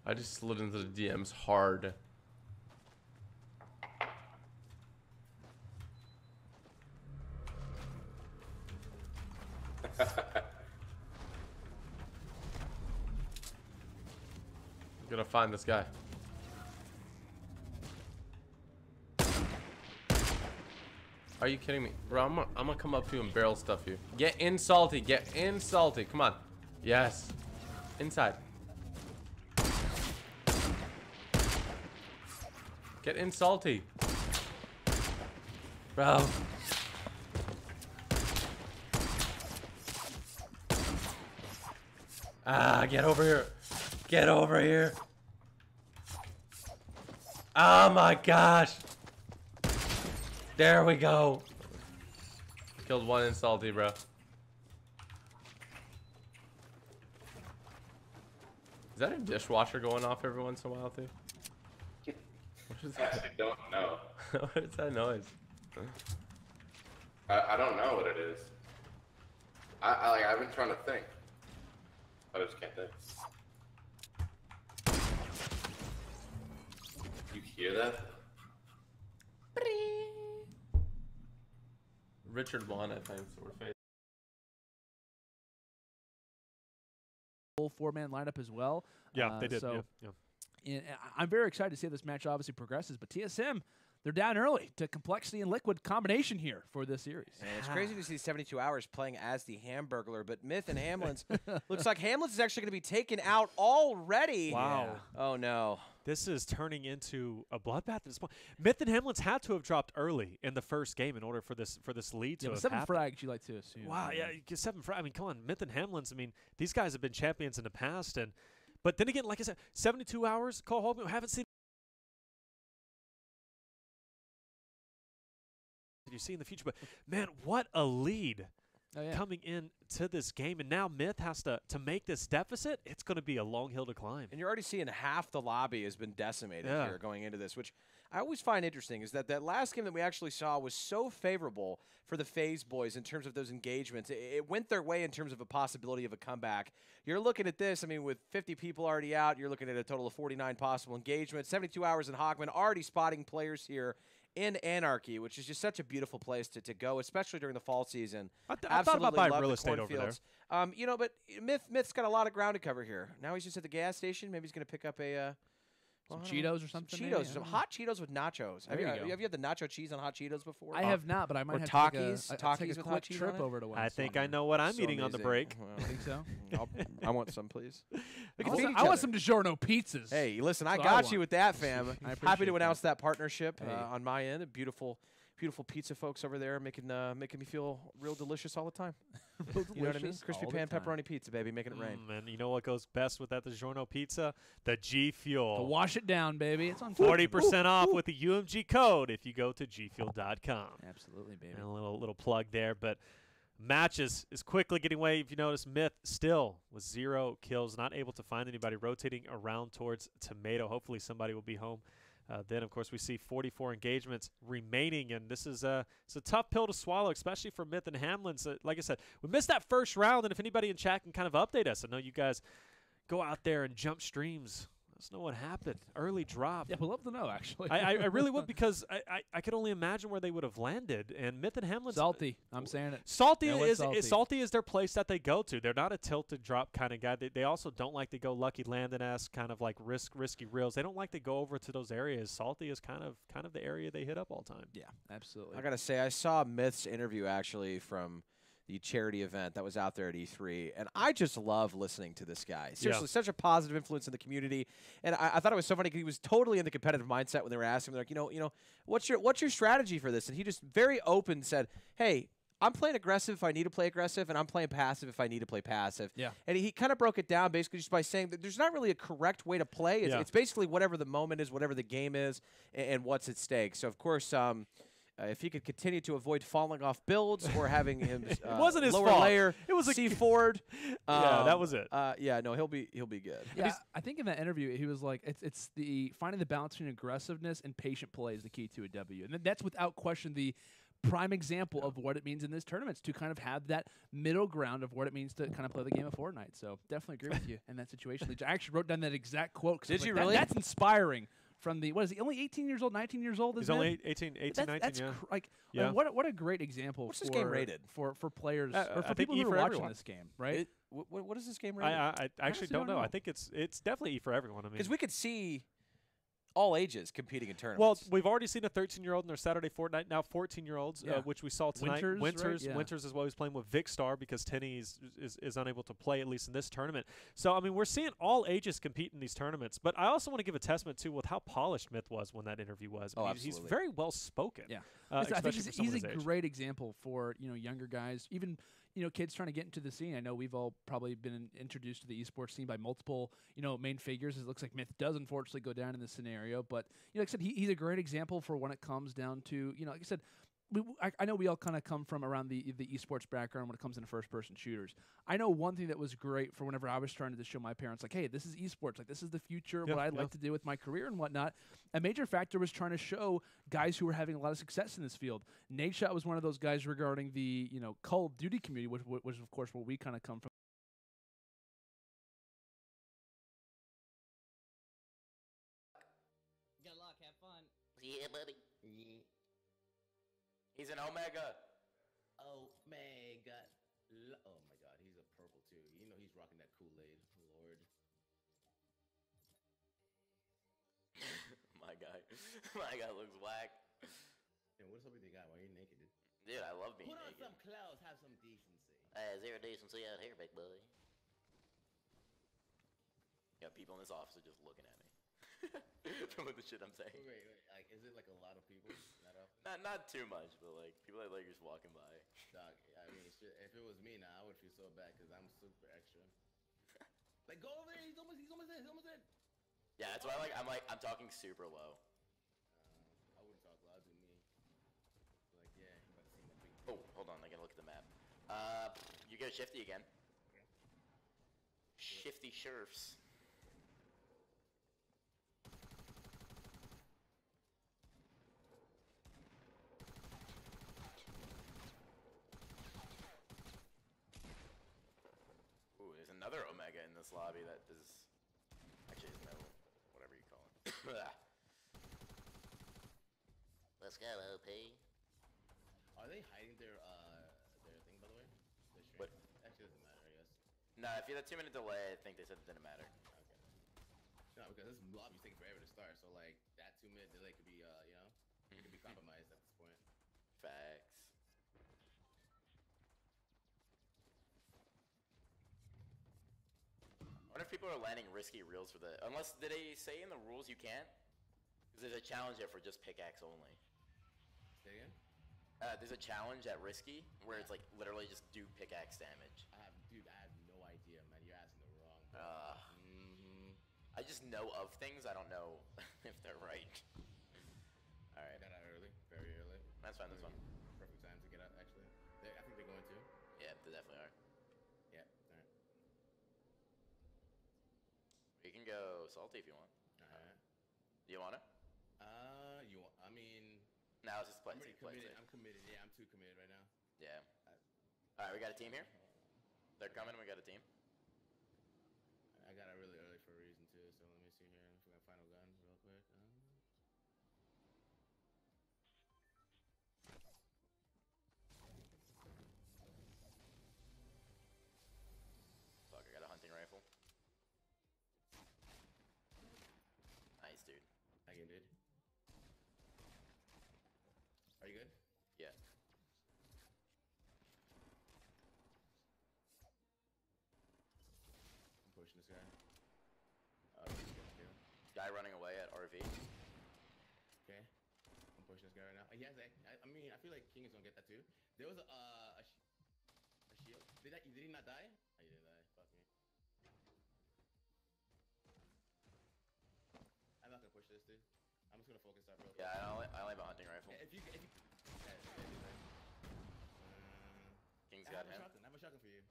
I just slid into the DMs hard. I'm gonna find this guy. Are you kidding me? Bro, I'm gonna come up to you and barrel stuff you. Get in salty. Get in salty. Come on. Yes. Inside. Get in salty. Bro. Ah, get over here. Get over here. Oh my gosh. There we go. Killed one in salty, bro. Is that a dishwasher going off every once in a while, too? What is that? I don't know. What is that noise? I don't know what it is. I've been trying to think. I just can't think. You hear that? Richard won, I think, so we're facing. Full 4-man lineup as well. Yeah, they did. So and I'm very excited to see how this match obviously progresses, but TSM, they're down early to Complexity and Liquid combination here for this series. And it's crazy to see 72 Hours playing as the Hamburglar, but Myth and Hamlin's looks like Hamlin's is actually going to be taken out already. Wow. Yeah. Oh, no. This is turning into a bloodbath at this point. Myth and Hamlin's had to have dropped early in the first game in order for this lead to have 7 happened. frags, you like to assume. Wow, yeah, 7 frags. I mean, come on, Myth and Hamlin's. I mean, these guys have been champions in the past, but then again, like I said, 72 Hours. Cole Holman, haven't seen. You see in the future, but man, what a lead coming into this game, and now Myth has to make this deficit. It's going to be a long hill to climb. And you're already seeing half the lobby has been decimated here going into this, which I always find interesting. Is that last game that we actually saw was so favorable for the FaZe boys in terms of those engagements. It went their way in terms of a possibility of a comeback. You're looking at this. I mean, with 50 people already out, you're looking at a total of 49 possible engagements. 72 Hours and Hawkman already spotting players here in Anarchy, which is just such a beautiful place to go, especially during the fall season. I thought about buying real estate over there. But Myth's got a lot of ground to cover here. Now he's just at the gas station. Maybe he's going to pick up a some Cheetos or something. Some hot Cheetos with nachos. Have you had the nacho cheese on hot Cheetos before? I have not, but I might have Takis. to take a quick trip over to one. I think I know what I'm eating on the break. I think so. I want some, please. I want some DiGiorno pizzas. Hey, listen, I got you with that, fam. Happy to announce that partnership on my end. A beautiful beautiful pizza folks over there making me feel real delicious all the time. Real You know what I mean? delicious Crispy all the pan time. pepperoni pizza, baby, making it rain. And you know what goes best with that DiGiorno pizza? The G Fuel. To wash it down, baby. It's on 40% off with the UMG code if you go to gfuel.com. Absolutely, baby. And a little plug there, but matches is quickly getting away. If you notice, Myth still with 0 kills, not able to find anybody, rotating around towards Tomato. Hopefully somebody will be home. Then, of course, we see 44 engagements remaining, and this is it's a tough pill to swallow, especially for Myth and Hamlin. So, like I said, we missed that first round, and if anybody in chat can kind of update us, I know you guys go out there and jump streams. Let us know what happened. Early drop. Yeah, we'd love to know, actually. I really would, because I could only imagine where they would have landed. And Myth and Hamlin. Salty. I'm saying it. Salty is their place that they go to. They're not a tilted drop kind of guy. They also don't like to go Lucky Landon-esque kind of like risky reels. They don't like to go over to those areas. Salty is kind of the area they hit up all time. Yeah, absolutely. I got to say, I saw Myth's interview actually from the charity event that was out there at E3, and I just love listening to this guy. Seriously, such a positive influence in the community, and I thought it was so funny because he was totally in the competitive mindset when they were asking him, like, you know, what's your strategy for this? And he just very open said, hey, I'm playing aggressive if I need to play aggressive, and I'm playing passive if I need to play passive. Yeah. And he kind of broke it down basically just by saying that there's not really a correct way to play. It's basically whatever the moment is, whatever the game is, and what's at stake. So, of course, if he could continue to avoid falling off builds or having him it wasn't his lower fault. layer, it was C forward. Yeah, that was it. No, he'll be good. Yeah, I think in that interview he was like, it's the finding the balance between aggressiveness and patient play is the key to a W, and that's without question the prime example of what it means in this tournament, to kind of have that middle ground of what it means to kind of play the game of Fortnite. So definitely agree with you in that situation. I actually wrote down that exact quote. Did you like, really? That's inspiring. From the, what is he, only 18 years old, 19 years old? He's only 18, 19, that's yeah. I mean, what a great example. What's this game rated? For players, or for I think people E who for are watching everyone. this game, right? What is this game rated? I actually don't know. I think it's definitely E for everyone. I mean, because we could see all ages competing in tournaments. Well, we've already seen a 13-year-old in their Saturday Fortnite, now 14-year-olds, which we saw tonight. Winters is what he's playing with Vicstar because Tenny is unable to play, at least in this tournament. So, I mean, we're seeing all ages compete in these tournaments. But I also want to give a testament, too, with how polished Myth was when that interview was. I mean, he's very well-spoken. Yeah. I think he's a great example for, younger guys, even – kids trying to get into the scene. I know we've all probably been introduced to the esports scene by multiple, main figures. It looks like Myth does unfortunately go down in this scenario, but like I said, he's a great example for when it comes down to, like I said, I know we all kind of come from around the esports background when it comes into first-person shooters. I know one thing that was great for whenever I was trying to show my parents, like, hey, this is esports. Like, this is the future of what I'd like to do with my career and whatnot. A major factor was trying to show guys who were having a lot of success in this field. Nadeshot was one of those guys regarding the, Call of Duty community, which was, of course, where we kind of come from. Good luck. Have fun. Yeah, buddy. Yeah. He's an Omega. Omega. Oh my God, he's a purple too. He's rocking that Kool-Aid. Lord. My guy looks whack. Yeah, what's up with your guy? Why are you naked, dude? Dude, I love being naked. naked. Put on some clothes. Have some decency. Zero decency out here, big boy. Got people in this office are just looking at me. From the shit I'm saying. Wait. Like, is it like a lot of people? Not too much, but like people like just walking by. Dog, I mean, shit, if it was me now, I would feel so bad because I'm super extra. Like, go over there. He's almost in. Yeah, that's why I'm talking super low. I wouldn't talk loud to me. Like, yeah, you about to see my big. Oh, hold on, I gotta look at the map. You go Shifty again. Okay. Shifty Sheriffs. Ooh, there's another Omega in this lobby that is actually no, whatever you call it. Let's go, OP. Are they hiding their thing, by the way? Their stream? What? Actually, doesn't matter, I guess. No, if you had a 2-minute delay, I think they said it didn't matter. Okay. No, because this lobby's taking forever to start, so like that 2-minute delay could be, it could be compromised at this point. Facts. I wonder if people are landing risky reels for the. Unless did they say in the rules you can't? Because there's a challenge there for just pickaxe only. Say again? There's a challenge at Risky where it's like literally just do pickaxe damage. Dude, I have no idea, man. You're asking the wrong. I just know of things. I don't know if they're right. All right. Got out early, very early. That's fine. That's fine. Perfect time to get out. Actually, I think they're going to. Yeah, they definitely are. Yeah. All right. You can go salty if you want. All right. Do you want to? You want? I mean. No, it's just play. I'm committed. Yeah, I'm too committed right now. Yeah. All right, we got a team here. They're coming. We got a team. I got out really early for a reason too. So let me see here. If we got final gun real quick. Fuck, I got a hunting rifle. Nice, dude. How you, dude? Are you good? Yeah. I'm pushing this guy. Guy running away at RV. Okay. I'm pushing this guy right now. He has. I mean, I feel like King is gonna get that too. There was a shield. Did he not die? Oh, he didn't die. Fuck me. I'm not gonna push this, dude. I'm just gonna focus up real quick. Yeah, I only have a hunting rifle. If you King's got him. I have a shotgun for you.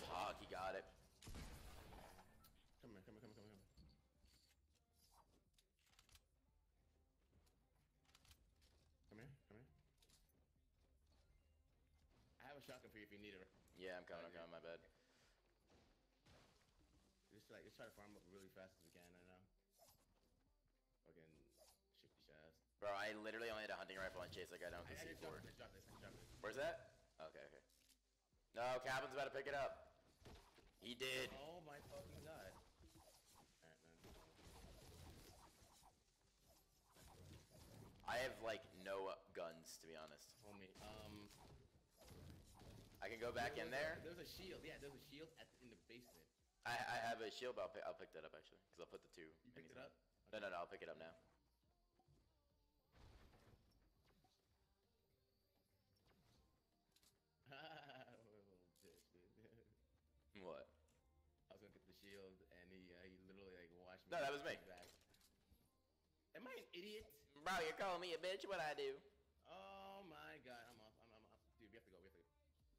Fuck, he got it. Come here. Come here. I have a shotgun for you if you need it. Yeah, I'm coming, my bad. Just try to farm up really fast as we can right now. Fucking shifty shafts. Bro, I literally only had a hunting rifle and chase that guy down with the C4. I dropped this. Where's that? Okay. No, Cabin's about to pick it up. He did. Oh my fucking god. Alright, man. I have like no guns, to be honest. Homie, I can go back in there. There's a shield. Yeah, there's a shield in the basement. I have a shield, but I'll pick that up actually, because I'll put the two. You picked it up? Okay. No, I'll pick it up now. What? I was gonna get the shield, and he literally like watched me. No, that was me. Back. Am I an idiot? Bro, you're calling me a bitch. What I do? Oh my god, I'm off. Dude, we have to go.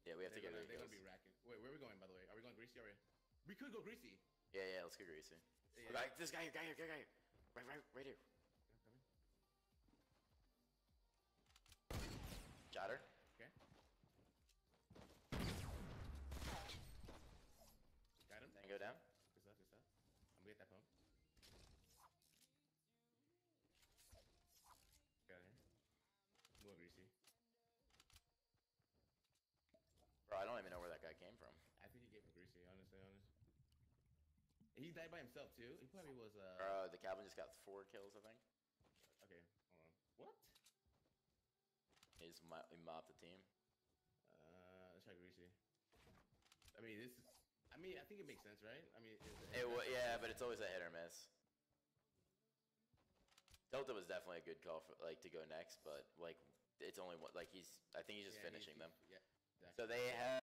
Yeah, we have to go. They're gonna be racking. Wait, where are we going, by the way? Are we going greasy already? We could go greasy. Yeah, let's go greasy. Yeah. This guy here. Right here. Shot her. Okay. Got him. Then go down. Good stuff. I'm gonna get that pump. Got it. More greasy. Bro, I don't even know where that guy came from. I think he gave him greasy, honestly. He died by himself too. He probably was the Cabin just got 4 kills, I think. Okay, hold on. What? He mopped the team. Let's try greasy. I think it makes sense, right? Yeah, but it's always a hit or miss. Delta was definitely a good call for to go next, but it's only one. I think he's just finishing them. Yeah. Exactly. So they have.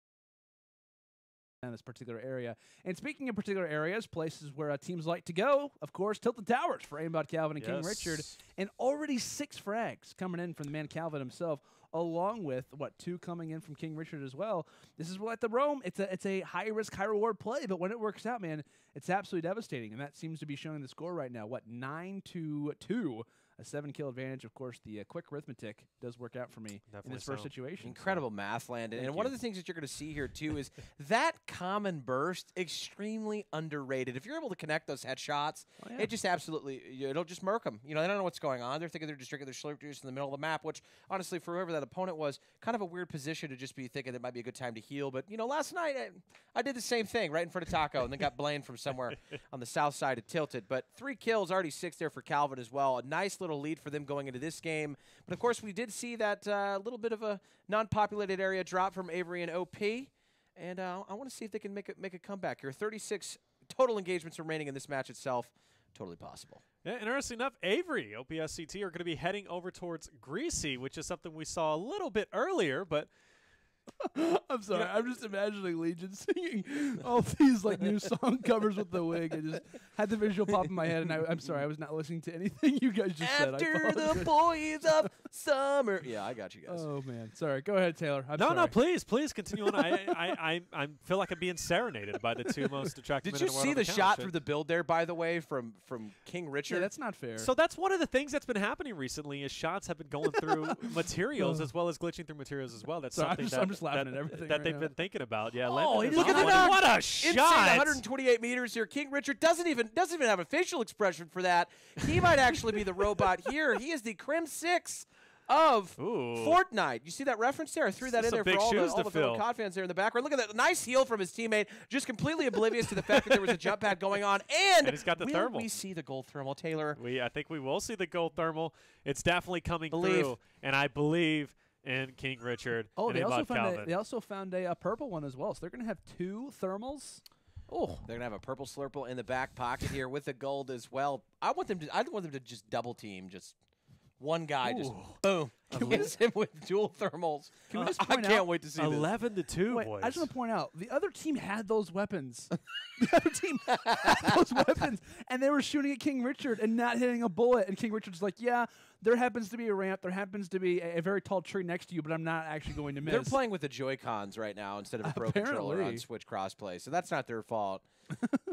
In this particular area. And speaking of particular areas, places where teams like to go, of course, Tilted Towers for Aimbot Calvin and King Richard. And already 6 frags coming in from the man Calvin himself, along with, 2 coming in from King Richard as well. This is like the Rome. It's a high-risk, high-reward play, but when it works out, man, it's absolutely devastating. And that seems to be showing the score right now. 9-2. A 7-kill advantage. Of course, the quick arithmetic does work out for me in this first situation. Incredible math, Landon. And one of the things that you're going to see here, too, is that common burst, extremely underrated. If you're able to connect those headshots, it just absolutely, it'll just murk them. They don't know what's going on. They're thinking they're just drinking their slurp juice in the middle of the map, which, honestly, for whoever that opponent was, kind of a weird position to just be thinking it might be a good time to heal. But, last night, I did the same thing right in front of Taco and then got blamed from somewhere on the south side of Tilted. But 3 kills, already 6 there for Calvin as well. A nice little lead for them going into this game. But, of course, we did see that little bit of a non-populated area drop from Avery and OP. And I want to see if they can make a comeback here. 36 total engagements remaining in this match itself. Totally possible. Yeah, interesting enough, Avery, OPSCT, are going to be heading over towards Greasy, which is something we saw a little bit earlier, but I'm sorry. I'm just imagining Legion singing all these like new song covers with the wig. I just had the visual pop in my head, and I'm sorry. I was not listening to anything you guys just said. After the boys of summer. Yeah, I got you guys. Oh man, sorry. Go ahead, Taylor. No, please continue on. I feel like I'm being serenaded by the two most attractive. Did you see the shot through the build there, by the way, from King Richard? Yeah, that's not fair. So that's one of the things that's been happening recently. Is shots have been going through materials as well as glitching through materials as well. That's something I'm just laughing at everything that they've been thinking about. Yeah. Oh, look at that! What a shot! Insane 128 meters here. King Richard doesn't even have a facial expression for that. He might actually be the robot here. He is the Crim 6 of Fortnite. You see that reference there? I threw that in there for all the COD fans there in the background. Look at that nice heal from his teammate, just completely oblivious to the fact that there was a jump pad going on. And he's got the thermal. We see the gold thermal, Taylor. I think we will see the gold thermal. It's definitely coming through, and I believe in King Richard. Oh, and they also found a purple one as well. So they're going to have 2 thermals. Oh, they're gonna have a purple slurple in the back pocket here with the gold as well. I want them to just double team, just one guy, just boom, hits him with dual thermals. Can we just I can't wait to see 11-2, boys. I just want to point out the other team had those weapons. The other team had those weapons, and they were shooting at King Richard and not hitting a bullet. And King Richard's like, yeah. There happens to be a ramp. There happens to be a very tall tree next to you, but I'm not actually going to miss. They're playing with the Joy-Cons right now instead of a Pro Controller on Switch crossplay, so that's not their fault.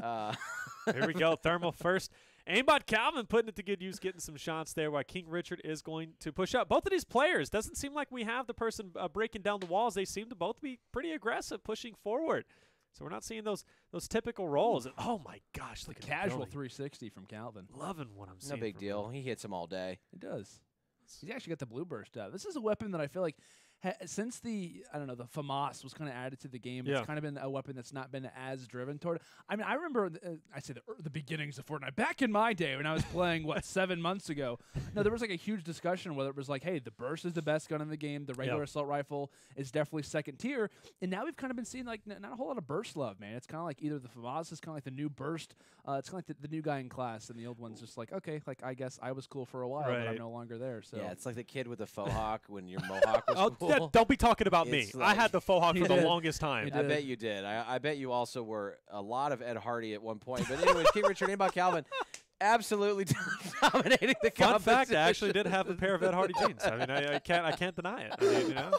Here we go. Thermal first. Aimbot Calvin putting it to good use, getting some shots there while King Richard is going to push up. Both of these players, doesn't seem like we have the person breaking down the walls. They seem to both be pretty aggressive, pushing forward. So we're not seeing those typical rolls. Oh, my gosh. The casual 360 from Calvin. Loving what I'm seeing. No big deal. He hits them all day. He does. He's actually got the blue burst out. This is a weapon that I feel like since the FAMAS was kind of added to the game, it's kind of been a weapon that's not been as driven toward. I mean, I remember I say the beginnings of Fortnite back in my day when I was playing 7 months ago. No, there was like a huge discussion whether it was like, hey, the burst is the best gun in the game, the regular assault rifle is definitely second tier, and now we've kind of been seeing like not a whole lot of burst love, man. It's kind of like either the FAMAS is kind of like the new burst, it's kind of like the new guy in class, and the old one's just like, okay, like I guess I was cool for a while, but I'm no longer there. So yeah, it's like the kid with the faux hawk when your mohawk was cool. Yeah, don't be talking about me. Like, I had the faux hawk for the longest time. I bet you did. I bet you also were a lot of Ed Hardy at one point. But anyways, King Richard, Aimbot Calvin, absolutely dominating the competition. Fun fact, I actually did have a pair of Ed Hardy jeans. I mean, I can't deny it. I mean, you know,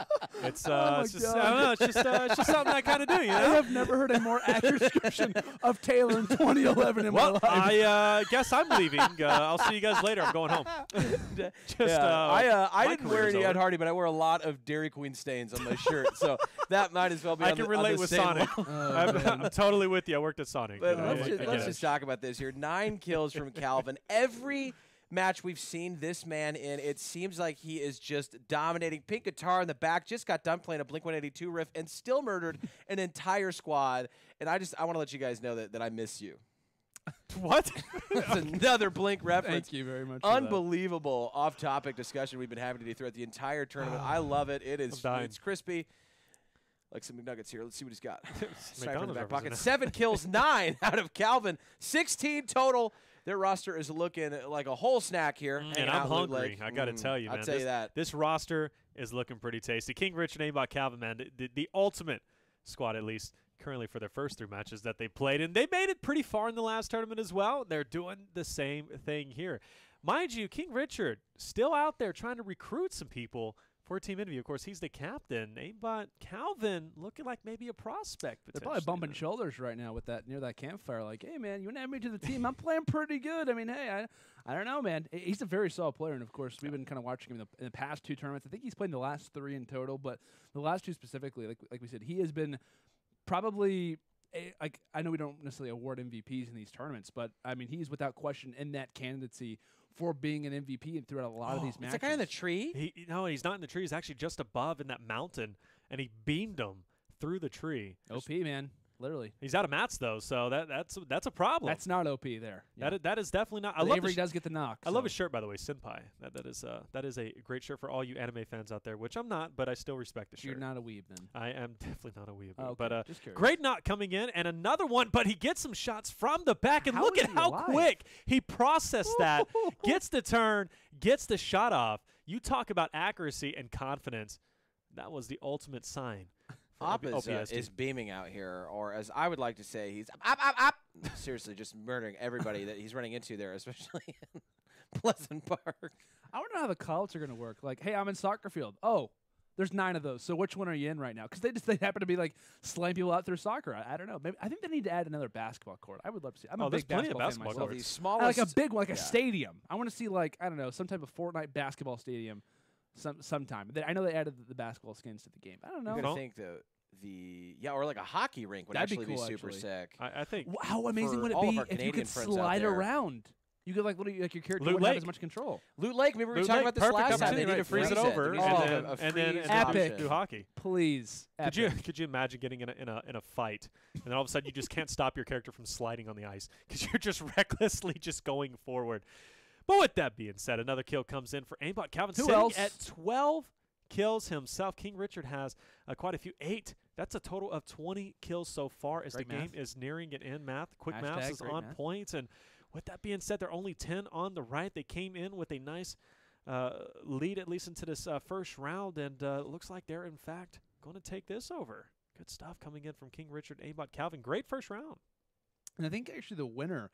it's just I don't know. It's just something I kind of do. You know, I have never heard a more accurate description of Taylor in 2011 in my life. I guess I'm leaving. I'll see you guys later. I'm going home. I didn't wear any Ed Hardy, but I wear a lot of Dairy Queen stains on my shirt, so that might as well be. I can relate with Sonic. I'm totally with you. I worked at Sonic. But let's just talk about this here. 9 kills from Calvin. Every match we've seen this man in, it seems like he is just dominating. Pink guitar in the back, just got done playing a Blink-182 riff and still murdered an entire squad. And I want to let you guys know that I miss you. What? That's another Blink reference. Thank you very much. Unbelievable off-topic discussion we've been having today throughout the entire tournament. I love it. It's crispy. Like some McNuggets here. Let's see what he's got. Sniper in the back pocket. 7 kills, 9 out of Calvin. 16 total. Their roster is looking like a whole snack here. And I'm hungry. I got to tell you, man. I'll tell you that. This roster is looking pretty tasty. King Richard, Aimbot Calvin, man, the ultimate squad, at least currently for their first 3 matches that they played. And they made it pretty far in the last tournament as well. They're doing the same thing here. Mind you, King Richard still out there trying to recruit some people for Team Interview. Of course, he's the captain. Aimbot Calvin looking like maybe a prospect. They're probably bumping shoulders right now with that near that campfire. Like, hey, man, you want to add me to the team? I'm playing pretty good. I mean, hey, I don't know, man. He's a very solid player, and of course, we've been kind of watching him in the past 2 tournaments. I think he's played in the last 3 in total, but the last 2 specifically, like we said, he has been probably. I know we don't necessarily award MVPs in these tournaments, but I mean, he's without question in that candidacy for being an MVP and throughout a lot of these matches. Is that guy in the tree? No, he's not in the tree. He's actually just above in that mountain, and he beamed him through the tree. OP, man. Literally. He's out of mats though, so that's a problem. That's not OP there. Yeah. That is definitely not. I love Avery does get the knock. I love his shirt, by the way, Senpai. That is a great shirt for all you anime fans out there, which I'm not, but I still respect the shirt. You're not a weeb then. I am definitely not a weeb. Oh, okay. But just curious. great knock coming in, and another one, but he gets some shots from the back, and look at how quick he processed that, gets the turn, gets the shot off. You talk about accuracy and confidence. That was the ultimate sign. Op is beaming out here, or as I would like to say, he's up. Seriously, just murdering everybody that he's running into there, especially in Pleasant Park. I wonder how the calls are going to work. Like, hey, I'm in soccer field. Oh, there's 9 of those. So which one are you in right now? Because they happen to be like slaying people out through soccer. I don't know. Maybe I think they need to add another basketball court. I would love to see. I'm a big basketball fan myself. Well, these smallest, like a big one, like a stadium. I want to see like I don't know some type of FORTNITE basketball stadium. Sometime. I know they added the basketball skins to the game. I don't know. I think or like a hockey rink would actually be super sick. I think. How amazing would it be if you could slide around? You could like your character wouldn't have as much control. Loot Lake. Maybe we were talking about this last time. They need to freeze it over and then epic. Do hockey. Please. Could you imagine getting in a fight and then all of a sudden you just can't stop your character from sliding on the ice because you're just recklessly just going forward. But with that being said, another kill comes in for aimbot Calvin. Who sitting else? At 12 kills himself. King Richard has quite a few. 8. That's a total of 20 kills so far as great the math. game is nearing an end. Quick Hashtag maths is on math. point. And with that being said, they're only 10 on the right. They came in with a nice lead, at least into this first round. And looks like they're, in fact, going to take this over. Good stuff coming in from King Richard and aimbot Calvin. Great first round. And I think actually the winner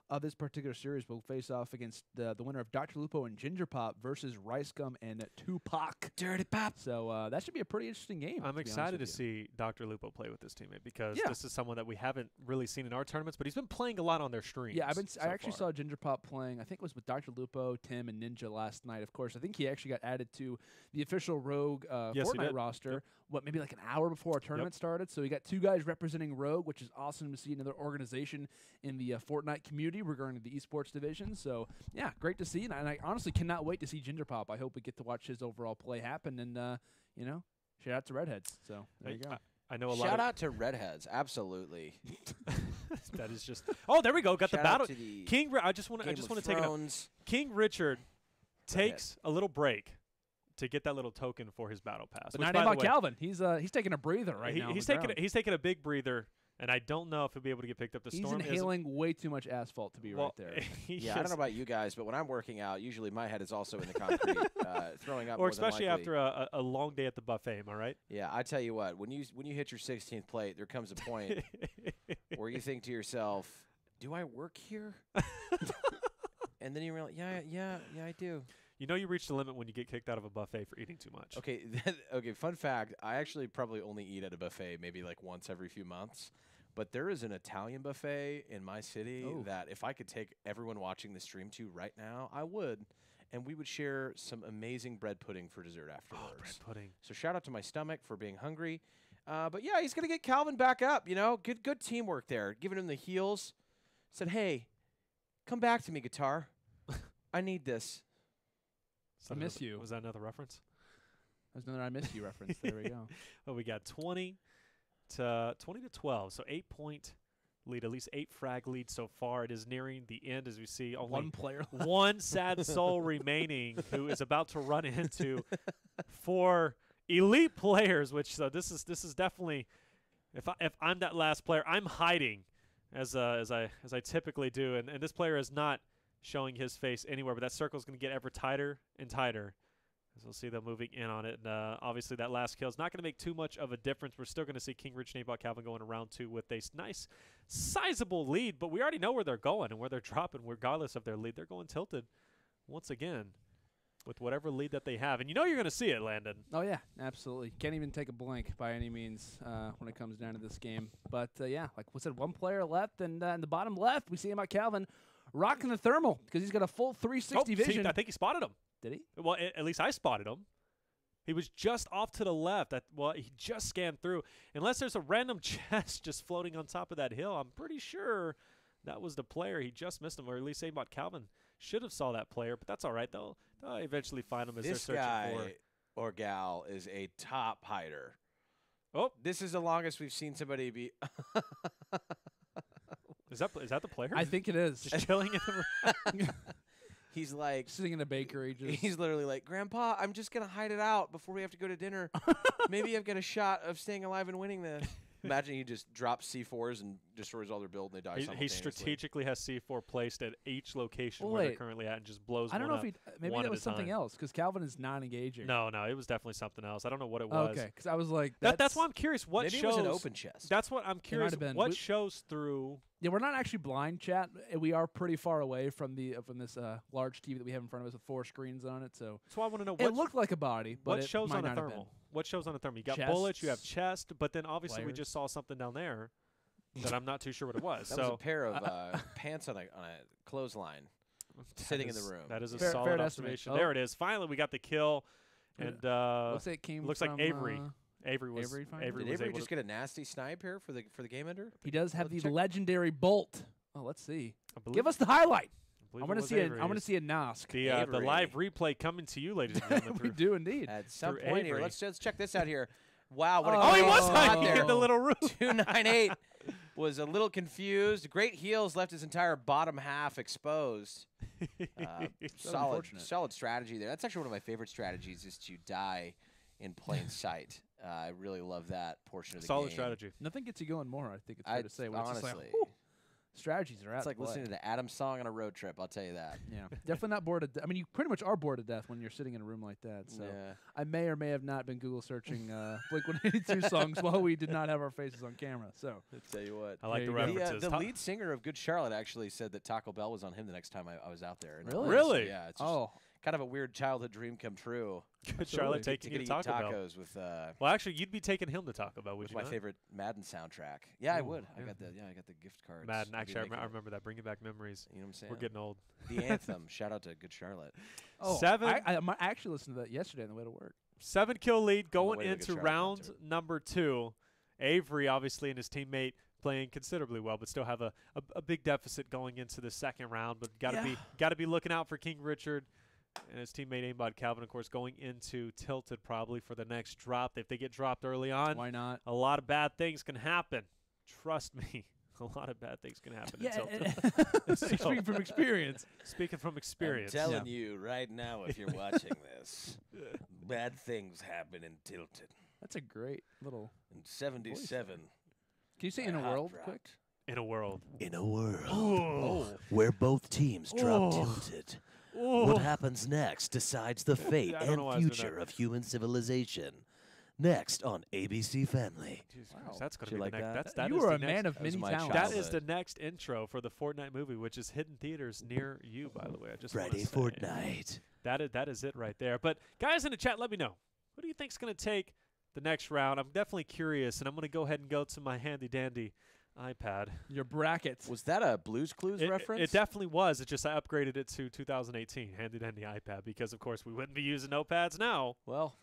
of this particular series will face off against the winner of Dr. Lupo and Ginger Pop versus Rice Gum and Tupac. Dirty Pop. So that should be a pretty interesting game. I'm excited to see Dr. Lupo play with this teammate because this is someone that we haven't really seen in our tournaments, but he's been playing a lot on their streams. Yeah, I actually saw Ginger Pop playing. I think it was with Dr. Lupo, Tim, and Ninja last night. Of course, I think he actually got added to the official Rogue FORTNITE roster. Yep. What, maybe like an hour before our tournament started. So we got 2 guys representing Rogue, which is awesome to see another organization in the FORTNITE community regarding the esports division. So yeah, great to see. And I honestly cannot wait to see Ginger Pop. I hope we get to watch his overall play happen. And shout out to Redheads. So there you go. I know a lot. Shout out to Redheads, absolutely. That is just. Oh, there we go. Got Shout the battle. Out to the King. I just want to take it up. King Richard takes a little break to get that little token for his battle pass. But not about Calvin. He's taking a breather right now. He's taking a big breather, and I don't know if he'll be able to get picked up. He's inhaling way too much asphalt to be right there. Yeah, I don't know about you guys, but when I'm working out, usually my head is also in the concrete, throwing up. Or especially after a long day at the buffet. Am I right? Yeah, I tell you what. When you hit your 16th plate, there comes a point where you think to yourself, "Do I work here?" And then you realize, yeah, I do. You know you reach the limit when you get kicked out of a buffet for eating too much. Okay, fun fact, I actually probably only eat at a buffet maybe like once every few months. But there is an Italian buffet in my city that if I could take everyone watching the stream to right now, I would. And we would share some amazing bread pudding for dessert afterwards. Oh, bread pudding. So shout out to my stomach for being hungry. But yeah, he's going to get Calvin back up, Good teamwork there. Giving him the heals. Said, hey, come back to me, guitar. I need this. I miss you. Was that another reference? That was another I miss you reference. There we go. Well, we got 20 to 12, so 8-point lead, at least 8 frag lead so far. It is nearing the end as we see only one player left. One sad soul remaining who is about to run into 4 elite players, which this is definitely if I'm that last player, I'm hiding as I typically do, and this player is not showing his face anywhere, but that circle is going to get ever tighter and tighter. As we'll see them moving in on it. And obviously that last kill is not going to make too much of a difference. We're still going to see King Rich and aimbot Calvin going to round 2 with a nice, sizable lead, but we already know where they're going and where they're dropping regardless of their lead. They're going tilted once again with whatever lead that they have. And you know you're going to see it, Landon. Oh, yeah, absolutely. Can't even take a blink by any means when it comes down to this game. But, yeah, like we said, one player left, and in the bottom left, we see aimbot Calvin rocking the thermal because he's got a full 360 vision. I think he spotted him. Did he? Well, at least I spotted him. He was just off to the left. He just scanned through. Unless there's a random chest just floating on top of that hill, I'm pretty sure that was the player. He just missed him, or at least aimbot Calvin should have saw that player. But that's all right. They'll eventually find him as they're searching for. This guy or gal is a top hider. Oh, this is the longest we've seen somebody be. Is that the player? I think it is. Just chilling in the room. He's like sitting in a bakery. He's literally like, Grandpa, I'm just gonna hide it out before we have to go to dinner. Maybe I've got a shot of staying alive and winning this. Imagine he just drops C4s and destroys all their build and they die simultaneously. He strategically has C4 placed at each location where they're currently at and just blows I don't know one if up maybe that was something else because Calvin is not engaging. No, it was definitely something else. I don't know what it was. Okay, because I was like, that's why I'm curious. What maybe shows? It was an open chest. That's what I'm curious. What shows through? Yeah, we're not actually blind, chat. We are pretty far away from this large TV that we have in front of us with 4 screens on it. So I want to know. It looked like a body, but what shows on a thermal? What shows on a thermal? You got bullets, you have chest, but then obviously we just saw something down there that I'm not too sure what it was. That was a pair of pants on a clothesline sitting in the room. That is a solid observation. There it is. Finally, we got the kill, and looks like it came looks from, like Avery. Avery was Did Avery just get a nasty snipe here for the game ender? He does have the legendary bolt. Oh, let's see. Give us the highlight. I want to see I want to see a Nosk. The live replay coming to you, ladies and gentlemen. We do indeed. At some point here, let's check this out here. Wow, what he was hiding in the little room. 298 was a little confused. Great heals left his entire bottom half exposed. Solid strategy there. That's actually one of my favorite strategies is to die in plain sight. I really love that portion of the game. Solid strategy. Nothing gets you going more, I think it's fair to say. Honestly. Strategies are out. It's like listening to the Adams song on a road trip, I'll tell you that. Yeah. Definitely not bored I mean, you pretty much are bored to death when you're sitting in a room like that. So I may or may have not been Google searching Blink-182 songs while we did not have our faces on camera. So I'll tell you what. I like the references. The lead singer of Good Charlotte actually said that Taco Bell was on him the next time I was out there. Really? So, yeah. It's just kind of a weird childhood dream come true. Good Charlotte taking you to Taco Bell. Tacos with. Well, actually, you'd be taking him to Taco Bell, would you? My favorite Madden soundtrack. Yeah, I would. I got the gift cards. Madden. Actually, I remember that. Bringing back memories. You know what I'm saying? We're getting old. The anthem. Shout out to Good Charlotte. 7. I actually listened to that yesterday on the way to work. 7-kill lead going into round number 2. Avery, obviously, and his teammate playing considerably well, but still have a big deficit going into the second round. But got to be looking out for King Richard and his teammate Aimbot Calvin, of course, going into Tilted probably for the next drop. If they get dropped early on, why not? A lot of bad things can happen. Trust me, a lot of bad things can happen in Tilted. Speaking from experience. Speaking from experience. I'm telling you right now, if you're watching this, bad things happen in Tilted. That's a great little. In 77. Can you say in a world quick? In a world. In a world where both teams drop Tilted. What happens next decides the fate and future of human civilization. Next on ABC Family. Wow. That's going to be the next. You are a man of many talents. That is the next intro for the FORTNITE movie, which is hitting theaters near you, by the way. I just Friday FORTNITE. That is it right there. But guys in the chat, let me know. Who do you think is going to take the next round? I'm definitely curious, and I'm going to go ahead and go to my handy-dandy iPad. Your brackets. Was that a Blue's Clues reference? It definitely was. It's just I upgraded it to 2018, handy-dandy iPad, because, of course, we wouldn't be using notepads now. Well,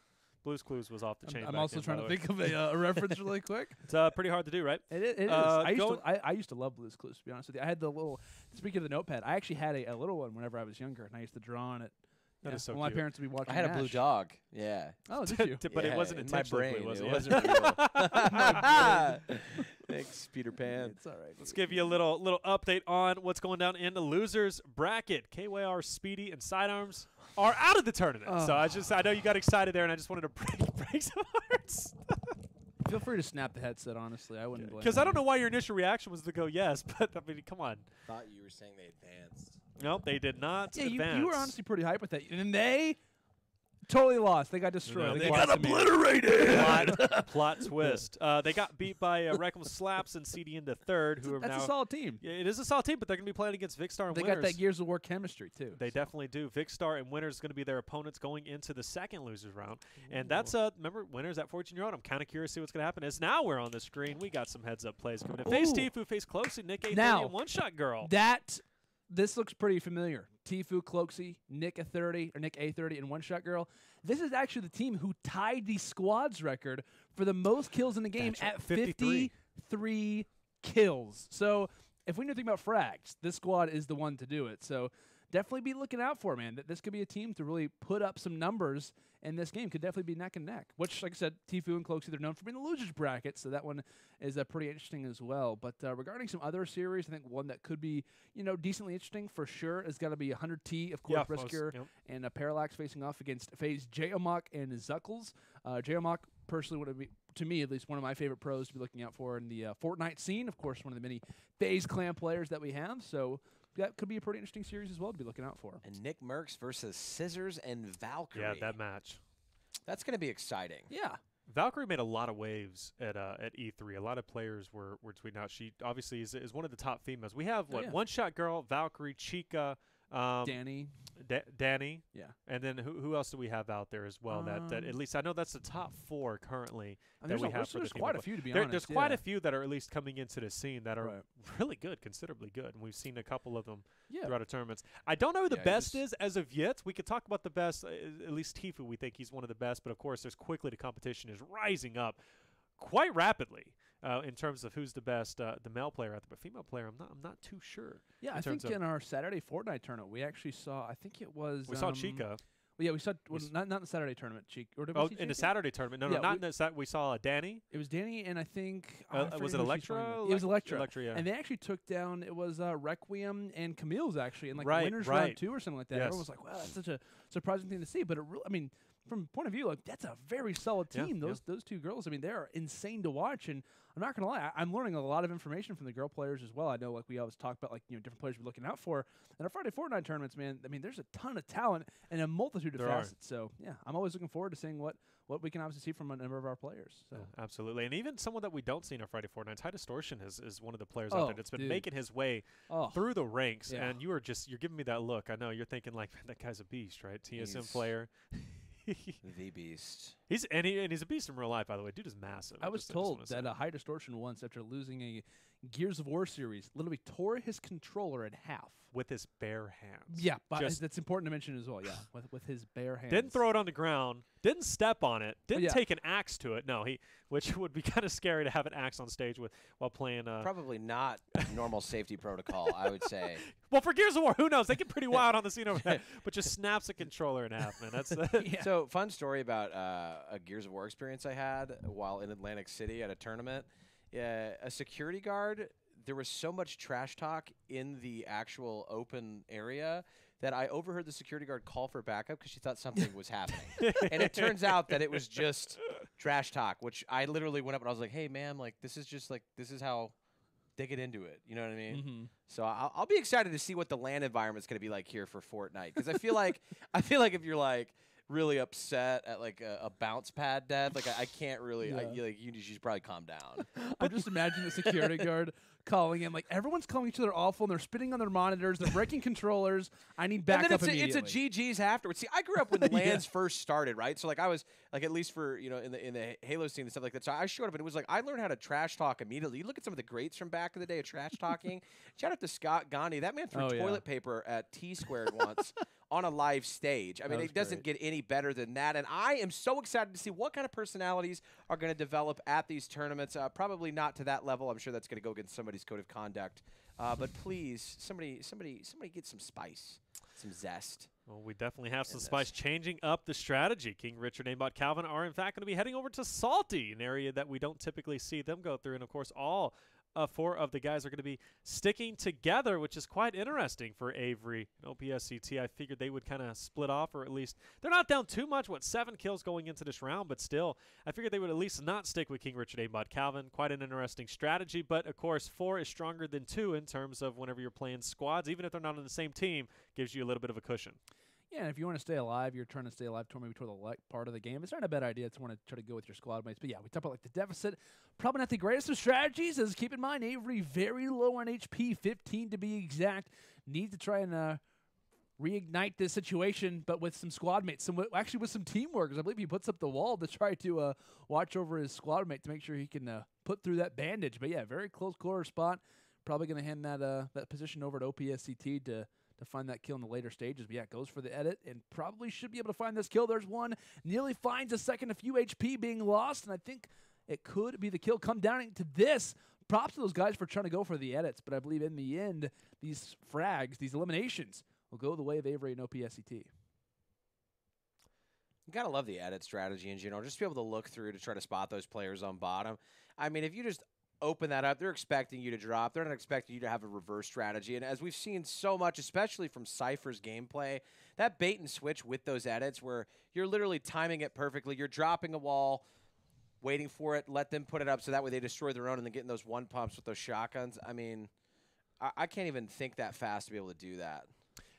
Blue's Clues was off the chain. I'm also trying to think of a reference really quick. It's pretty hard to do, right? It is. I used to love Blue's Clues, to be honest with you. I had the little, speaking of the notepad, I actually had a little one whenever I was younger, and I used to draw on it. That is so my cute. parents would be watching. I had a blue dog. Yeah. Oh, did you? But it wasn't in my intentionally brain. was It it? wasn't real. Thanks, Peter Pan. It's all right. Let's give you a little update on what's going down in the losers bracket. KYR, Speedy, and Sidearms are out of the tournament. So I know you got excited there, and I just wanted to break some hearts. Feel free to snap the headset. Honestly, I wouldn't blame. Because I don't know why your initial reaction was to go yes, but I mean, come on. Thought you were saying they advanced. Nope, they did not. Yeah, advance. you were honestly pretty hype with that, and they totally lost. They got destroyed. They got obliterated. Plot twist. They got beat by Reckless Slaps and CD into third. That's a solid team. Yeah, it is a solid team, but they're going to be playing against Vicstar and They Winners. got that Gears of War chemistry too. They definitely do. Vicstar and Winners is going to be their opponents going into the second losers round, and that's remember Winners at 14-year-old. I'm kind of curious to see what's going to happen. As now we're on the screen, we got some heads up plays coming in. Face Tifu, face Closey, Nick A30, and One Shot Girl. This looks pretty familiar. Tifu, Cloaksy, Nick A30, and One Shot Girl. This is actually the team who tied the squad's record for the most kills in the game at 53 kills. So if we know anything about frags, this squad is the one to do it. So definitely be looking out for, man. That this could be a team to really put up some numbers in this game. Could definitely be neck and neck, which, like I said, Tfue and Cloakzy, they're known for being the losers bracket, so that one is pretty interesting as well. But regarding some other series, I think one that could be, decently interesting for sure is got to be 100T, of course, Brisker and Parallax facing off against FaZe J-Amok and Zuckles. J-Amok personally would be, to me at least, one of my favorite pros to be looking out for in the FORTNITE scene. Of course, one of the many FaZe clan players that we have, so that could be a pretty interesting series as well to be looking out for. And Nick Merckx versus Scissors and Valkyrie. Yeah, that match. That's going to be exciting. Yeah. Valkyrie made a lot of waves at E3. A lot of players were tweeting out. She obviously is one of the top females. We have, One Shot Girl, Valkyrie, Chica, Danny. Danny. Yeah. And then who else do we have out there as well? That at least I know that's the top 4 currently that we have for the There's quite a few, to be honest. There's quite a few that are at least coming into the scene that are really good, considerably good. And we've seen a couple of them throughout the tournaments. I don't know who the best is as of yet. We could talk about the best. At least Tfue, we think he's one of the best. But, of course, there's quickly the competition is rising up quite rapidly. In terms of who's the best, the male player out there, but female player, I'm not too sure. Yeah, I think in our Saturday FORTNITE tournament, we actually saw. I think it was we saw Chica. Well, yeah, we saw not in the Saturday tournament, Chica. Or did we see in the Saturday tournament? No, not in the we saw Danny. It was Danny, and I think was it Electra? It was Electra. Yeah. And they actually took down. It was Requiem and Camille's actually in winners round 2 or something like that. Everyone was like, "Wow, that's such a surprising thing to see." But from a point of view, that's a very solid team. Those two girls, they are insane to watch. And I'm not gonna lie, I'm learning a lot of information from the girl players as well. I know, we always talk about different players we're looking out for. And our Friday FORTNITE tournaments, man, there's a ton of talent and a multitude of facets. So yeah, I'm always looking forward to seeing what we can obviously see from a number of our players. So absolutely, and even someone that we don't see in our Friday FORTNITE, High Distortion is one of the players out there that's been making his way through the ranks. Yeah. And you're giving me that look. I know you're thinking that guy's a beast, right? TSM player. The beast. He's a beast in real life, by the way. Dude is massive. I was told that High Distortion once, after losing a Gears of War series, literally tore his controller in half with his bare hands. Yeah, but that's important to mention as well. Yeah, with his bare hands. Didn't throw it on the ground. Didn't step on it. Didn't take an axe to it. No, which would be kind of scary to have an axe on stage while playing. Probably not normal safety protocol, I would say. Well, for Gears of War, who knows? They get pretty wild on the scene over there. But just snaps a controller in half, man. That's So, fun story about a Gears of War experience I had while in Atlantic City at a tournament. A security guard, there was so much trash talk in the actual open area that I overheard the security guard call for backup because she thought something was happening. And it turns out that it was just trash talk, which I literally went up and I was like, hey, ma'am, this is how they get into it. You know what I mean? Mm-hmm. So I'll be excited to see what the LAN environment's going to be like here for FORTNITE. Because I feel like if you're really upset at a bounce pad death, I can't really, you should probably calm down. I just imagine the security guard calling in, everyone's calling each other awful, and they're spitting on their monitors, they're breaking controllers. I need backup immediately. It's a GG's afterwards. See, I grew up when LANs first started, right? So I was at least for in the Halo scene and stuff like that. So I showed up and it was I learned how to trash talk immediately. You look at some of the greats from back in the day of trash talking. Shout out to Scott Gandhi. That man threw toilet paper at T-Squared once on a live stage. I mean, it doesn't get any better than that. And I am so excited to see what kind of personalities are going to develop at these tournaments. Probably not to that level. I'm sure that's going to go against somebody's code of conduct. But please, somebody get some spice, some zest. Well, we definitely have some spice changing up the strategy. King Richard, Aimbot, Calvin are, in fact, going to be heading over to Salty, an area that we don't typically see them go through. And, of course, all 4 of the guys are going to be sticking together, which is quite interesting for Avery and OPSCT. I figured they would kind of split off, or at least they're not down too much. 7 kills going into this round, but still, I figured they would at least not stick with King Richard, Aimbot, Calvin. Quite an interesting strategy, but of course, 4 is stronger than 2 in terms of whenever you're playing squads, even if they're not on the same team, gives you a little bit of a cushion. Yeah, and if you want to stay alive, you're trying to stay alive maybe toward the part of the game. It's not a bad idea to want to try to go with your squad mates. But yeah, we talk about the deficit. Probably not the greatest of strategies. As keep in mind, Avery very low on HP, 15 to be exact. Need to try and reignite this situation, but with some squad mates. Actually with some teamwork, because I believe he puts up the wall to try to watch over his squad mate to make sure he can put through that bandage. But yeah, very close quarter spot. Probably going to hand that position over to OPSCT to find that kill in the later stages. But yeah, goes for the edit and probably should be able to find this kill. There's one. Nearly finds a second, a few HP being lost, and I think it could be the kill. Come down into this. Props to those guys for trying to go for the edits, but I believe in the end, these frags, these eliminations, will go the way of Avery and OPSET. You got to love the edit strategy in general. Just to be able to look through to try to spot those players on bottom. I mean, if you just open that up, they're expecting you to drop. They're not expecting you to have a reverse strategy. And as we've seen so much, especially from Cypher's gameplay, that bait and switch with those edits where you're literally timing it perfectly. You're dropping a wall, waiting for it, let them put it up so that way they destroy their own and then getting those one pumps with those shotguns. I mean, I can't even think that fast to be able to do that.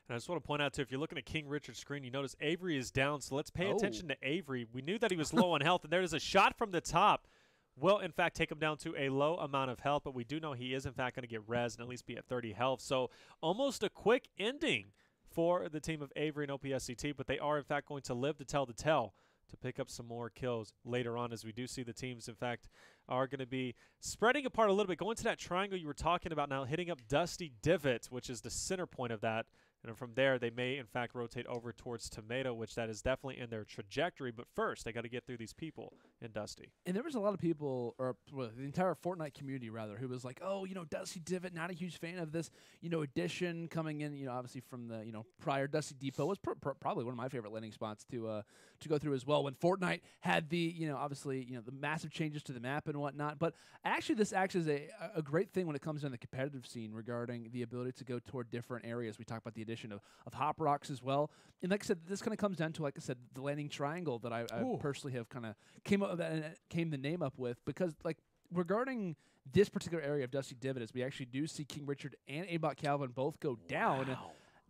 And I just want to point out, too, if you're looking at King Richard's screen, you notice Avery is down, so let's pay attention to Avery. We knew that he was low on health, and there is a shot from the top. Will, in fact, take him down to a low amount of health, but we do know he is, in fact, going to get res and at least be at 30 health. So almost a quick ending for the team of Avery and OPSET, but they are, in fact, going to live to tell the tale to pick up some more kills later on, as we do see the teams, in fact, are going to be spreading apart a little bit. Going to that triangle you were talking about now, hitting up Dusty Divot, which is the center point of that. And from there, they may, in fact, rotate over towards Tomato, which that is definitely in their trajectory. But first, they got to get through these people in Dusty. And there was a lot of people, or well, the entire Fortnite community, rather, who was like, oh, Dusty Divot, not a huge fan of this, addition coming in, obviously from the, prior Dusty Depot was probably one of my favorite landing spots to go through as well. When Fortnite had the, obviously, the massive changes to the map and whatnot. But actually, this acts as a great thing when it comes down to the competitive scene regarding the ability to go toward different areas. We talk about the addition of Hop Rocks as well. And like I said, this kind of comes down to, like I said, the landing triangle that I personally have kind of came the name up with, because like regarding this particular area of Dusty Divot, as we actually do see King Richard and Aimbot Calvin both go down.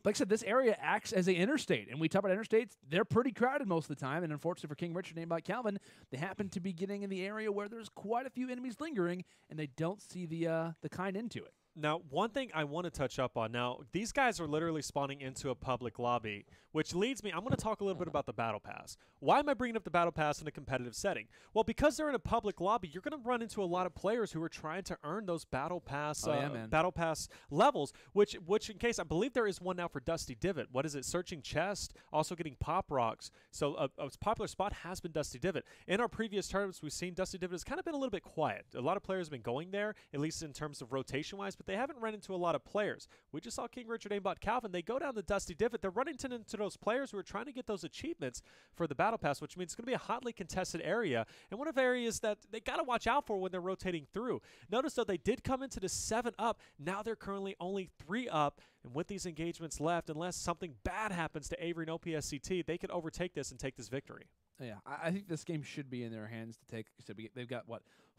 Like I said, this area acts as an interstate, and we talk about interstates, they're pretty crowded most of the time, and unfortunately for King Richard and Aimbot Calvin, they happen to be getting in the area where there's quite a few enemies lingering, and they don't see the kind into it. Now, one thing I want to touch up on. Now, these guys are literally spawning into a public lobby, which leads me, I'm going to talk a little bit about the Battle Pass. Why am I bringing up the Battle Pass in a competitive setting? Well, because they're in a public lobby, you're going to run into a lot of players who are trying to earn those Battle Pass Battle Pass levels, which in case, I believe there is one now for Dusty Divot. What is it? Searching Chest, also getting Pop Rocks. So a popular spot has been Dusty Divot. In our previous tournaments, we've seen Dusty Divot has kind of been a little bit quiet. A lot of players have been going there, at least in terms of rotation-wise, but they haven't run into a lot of players. We just saw King Richard Aimbot Calvin. They go down the Dusty Divot. They're running into those players who are trying to get those achievements for the Battle Pass, which means it's going to be a hotly contested area, and one of the areas that they got to watch out for when they're rotating through. Notice, though, they did come into the 7 up. Now they're currently only 3 up, and with these engagements left, unless something bad happens to Avery and OPSET, they could overtake this and take this victory. Yeah, I think this game should be in their hands to take. So they've got,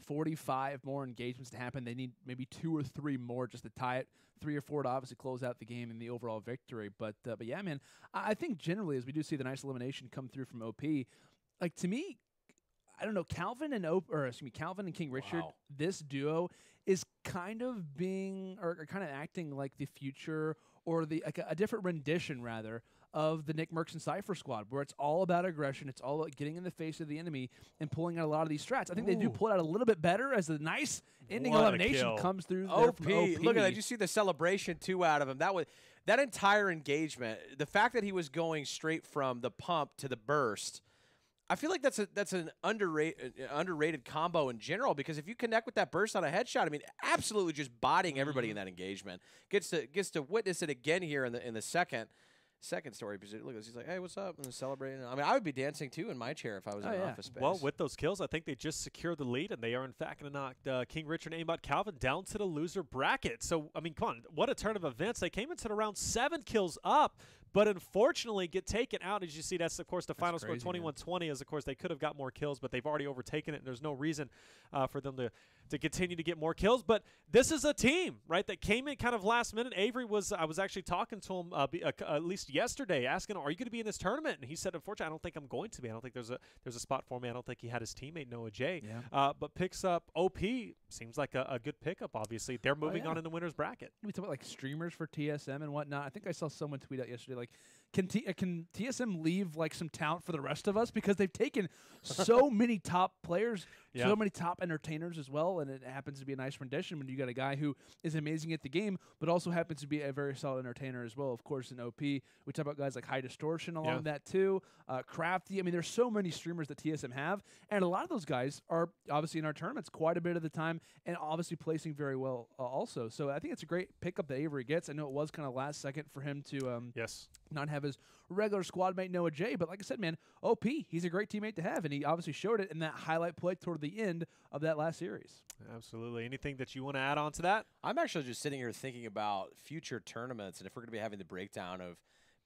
45 more engagements to happen. They need maybe 2 or 3 more just to tie it, 3 or 4 to obviously close out the game and the overall victory. But yeah, man, I think generally, as we do see the nice elimination come through from OP, like to me, I don't know, Calvin and King Richard, this duo is kind of being or kind of acting like the future or a different rendition rather of the Nick Merckx and Cypher squad, where it's all about aggression, it's all about getting in the face of the enemy and pulling out a lot of these strats. I think they do pull it out a little bit better as the nice ending elimination comes through. OP. Look at that. You see the celebration too out of him. That entire engagement, the fact that he was going straight from the pump to the burst, I feel like that's an underrated combo in general, because if you connect with that burst on a headshot, I mean, absolutely just bodying everybody in that engagement. Gets to witness it again here in the second story. Look, he's like, hey, what's up? And celebrating. I mean, I would be dancing too in my chair if I was in an office space. Well, with those kills, I think they just secured the lead, and they are in fact going to knock King Richard and Aimbot Calvin down to the loser bracket. So, I mean, come on, what a turn of events. They came into the round 7 kills up, but unfortunately get taken out. As you see, that's, of course, the final score 21-20, as, of course, they could have got more kills, but they've already overtaken it, and there's no reason for them to continue to get more kills. But this is a team, right, that came in kind of last minute. Avery I was actually talking to him at least yesterday, asking him, are you going to be in this tournament? And he said, unfortunately, I don't think I'm going to be. I don't think there's a spot for me. I don't think he had his teammate Noah J. But picks up OP. Seems like a good pickup, obviously. They're moving on in the winner's bracket. We talk about like streamers for TSM and whatnot. I think I saw someone tweet out yesterday, like, can TSM leave like some talent for the rest of us, because they've taken so many top players, so many top entertainers as well, and it happens to be a nice rendition when you got a guy who is amazing at the game, but also happens to be a very solid entertainer as well. Of course, in OP, we talk about guys like High Distortion along that too, Crafty. I mean, there's so many streamers that TSM have, and a lot of those guys are obviously in our tournaments quite a bit of the time, and obviously placing very well also. So I think it's a great pickup that Avery gets. I know it was kind of last second for him to not have his regular squad mate Noah J, but like I said, man, OP, he's a great teammate to have, and he obviously showed it in that highlight play toward the end of that last series. Absolutely. Anything that you want to add on to that? I'm actually just sitting here thinking about future tournaments, and if we're going to be having the breakdown of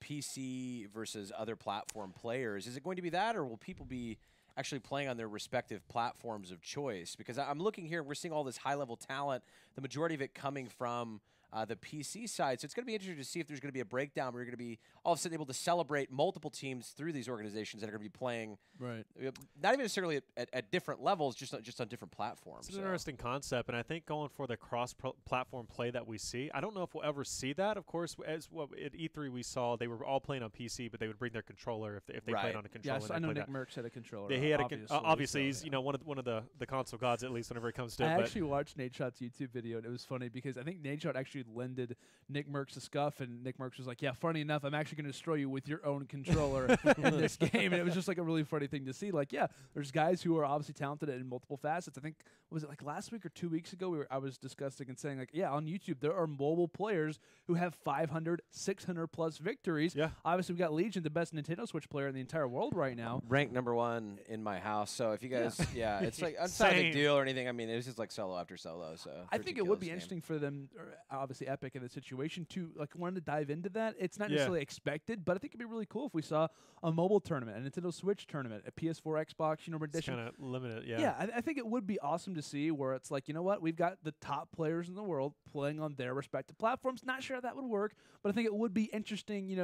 PC versus other platform players, is it going to be that, or will people be actually playing on their respective platforms of choice? Because I'm looking here, we're seeing all this high-level talent, the majority of it coming from the PC side. So it's going to be interesting to see if there's going to be a breakdown where you're going to be all of a sudden able to celebrate multiple teams through these organizations that are going to be playing, not even necessarily at different levels, just on different platforms. It's an interesting concept, and I think going for the cross-platform play that we see, I don't know if we'll ever see that. Of course, as at E3 we saw, they were all playing on PC, but they would bring their controller if they played on a controller. Yes, I know Nick Merckx had a controller. He had obviously, he's one of the console gods, at least whenever it comes to it. I actually watched Nate Shot's YouTube video, and it was funny because I think Nate Shot actually lended Nick Merckx a scuff, and Nick Merckx was like, yeah, funny enough, I'm actually going to destroy you with your own controller in this game. And it was just like a really funny thing to see. Like, yeah, there's guys who are obviously talented in multiple facets. I think, was it like last week or 2 weeks ago, I was discussing and saying, like, yeah, on YouTube, there are mobile players who have 500, 600 plus victories. Yeah. Obviously, we got Legion, the best Nintendo Switch player in the entire world right now. Ranked #1 in my house. So if you guys, it's like, it's not a big deal or anything. I mean, it was just like solo after solo. So I think it would be interesting for them, obviously Epic in the situation, to like want to dive into that. It's not necessarily expected, but I think it'd be really cool if we saw a mobile tournament, a Nintendo Switch tournament, a PS4, Xbox, rendition. Kind of limited, Yeah, I think it would be awesome to see where it's like, you know what, we've got the top players in the world playing on their respective platforms. Not sure how that would work, but I think it would be interesting,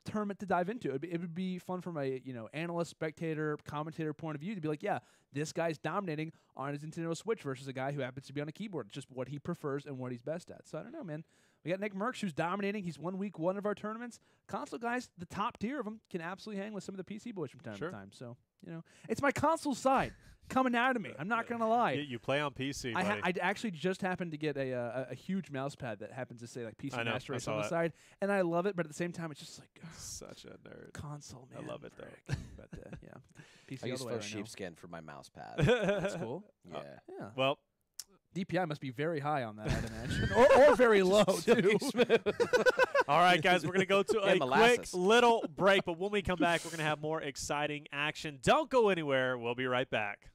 tournament to dive into. It would be fun from a analyst, spectator, commentator point of view to be like, yeah, this guy's dominating on his Nintendo Switch versus a guy who happens to be on a keyboard. It's just what he prefers and what he's best at. So I don't know, man. We got Nick Merckx, who's dominating. He's won week 1 of our tournaments. Console guys, the top tier of them, can absolutely hang with some of the PC boys from time to time. So, it's my console side coming out of me. I'm not going to lie. You play on PC, buddy. I actually just happened to get a huge mouse pad that happens to say like PC Master Race on the side, and I love it, but at the same time, it's just like such a nerd. Console, man. I love it, though. But, yeah. PC I use faux sheepskin for my mouse pad. That's cool. Yeah. Well, DPI must be very high on that, I'd imagine. or very low, too. All right, guys, we're going to go to a quick little break, but when we come back, we're going to have more exciting action. Don't go anywhere. We'll be right back.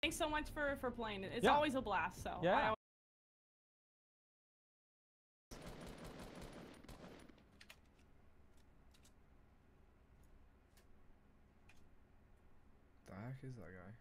Thanks so much for playing it. It's always a blast. So yeah. The heck is that guy?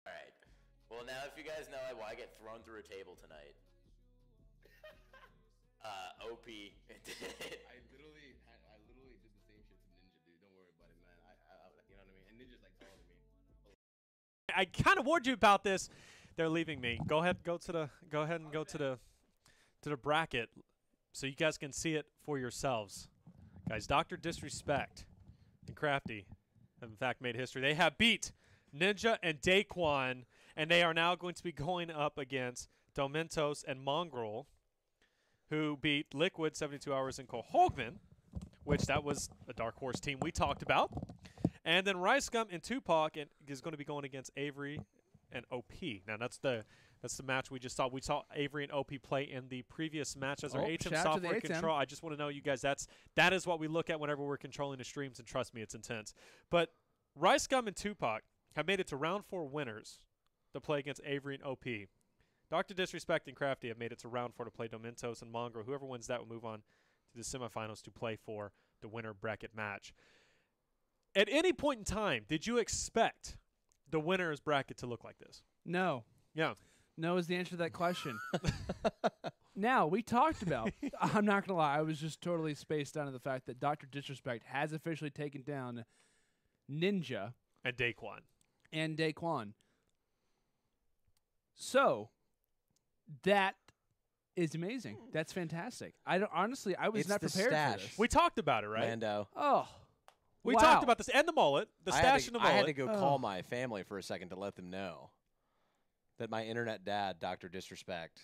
Alright. Well, now if you guys know why I get thrown through a table tonight. OP. I literally did the same shit to Ninja, dude. Don't worry about it, man. You know what I mean? And Ninja's like taller than me. I kind of warned you about this. They're leaving me. Go ahead and go to the bracket so you guys can see it for yourselves. Guys, Dr. Disrespect and Crafty have in fact made history. They have beat Ninja and Daquan, and they are now going to be going up against Domentos and Mongrel, who beat Liquid 72 Hours and Cole Hogman, which that was a dark horse team we talked about. And then Rice Gum and Tupac is going to be going against Avery and OP. Now that's the match we just saw. We saw Avery and OP play in the previous match as our HM software control. I just want to know, you guys, that is what we look at whenever we're controlling the streams, and trust me, it's intense. But Rice Gum and Tupac have made it to round 4 winners to play against Avery and OP. Dr. Disrespect and Crafty have made it to round 4 to play Domentos and Mongrel. Whoever wins that will move on to the semifinals to play for the winner bracket match. At any point in time, did you expect the winner's bracket to look like this? No. Yeah. No is the answer to that question. Now, we talked about, I'm not going to lie, I was just totally spaced out of the fact that Dr. Disrespect has officially taken down Ninja. And Daquan. So, that is amazing. That's fantastic. I was not prepared for this. We talked about it, right? Lando. Oh. We talked about this, and the mullet, the stash and the mullet. I had to go call my family for a second to let them know that my internet dad, Dr. Disrespect,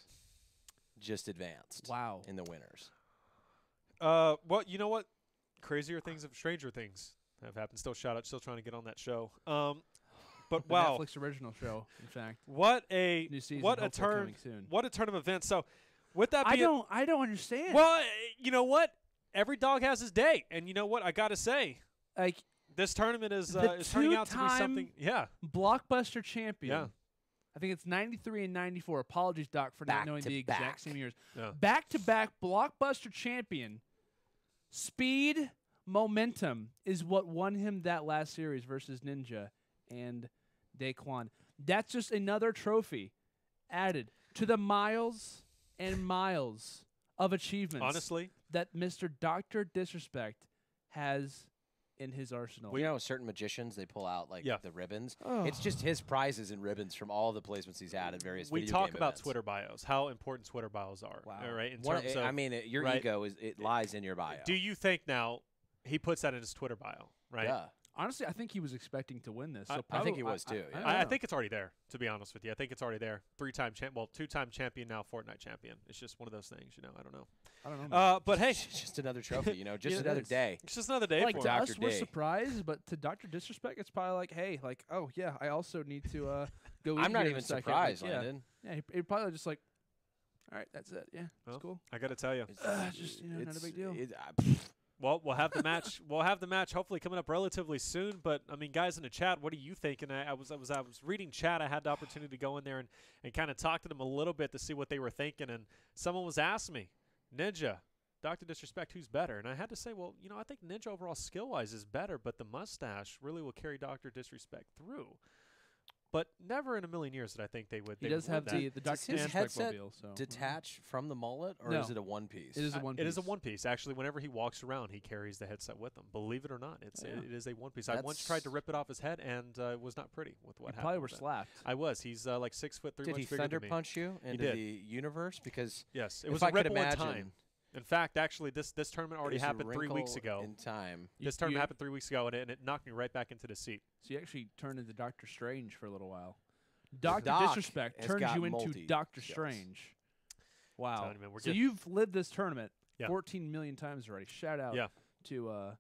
just advanced. Wow. In the winners. Well, you know what? Crazier things of stranger things have happened. Still trying to get on that show. But wow, Netflix original show, in fact. What a coming soon. What a turn of events. So, with that being, I don't understand. Well, you know what? Every dog has his day, and you know what? I gotta say, like, this tournament is turning out to be something. Yeah, blockbuster champion. Yeah. I think it's 93 and 94. Apologies, Doc, for not knowing the exact same years. Yeah. Back-to-back blockbuster champion. Speed, momentum is what won him that last series versus Ninja and Daquan. That's just another trophy added to the miles and miles of achievements. Honestly, that Mr. Dr. Disrespect has in his arsenal. Well, you know, certain magicians, they pull out the ribbons. Oh. It's just his prizes and ribbons from all the placements he's had at various we video talk game about events. Twitter bios, how important Twitter bios are. Wow. All right, I mean, your ego lies in your bio. Do you think now he puts that in his Twitter bio, right? Yeah. Honestly, I think he was expecting to win this. So I think he was too. I think it's already there, to be honest with you. I think it's already there. 3-time champ, well, 2-time champion, now Fortnite champion. It's just one of those things, you know. I don't know. But hey, it's just another trophy, you know, just another day. It's just another day like for to him. us, we're surprised, but to Dr. Disrespect, it's probably like, hey, like, oh yeah, I also need to go. I'm not even surprised, Landon. Yeah, he probably just like, all right, that's it. Yeah, well, it's cool. I got to tell you, just not a big deal. Well, we'll have the match. We'll have the match hopefully coming up relatively soon. But I mean, guys in the chat, what are you thinking? I was reading chat. I had the opportunity to go in there and kind of talk to them a little bit to see what they were thinking. And someone was asking me, Ninja, Dr. Disrespect, who's better? And I had to say, well, you know, I think Ninja overall skill-wise is better, but the mustache really will carry Dr. Disrespect through. But never in a million years did I think they would. He does have the Dr. Does his headset mobile, so. detach from the mullet, or No. is it a one-piece? It is a one-piece. It is a one-piece. Actually, whenever he walks around, he carries the headset with him. Believe it or not, it is a one-piece. I once tried to rip it off his head, and it was not pretty with what happened. Probably were with that. slapped. I was. He's like 6'3", much bigger than me. Did he thunder punch you into the universe? Because yes, it was a ripple in time. In fact, actually, this tournament already happened 3 weeks ago. In time, this tournament happened 3 weeks ago, and it knocked me right back into the seat. So you actually turned into Doctor Strange for a little while. Dr. Disrespect turns you into Doctor Strange. Wow. You, man, so you've lived this tournament 14 million times already. Shout out to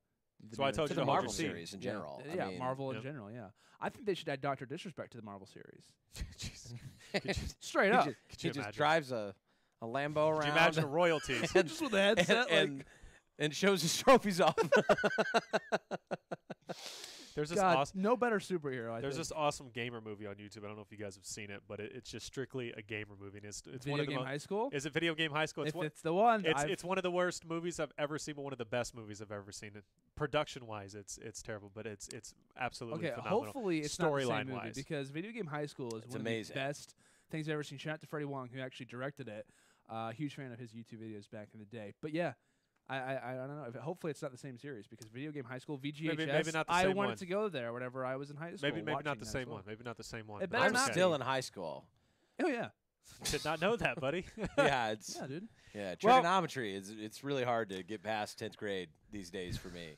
so I told you the Marvel series in general. Yeah, I mean, Marvel in general, yeah. I think they should add Dr. Disrespect to the Marvel series. Straight up. He just drives a Lambo around. Could you imagine royalties? Just with a headset. And shows his trophies off. There's this awesome, no better superhero. There's this awesome gamer movie on YouTube. I don't know if you guys have seen it, but it's just strictly a gamer movie. And it's Video one of the Game High School? Is it Video Game High School? It's the one. It's one of the worst movies I've ever seen, but one of the best movies I've ever seen. Production-wise, it's terrible, but it's absolutely phenomenal. Hopefully it's not the same movie Storyline-wise, because Video Game High School is one of the best things I've ever seen. Shout out to Freddie Wong, who actually directed it. Huge fan of his YouTube videos back in the day. But yeah. I don't know. Hopefully, it's not the same series because Video Game High School, VGHS. Maybe not the I wanted one. To go there whenever I was in high school. Maybe not the same one. Maybe not the same one. I'm still in high school. Oh yeah. Did not know that, buddy. Yeah, dude. Yeah, trigonometry it's really hard to get past 10th grade these days for me.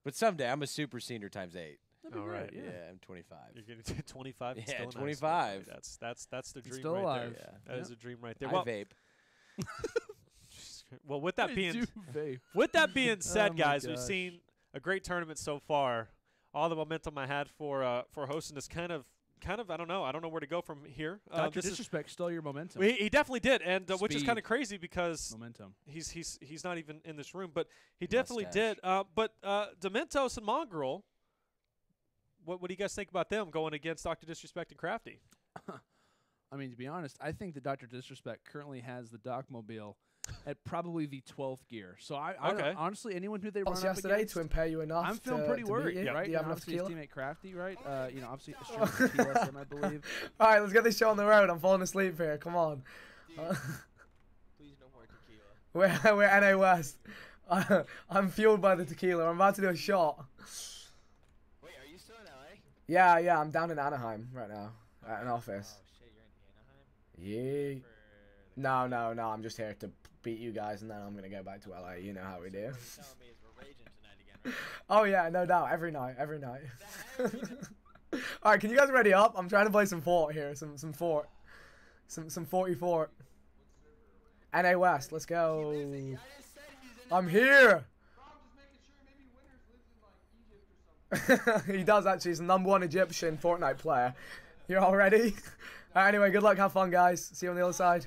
But someday I'm a super senior times 8. All right. Yeah, I'm 25. You're getting to 25. Yeah, still 25. That's the dream still right alive. there. Yeah. That is a dream right there. I vape. Well, with that being said, guys, we've seen a great tournament so far. All the momentum I had for hosting this kind of I don't know where to go from here. Dr. Disrespect stole your momentum. He definitely did, and which is kind of crazy because momentum. He's not even in this room, but he definitely did. But Dementos and Mongrel, what do you guys think about them going against Dr. Disrespect and Crafty? I mean, to be honest, I think that Dr. Disrespect currently has the Docmobile at probably the 12th gear. So I honestly, anyone who they run up yesterday against, to impair you enough. I'm feeling pretty worried, right? Do you have enough obviously his teammate Crafty, right? Obviously TSM, I believe. All right, let's get this show on the road. I'm falling asleep here. Come on. Please no more tequila. We're NA West. I'm fueled by the tequila. I'm about to do a shot. Wait, are you still in LA? Yeah, I'm down in Anaheim right now at an office. Oh shit, you're in Anaheim? Yeah. No, I'm just here to beat you guys, and then I'm gonna go back to LA. You know how we do. What you're telling me is we're raging tonight again, right? Oh yeah, no doubt. Every night. All right, can you guys ready up? I'm trying to play some Fort here. Some Fort. Some 44. NA West. Let's go. I'm here. He does actually. He's the #1 Egyptian Fortnite player. You're all ready? Anyway, good luck. Have fun, guys. See you on the other side.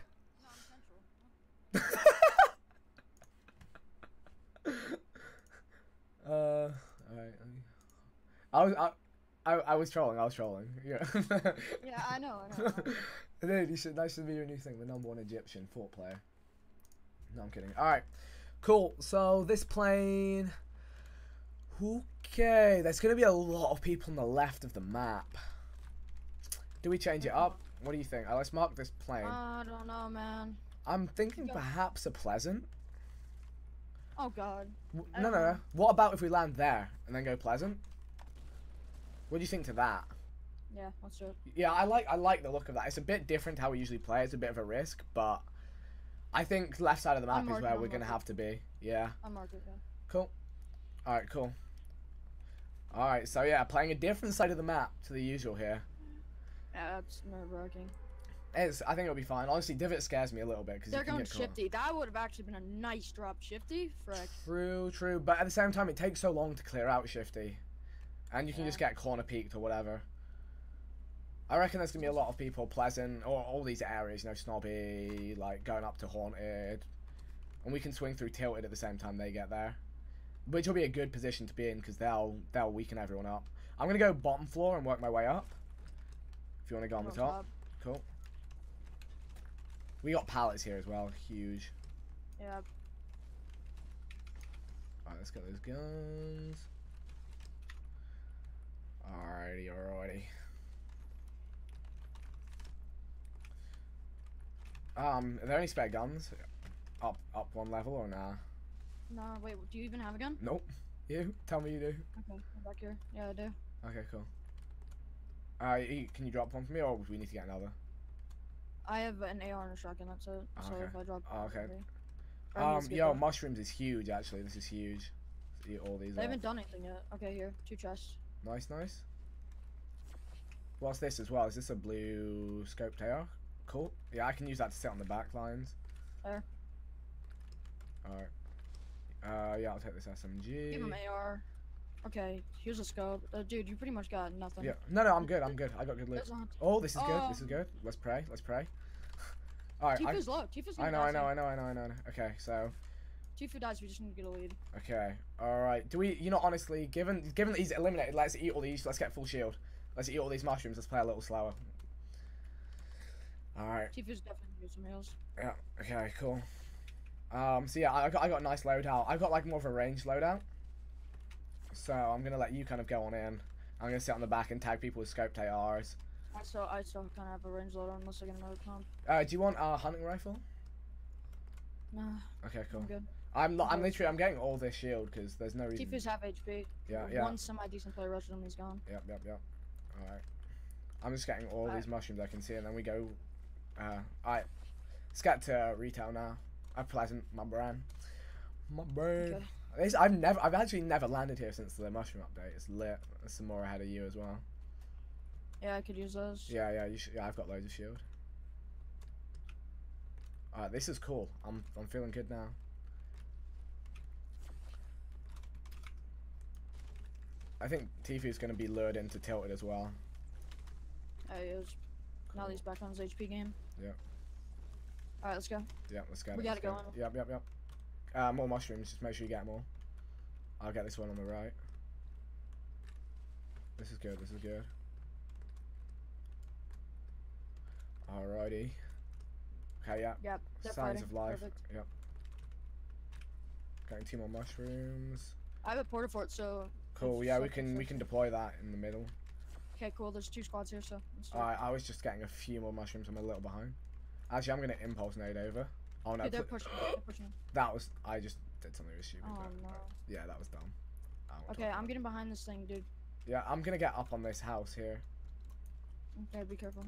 All right. I was trolling. Yeah. Yeah, I know. Dude, that should be your new thing. The #1 Egyptian Fort player. No, I'm kidding. All right. Cool. So this plane. Okay, there's gonna be a lot of people on the left of the map. Do we change it up? What do you think? Let's mark this plane. I don't know, man. I'm thinking perhaps a Pleasant. Oh God. No. What about if we land there and then go Pleasant? What do you think to that? Yeah, let's do it. Yeah, I like the look of that. It's a bit different how we usually play. It's a bit of a risk, but I think left side of the map is where we're gonna have to be. Yeah. I'm marked it. Yeah. Cool. All right, cool. Alright, so yeah, playing a different side of the map to the usual here. Yeah, that's nerve-wracking. I think it'll be fine. Honestly, Divot scares me a little bit because they're going shifty. That would have actually been a nice drop, shifty. Frick. True. But at the same time, it takes so long to clear out shifty, and you can just get corner peeked or whatever. I reckon there's gonna be a lot of people Pleasant or all these areas, you know, Snobby, like going up to Haunted, and we can swing through Tilted at the same time they get there, which will be a good position to be in because they'll weaken everyone up. I'm gonna go bottom floor and work my way up. If you want to go on the top, cool. We got pallets here as well, huge. Yeah. Alright, let's get those guns. Alrighty. Are there any spare guns? Up one level or nah? No, wait, do you even have a gun? Nope. You? Tell me you do. Okay, I'm back here. Yeah, I do. Okay, cool. Can you drop one for me or do we need to get another? I have an AR and a shotgun, that's it. So okay. if I drop yo, mushrooms is huge actually. This is huge. Let's eat all these. They haven't done anything yet. Okay, here. 2 chests. Nice. What's this as well? Is this a blue scoped AR? Cool. Yeah, I can use that to sit on the back lines. There. Alright. Yeah, I'll take this SMG. Give him AR. Okay, here's a scope. Dude, you pretty much got nothing. Yeah. No, I'm good. I got good loot. Oh, this is good. Let's pray. Alright. Tifu's low. Tifu's I know. Okay, so. Tifu dies, we just need to get a lead. Okay. Alright. Do we, honestly, given that he's eliminated, let's eat all these. Let's get full shield. Let's eat all these mushrooms. Let's play a little slower. Alright. Tifu's definitely need some heals. Yeah. Okay, cool. So yeah, I got a nice loadout. I got like more of a ranged loadout. So I'm gonna let you kind of go on in. I'm gonna sit on the back and tag people with scoped ARs. I still kind of have a range loadout unless I get another comp. Do you want a hunting rifle? Nah. Okay, cool. I'm good. I'm getting all this shield because there's no reason. Tifu's half HP. Yeah. One semi-decent player rushed him, he's gone. Yep. Alright. I'm just getting all these mushrooms I can see and then we go. Alright. Let's get to retail now. Pleasant, my brain. Okay. I've actually never landed here since the mushroom update. It's lit. There's some more ahead of you as well. Yeah, I could use those. Yeah, you should. Yeah, I've got loads of shield. Alright, this is cool. I'm feeling good now. I think Tifu's going to be lured into Tilted as well. He is. Now that he's back on his HP game. Yeah. Alright, let's go. Yeah, let's go. We gotta go. Yep. More mushrooms. Just make sure you get them all. I'll get this one on the right. This is good. Alrighty. Okay, yeah. Yep. Signs of life. Perfect. Yep. Getting 2 more mushrooms. I have a porta fort, so. Cool. Yeah, we can deploy that in the middle. Okay, cool. There's 2 squads here, so. I was just getting a few more mushrooms. I'm a little behind. Actually, I'm gonna impulse nade over. Oh no! Dude, they're pushing. That was. I just did something really stupid. Oh no. Yeah, that was dumb. Okay, I'm getting behind this thing, dude. Yeah, I'm gonna get up on this house here. Okay, be careful.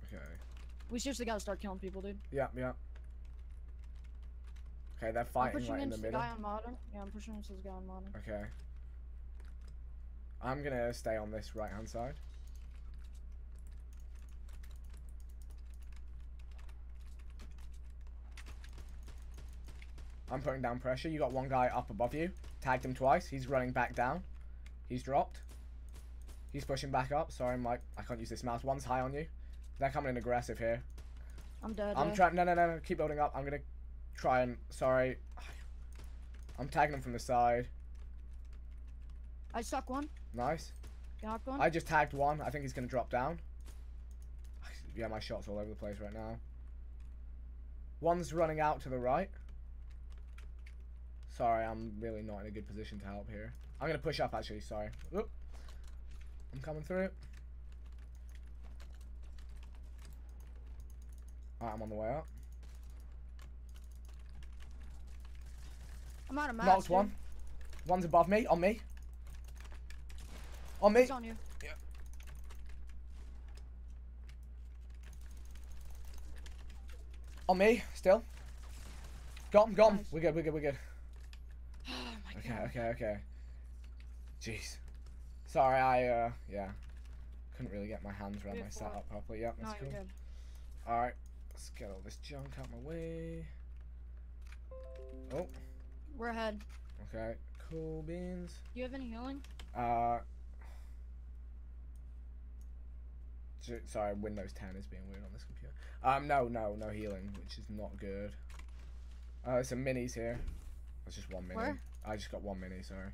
Okay. We seriously gotta start killing people, dude. Yeah. Okay, they're fighting right in the middle. I'm pushing into the guy on modern. Yeah, I'm pushing into the guy on modern. Okay. I'm gonna stay on this right-hand side. I'm putting down pressure. You got one guy up above you. Tagged him twice. He's running back down. He's dropped. He's pushing back up. Sorry, I'm like, I can't use this mouse. One's high on you. They're coming in aggressive here. I'm dead. I'm trying. No. Keep building up. I'm gonna try and. Sorry. I'm tagging him from the side. I stuck one. Nice. Knocked one. I just tagged one. I think he's gonna drop down. Yeah, my shot's all over the place right now. One's running out to the right. Sorry, I'm really not in a good position to help here. I'm going to push up, actually. Sorry. Oop. I'm coming through. Alright, I'm on the way up. I'm out of match. Knocked one. One's above me. On me. On me. He's on you. Yeah. On me, still. Got him. Nice. We're good. Oh my Okay. Jeez. Sorry, yeah. Couldn't really get my hands around my setup properly. Yep, that's cool. Alright, let's get all this junk out my way. Oh. We're ahead. Okay, cool beans. Do you have any healing? Sorry, Windows 10 is being weird on this computer. No healing, which is not good. There's some minis here. That's just one mini. Where? I just got one mini, sorry.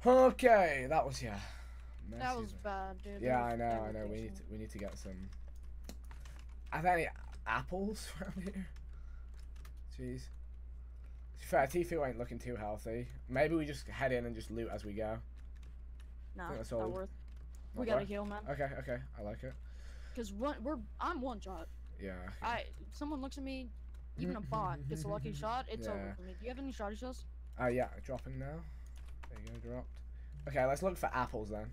Okay, that was, yeah. That was bad, dude. Yeah, I know. We need to get some. Are there any apples around here? Jeez. To be fair, Tfue ain't looking too healthy. Maybe we just head in and just loot as we go. Nah, that's not all. worth. Not We gotta worth? heal, man. Okay, I like it. Cause I'm one shot. Yeah. Someone looks at me, even a bot gets a lucky shot, it's over for me. Do you have any shotty shells? Yeah, dropping now. There you go, dropped. Okay, let's look for apples then.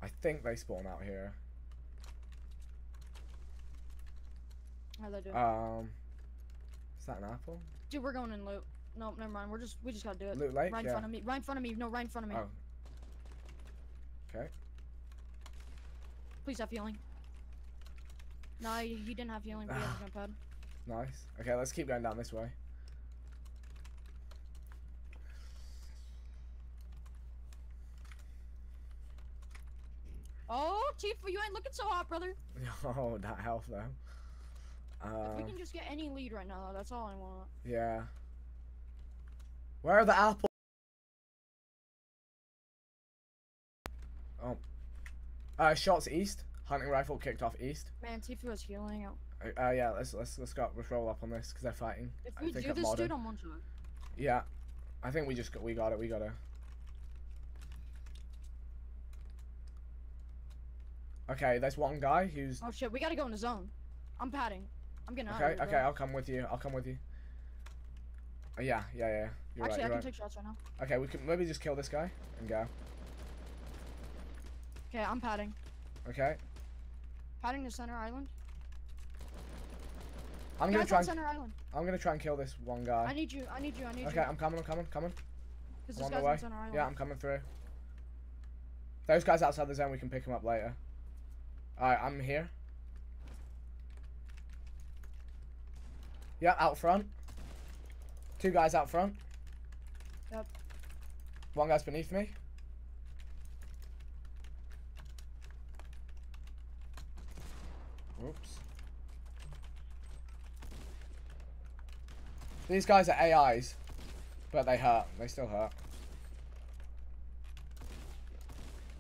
I think they spawn out here. How they do? Is that an apple? Dude, we're going in loot. Nope, never mind. We just gotta do it. Loot lake? Right in front of me. Right in front of me. No, right in front of me. Oh. Okay. Please have healing. No, he didn't have healing, but he has a jump pad. Nice. Okay, let's keep going down this way. Oh, Tifa, you ain't looking so hot, brother. Oh, that health though. If we can just get any lead right now, that's all I want. Yeah. Where are the apples? Oh. Shots east. Hunting rifle kicked off east. Man, Tifa was healing out. Yeah, let's roll up on this because they're fighting. If we do this dude on one shot. Yeah. I think we got it. Okay, there's one guy who's. Oh shit, we gotta go in the zone. I'm padding. I'm getting out of here, Okay, I'll come with you. Yeah. You're Actually, right. I can take shots right now. Okay, we can maybe just kill this guy and go. Okay, I'm padding. Okay. Padding to center island. I'm gonna try. Center island. I'm gonna try and kill this one guy. I need you. Okay, I'm coming. Because this I'm on guy's the way. on center island. Yeah, I'm coming through. Those guys outside the zone, we can pick them up later. Alright, I'm here. Yeah, out front. Two guys out front. Yep. One guy's beneath me. Oops. These guys are AIs, but they hurt. They still hurt.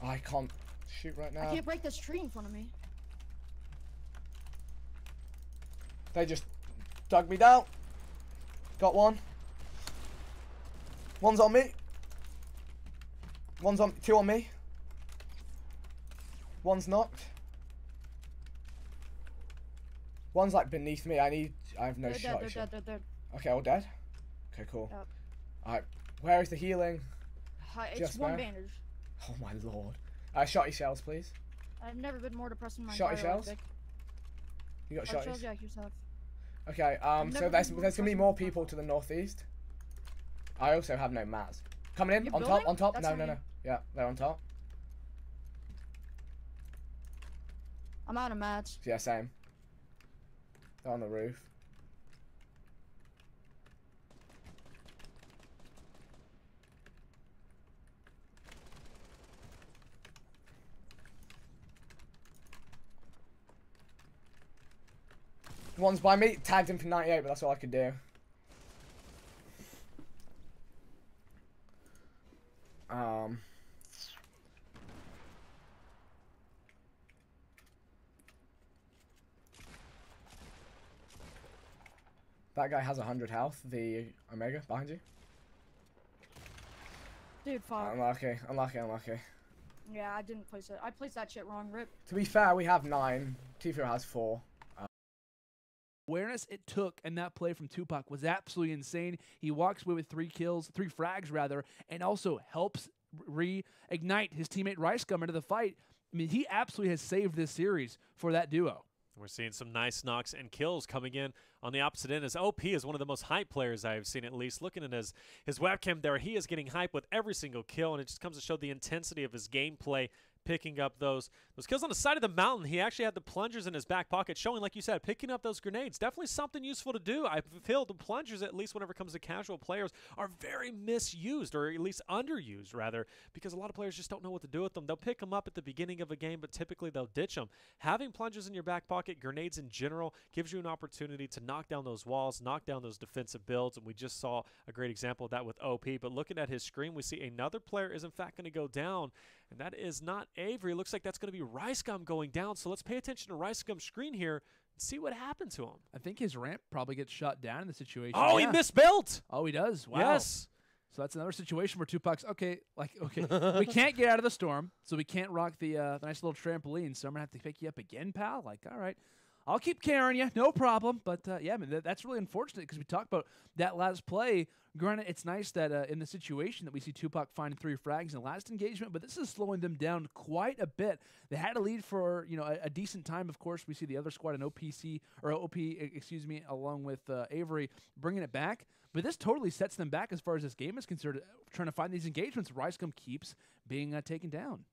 I can't shoot right now. I can't break this tree in front of me. They just dug me down. Got one. One's on me. Two on me. One's knocked. One's like beneath me. I have no shot. They're dead. Okay, all dead? Okay, cool. Yep. Alright, where is the healing? It's Just one there? bandage. Oh my lord. Shotty shells, please. I've never been more depressed in my Shotty entire shells? life. You got Shells, shotties? yeah, you have. Okay, so there's gonna be more people to the northeast. I also have no mats. Coming in, You're on building? top. That's No. Yeah, they're on top. I'm out of mats. Yeah, same. They're on the roof. One's by me, tagged him for 98, but that's all I could do. That guy has 100 health, the Omega, behind you. Dude, fuck. Unlucky. Yeah, I didn't place it. I placed that shit wrong, rip. To be fair, we have 9. Tfue has 4. Awareness it took in that play from Tupac was absolutely insane. He walks away with 3 frags rather, and also helps reignite his teammate Rice Gum into the fight. I mean, he absolutely has saved this series for that duo. We're seeing some nice knocks and kills coming in on the opposite end, as OP is one of the most hype players I've seen, at least. Looking at his webcam there, he is getting hype with every single kill, and it just comes to show the intensity of his gameplay, picking up those kills on the side of the mountain. He actually had the plungers in his back pocket, showing, like you said, picking up those grenades. Definitely something useful to do. I feel the plungers, at least whenever it comes to casual players, are very misused, or at least underused, rather, because a lot of players just don't know what to do with them. They'll pick them up at the beginning of a game, but typically they'll ditch them. Having plungers in your back pocket, grenades in general, gives you an opportunity to knock down those walls, knock down those defensive builds, and we just saw a great example of that with OP. But looking at his screen, we see another player is in fact going to go down, and that is not Avery. It looks like that's going to be RiceGum going down, so let's pay attention to RiceGum's screen here and see what happened to him. I think his ramp probably gets shot down in the situation. Oh, yeah. He misbuilt. Oh, he does? Wow. Yes. So that's another situation where Tupac's, okay, we can't get out of the storm, so we can't rock the nice little trampoline, so I'm going to have to pick you up again, pal? Like, all right. I'll keep carrying you, no problem. But, yeah, I mean, that's really unfortunate because we talked about that last play. Granted, it's nice that in the situation that we see Tupac finding 3 frags in the last engagement, but this is slowing them down quite a bit. They had a lead for a decent time. Of course, we see the other squad in OP, along with Avery bringing it back. But this totally sets them back as far as this game is concerned, trying to find these engagements. RiceGum keeps being taken down.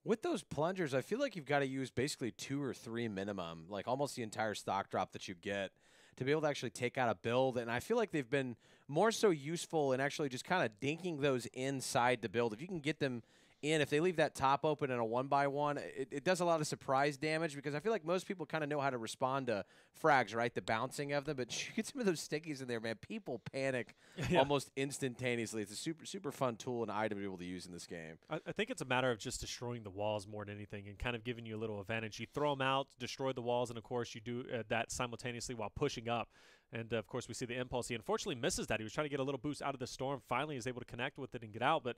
With those plungers, I feel like you've got to use basically 2 or 3 minimum, like almost the entire stock drop that you get to be able to actually take out a build. And I feel like they've been more so useful in actually just kind of dinking those inside the build. If you can get them in, if they leave that top open in a 1x1, it does a lot of surprise damage, because I feel like most people kind of know how to respond to frags, right? The bouncing of them. But you get some of those stickies in there, man. People panic almost instantaneously. It's a super, super fun tool and item to be able to use in this game. I think it's a matter of just destroying the walls more than anything and kind of giving you a little advantage. You throw them out, destroy the walls, and, of course, you do that simultaneously while pushing up. And, of course, we see the impulse. He unfortunately misses that. He was trying to get a little boost out of the storm. Finally, he's able to connect with it and get out. But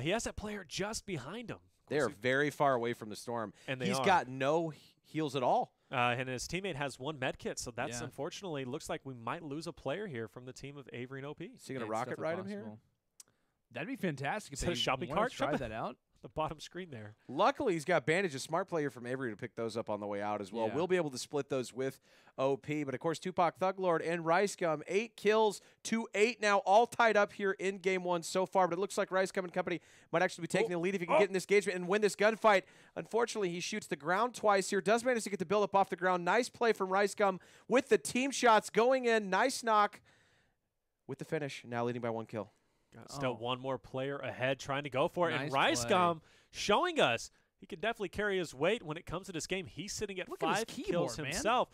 he has that player just behind him. They are very far away from the storm. And he's got no heals at all. And his teammate has 1 med kit. So that's unfortunately looks like we might lose a player here from the team of Avery and OP. Is he going to rocket ride him here? That'd be fantastic if they a shopping cart. Try that out. The bottom screen there. Luckily, he's got Bandage, a smart player from Avery, to pick those up on the way out as well. Yeah. We'll be able to split those with OP. But, of course, Tupac, Thuglord, and RiceGum, 8 kills to 8 now, all tied up here in Game 1 so far. But it looks like RiceGum and company might actually be taking the lead if he can get in this engagement and win this gunfight. Unfortunately, he shoots the ground twice here. Does manage to get the build up off the ground. Nice play from RiceGum with the team shots going in. Nice knock with the finish. Now leading by 1 kill. Still one more player ahead trying to go for it. Nice and RiceGum showing us he can definitely carry his weight when it comes to this game. He's sitting at 5 kills himself.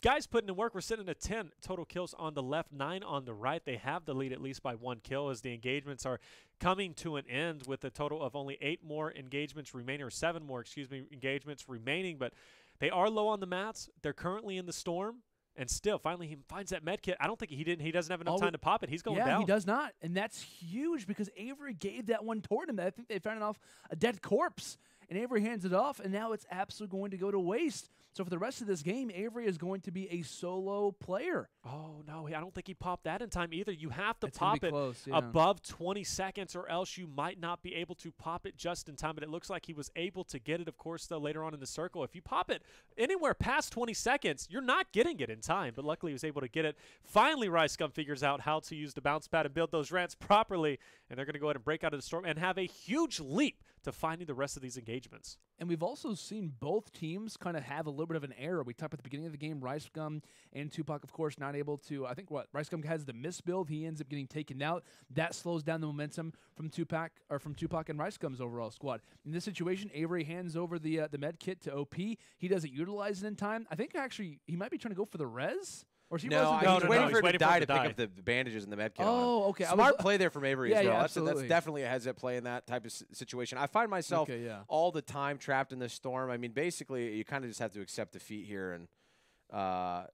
Guys putting in work. We're sitting at 10 total kills on the left, 9 on the right. They have the lead at least by 1 kill as the engagements are coming to an end with a total of only 8 more engagements remaining, or 7 more, engagements remaining. But they are low on the mats. They're currently in the storm. And still, finally, he finds that med kit. I don't think he doesn't have enough time to pop it. He's going down. Yeah, he does not. And that's huge because Avery gave that one toward him. I think they found it off a dead corpse. And Avery hands it off, and now it's absolutely going to go to waste. So for the rest of this game, Avery is going to be a solo player. Oh, no, I don't think he popped that in time either. You have to pop it close, above 20 seconds, or else you might not be able to pop it just in time. But it looks like he was able to get it, of course, though, later on in the circle. If you pop it anywhere past 20 seconds, you're not getting it in time. But luckily, he was able to get it. Finally, RiceGum figures out how to use the bounce pad and build those ramps properly. And they're going to go ahead and break out of the storm and have a huge leap to finding the rest of these engagements. And we've also seen both teams kind of have a little bit of an error. We talked at the beginning of the game, RiceGum and Tupac, of course, not able to, I think RiceGum has the misbuild. He ends up getting taken out. That slows down the momentum from Tupac and RiceGum's overall squad. In this situation, Avery hands over the med kit to OP. He doesn't utilize it in time. I think actually he might be trying to go for the res. Or he's waiting for it to die to pick up the bandages and the med kit. Oh, okay. Smart play there from Avery as well. Absolutely. That's definitely a heads-up play in that type of situation. I find myself all the time trapped in this storm. I mean, basically, you kind of just have to accept defeat here, and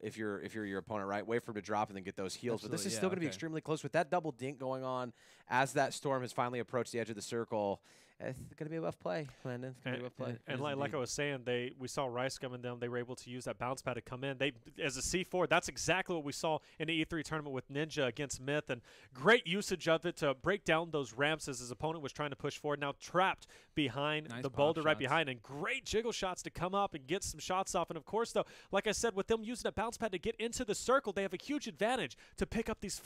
if you're your opponent, right, wait for him to drop and then get those heals. But this is still going to be extremely close with that double dink going on as that storm has finally approached the edge of the circle. It's going to be a rough play, Landon. It's going to be a rough play. And like I was saying, we saw Rice come in them. They were able to use that bounce pad to come in. They, as a C4, that's exactly what we saw in the E3 tournament with Ninja against Myth, and great usage of it to break down those ramps as his opponent was trying to push forward. Now trapped behind the boulder right behind, and great jiggle shots to come up and get some shots off. And of course, though, like I said, with them using a bounce pad to get into the circle, they have a huge advantage to pick up these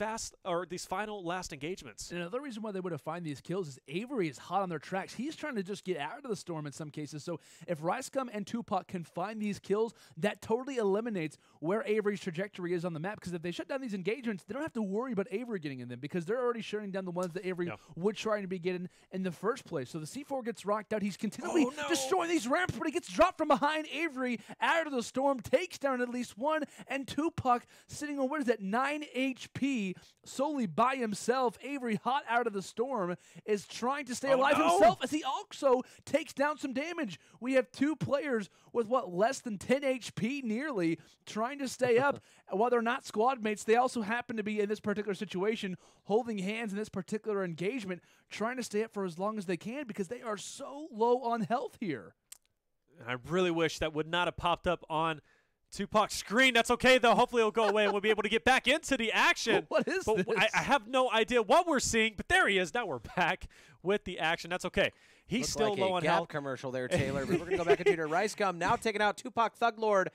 these final last engagements. And another reason why they would have find these kills is Avery is hot on their tracks. He's trying to just get out of the storm in some cases. So if Ricegum and Tupac can find these kills, that totally eliminates where Avery's trajectory is on the map. Because if they shut down these engagements, they don't have to worry about Avery getting in them because they're already shutting down the ones that Avery would try to be getting in the first place. So the C4 gets rocked out. He's continually destroying these ramps, but he gets dropped from behind Avery out of the storm, takes down at least one, and Tupac sitting on, what is that, 9 HP solely by himself. Avery, hot out of the storm, is trying to stay alive himself as he also takes down some damage. We have two players with, less than 10 HP nearly, trying to stay up. While they're not squad mates, they also happen to be, in this particular situation, holding hands in this particular engagement, trying to stay up for as long as they can because they are so low on health here. I really wish that would not have popped up on Tupac's screen. That's okay, though. Hopefully it'll go away and we'll be able to get back into the action. What is this? I have no idea what we're seeing, but there he is. Now we're back with the action. That's okay. He's Looks still like low a on Gap health. commercial there, Taylor. But we're going to go back into Ricegum. Now taking out Tupac Thug Lord.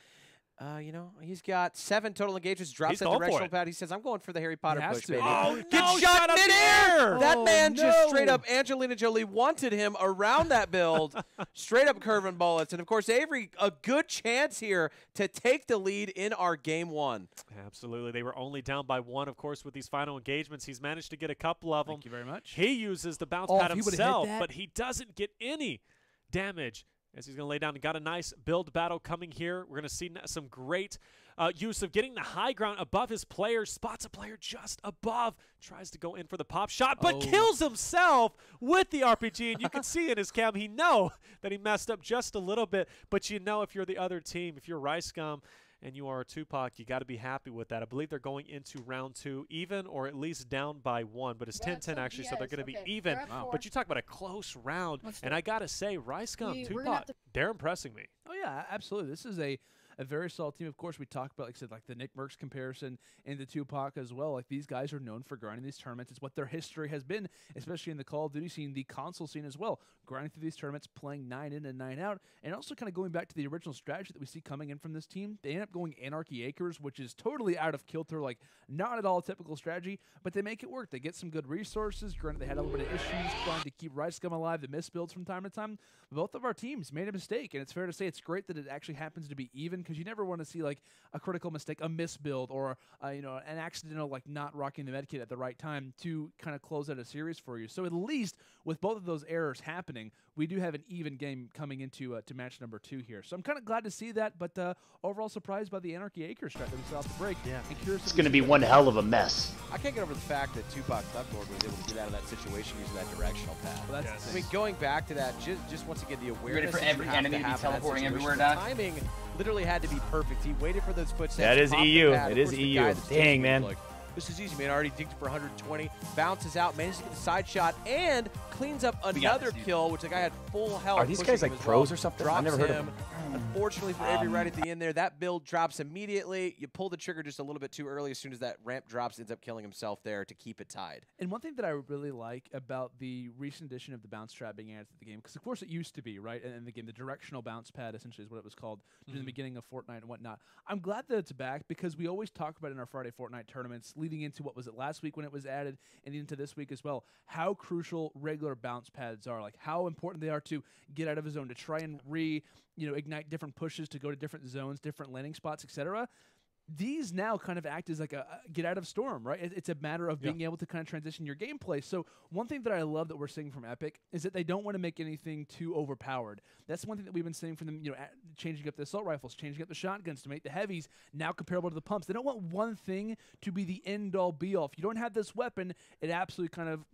You know, he's got 7 total engagements. Drops that directional pad. He says, I'm going for the Harry Potter push, baby. Oh, Gets shot mid-air! That man just straight up, Angelina Jolie wanted him around that build. Straight up curving bullets. And, of course, Avery, a good chance here to take the lead in our game 1. Absolutely. They were only down by 1, of course, with these final engagements. He's managed to get a couple of them. Thank you very much. He uses the bounce pad himself, but he doesn't get any damage as he's going to lay down. Got a nice build battle coming here. We're going to see some great use of getting the high ground above his player. Spots a player just above. Tries to go in for the pop shot, but kills himself with the RPG. And you can see in his cam, he know that he messed up just a little bit. But you know, if you're the other team, if you're Ricegum and you are Tupac, you got to be happy with that. I believe they're going into round 2 even or at least down by 1, but it's 10-10 actually, so they're going to be even. But you talk about a close round, and I got to say, Ricegum, Tupac, they're impressing me. Oh, yeah, absolutely. This is a very solid team. Of course, we talked about, like I said, like the Nick Merckx comparison and the Tupac as well. Like, these guys are known for grinding these tournaments. It's what their history has been, especially in the Call of Duty scene, the console scene as well. Grinding through these tournaments, playing 9 in and 9 out, and also kind of going back to the original strategy that we see coming in from this team. They end up going Anarchy Acres, which is totally out of kilter, like not at all a typical strategy, but they make it work. They get some good resources. Granted, they had a little bit of issues trying to keep Ricegum alive, the misbuilds from time to time. Both of our teams made a mistake, and it's fair to say it's great that it actually happens to be even, because you never want to see like a critical mistake, a misbuild, or you know, an accidental like not rocking the medkit at the right time to kind of close out a series for you. So at least with both of those errors happening, we do have an even game coming into to match number 2 here. So I'm kind of glad to see that, but overall surprised by the Anarchy Acres strat that we saw off the break. Yeah, it's going to be one hell of a mess. I can't get over the fact that Tupac Thug Lord was able to get out of that situation using that directional pad. Well, that's I mean, going back to that, just once again, the awareness. Ready for every enemy to be teleporting everywhere now? Timing literally had to be perfect. He waited for those footsteps. That is EU. It is EU. Dang, man. Like, this is easy, man. Already dinked for 120. Bounces out, manages to get the side shot, and cleans up another kill, which the guy had full health. Are these guys like pros or something? I've never heard of them. Unfortunately for Avery, right at the end there, that build drops immediately. You pull the trigger just a little bit too early. As soon as that ramp drops, ends up killing himself there to keep it tied. And one thing that I really like about the recent edition of the bounce trap being added to the game, because of course it used to be, right? And in the game, the directional bounce pad essentially is what it was called in the beginning of Fortnite and whatnot. I'm glad that it's back, because we always talk about in our Friday Fortnite tournaments, leading into what was it last week when it was added, and into this week as well, how crucial regular bounce pads are, like how important they are to get out of a zone, to try and ignite different pushes, to go to different zones, different landing spots, etc. These now kind of act as like a get out of storm, right? It's a matter of being able to kind of transition your gameplay. So one thing that I love that we're seeing from Epic is that they don't want to make anything too overpowered. That's one thing that we've been seeing from them, changing up the assault rifles, changing up the shotguns to make the heavies now comparable to the pumps. They don't want one thing to be the end-all be-all. If you don't have this weapon, it absolutely kind of,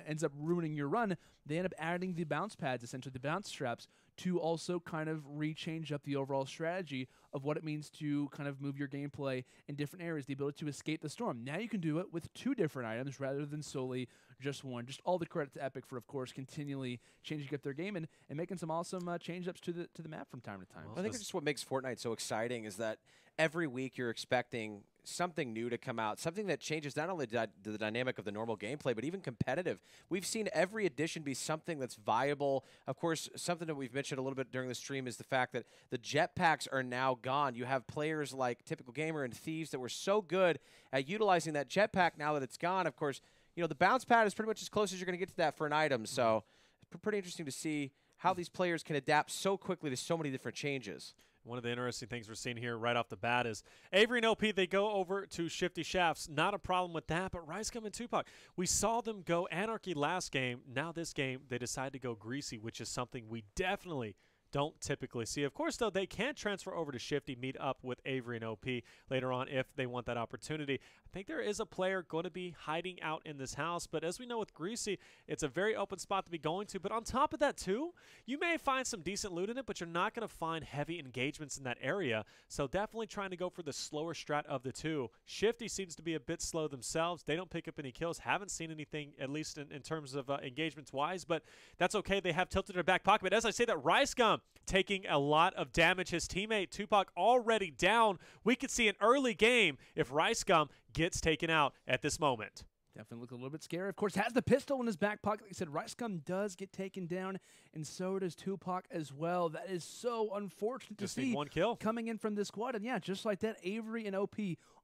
ends up ruining your run. They end up adding the bounce pads, essentially the bounce straps, to also kind of rechange up the overall strategy of what it means to kind of move your gameplay in different areas, the ability to escape the storm. Now you can do it with 2 different items rather than solely just one. Just all the credit to Epic for, of course, continually changing up their game and making some awesome change-ups to the map from time to time. Well, I think it's just what makes Fortnite so exciting is that every week you're expecting something new to come out, something that changes not only the dynamic of the normal gameplay, but even competitive. We've seen every edition be something that's viable. Of course, something that we've mentioned a little bit during the stream is the fact that the jetpacks are now gone. You have players like Typical Gamer and Thieves that were so good at utilizing that jetpack. Now that it's gone, of course, you know, the bounce pad is pretty much as close as you're going to get to that for an item. So it's pretty interesting to see how these players can adapt so quickly to so many different changes. One of the interesting things we're seeing here right off the bat is Avery and OP, they go over to Shifty Shafts. Not a problem with that, but RiceGum and Tupac, we saw them go Anarchy last game. Now this game, they decide to go Greasy, which is something we definitely don't typically see. Of course, though, they can transfer over to Shifty, meet up with Avery and OP later on if they want that opportunity. I think there is a player going to be hiding out in this house, but as we know with Greasy, it's a very open spot to be going to. But on top of that, too, you may find some decent loot in it, but you're not going to find heavy engagements in that area. So definitely trying to go for the slower strat of the two. Shifty seems to be a bit slow themselves. They don't pick up any kills. Haven't seen anything, at least in terms of engagements-wise, but that's okay. They have tilted their back pocket. But as I say that, RiceGum taking a lot of damage. His teammate, Tupac, already down. We could see an early game if RiceGum gets taken out at this moment. Definitely look a little bit scary. Of course, has the pistol in his back pocket. Like I said, RiceGum does get taken down, and so does Tupac as well. That is so unfortunate just to need see. One kill coming in from this squad. And yeah, just like that, Avery and OP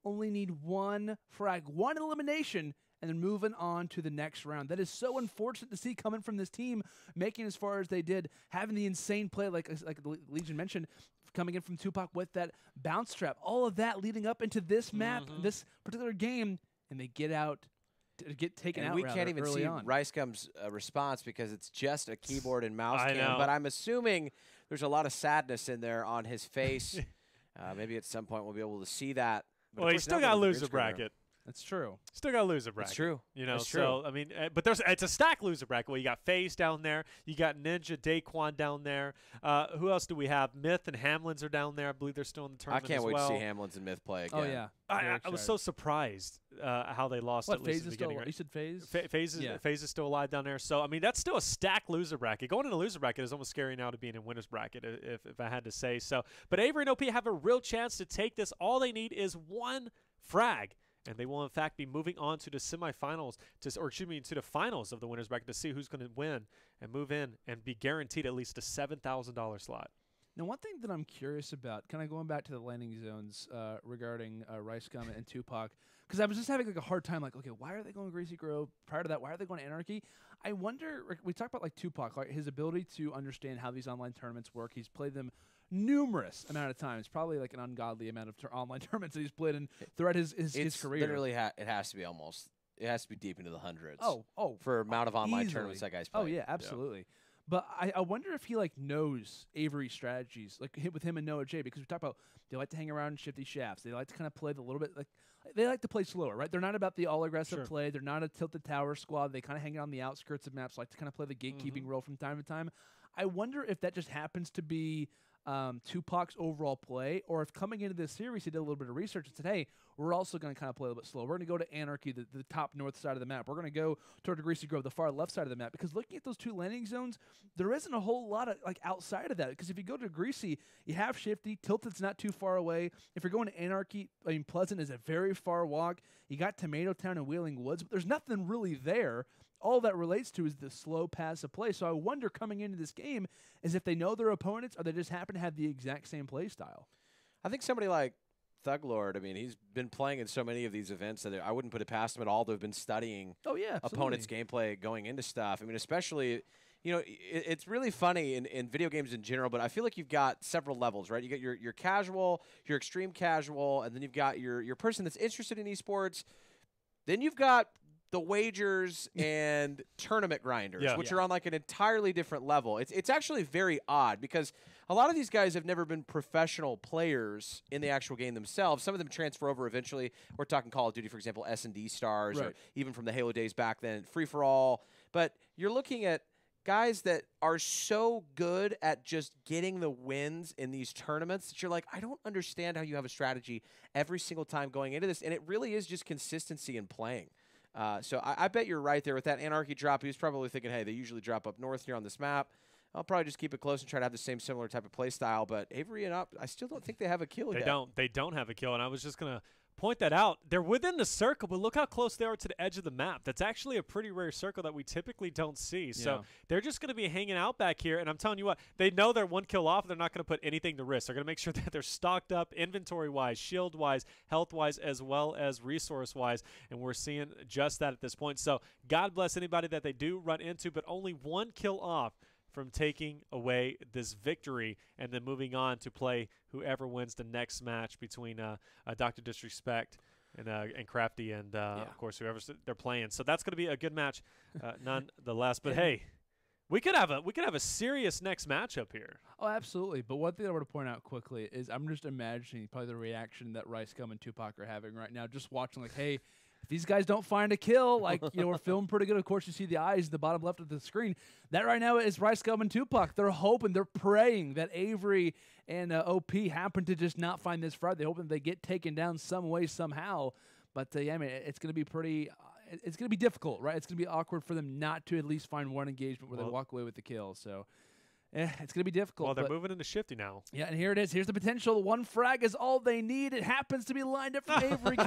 only need 1 frag, 1 elimination, and then moving on to the next round. That is so unfortunate to see coming from this team, making as far as they did, having the insane play, like Legion mentioned, coming in from Tupac with that bounce trap. All of that leading up into this map, this particular game, and they get out. Get taken out. We can't even see RiceGum's response because it's just a keyboard and mouse cam. But I'm assuming there's a lot of sadness in there on his face. Maybe at some point we'll be able to see that. But well, he's still got to lose a bracket. That's true. Still got to lose a bracket. That's true. You know, That's true. So I mean, but it's a stack loser bracket. Well, you got FaZe down there. You got Ninja, Daquan down there. Who else do we have? Myth and Hamlins are down there. I believe they're still in the tournament. I can't wait to see Hamlins and Myth play again. Oh yeah. I was so surprised how they lost. What, at least FaZe at the beginning. You said FaZe? FaZe is still alive down there. So I mean, that's still a stack loser bracket. Going into loser bracket is almost scary now to being in winners bracket, if I had to say so. But Avery and OP have a real chance to take this. All they need is 1 frag. And they will, in fact, be moving on to the semifinals, to the finals of the winners bracket to see who's going to win and move in and be guaranteed at least a $7,000 slot. Now, one thing that I'm curious about, kind of going back to the landing zones regarding RiceGum and Tupac, because I was just having like a hard time, like, okay, why are they going Greasy Grove? Prior to that, why are they going Anarchy? I wonder, we talked about like Tupac, like his ability to understand how these online tournaments work. He's played them numerous amount of times, probably like an ungodly amount of online tournaments that he's played in throughout his career. Literally, it has to be almost. It has to be deep into the hundreds. Oh, for amount of online tournaments that guy's played. Oh yeah, absolutely. Yeah. But I wonder if he like knows Avery's strategies, like with him and Noah J, because we talk about they like to hang around in Shifty Shafts. They like to kind of play the little bit like they like to play slower, right? They're not about the all aggressive play. They're not a tilted tower squad. They kind of hang out on the outskirts of maps, like to kind of play the gatekeeping role from time to time. I wonder if that just happens to be Tupac's overall play, or if coming into this series he did a little bit of research and said, hey, we're also going to kind of play a little bit slow. We're going to go to Anarchy, the top north side of the map. We're going to go toward the Greasy Grove, the far left side of the map, because looking at those 2 landing zones, there isn't a whole lot of like outside of that, because if you go to Greasy, you have Shifty, Tilted's not too far away. If you're going to Anarchy, I mean, Pleasant is a very far walk. You got Tomato Town and Wheeling Woods, but there's nothing really there. All that relates to is the slow passive play. So I wonder coming into this game is if they know their opponents or they just happen to have the exact same play style. I think somebody like Thug Lord, I mean, he's been playing in so many of these events that I wouldn't put it past him at all to have been studying opponents' gameplay going into stuff. I mean, especially, you know, it's really funny in video games in general, but I feel like you've got several levels, right? You got your casual, your extreme casual, and then you've got your person that's interested in esports. Then you've got the wagers and tournament grinders, which are on like an entirely different level. It's actually very odd because a lot of these guys have never been professional players in the actual game themselves. Some of them transfer over eventually. We're talking Call of Duty, for example, S&D stars, or even from the Halo days back then, Free-for-all. But you're looking at guys that are so good at just getting the wins in these tournaments that you're like, I don't understand how you have a strategy every single time going into this. And it really is just consistency in playing. So I bet you're right there with that Anarchy drop. He was probably thinking, hey, they usually drop up north here on this map. I'll probably just keep it close and try to have the same similar type of play style. But Avery and Up, I still don't think they have a kill yet. They don't have a kill. And I was just going to point that out. They're within the circle, but look how close they are to the edge of the map. That's actually a pretty rare circle that we typically don't see. So they're just going to be hanging out back here. And I'm telling you what, they know they're 1 kill off. They're not going to put anything to risk. They're going to make sure that they're stocked up inventory-wise, shield-wise, health-wise, as well as resource-wise. And we're seeing just that at this point. So God bless anybody that they do run into, but only 1 kill off from taking away this victory and then moving on to play whoever wins the next match between Dr. Disrespect and Crafty and, of course, whoever they're playing. So that's going to be a good match nonetheless. But, hey, we could have a serious next matchup here. Oh, absolutely. But one thing I want to point out quickly is I'm just imagining probably the reaction that RiceGum and Tupac are having right now, just watching like, hey, if these guys don't find a kill, like, we're filming pretty good. Of course, you see the eyes in the bottom left of the screen. That right now is RiceGum and Tupac. They're hoping, they're praying that Avery and OP happen to just not find this Friday. They're hoping they get taken down some way, somehow. But, yeah, I mean, it's going to be pretty it's going to be difficult, right? It's going to be awkward for them not to at least find one engagement where they walk away with the kill. So, it's going to be difficult. Well, they're moving into Shifty now. Yeah, and here it is. Here's the potential. 1 frag is all they need. It happens to be lined up from Avery.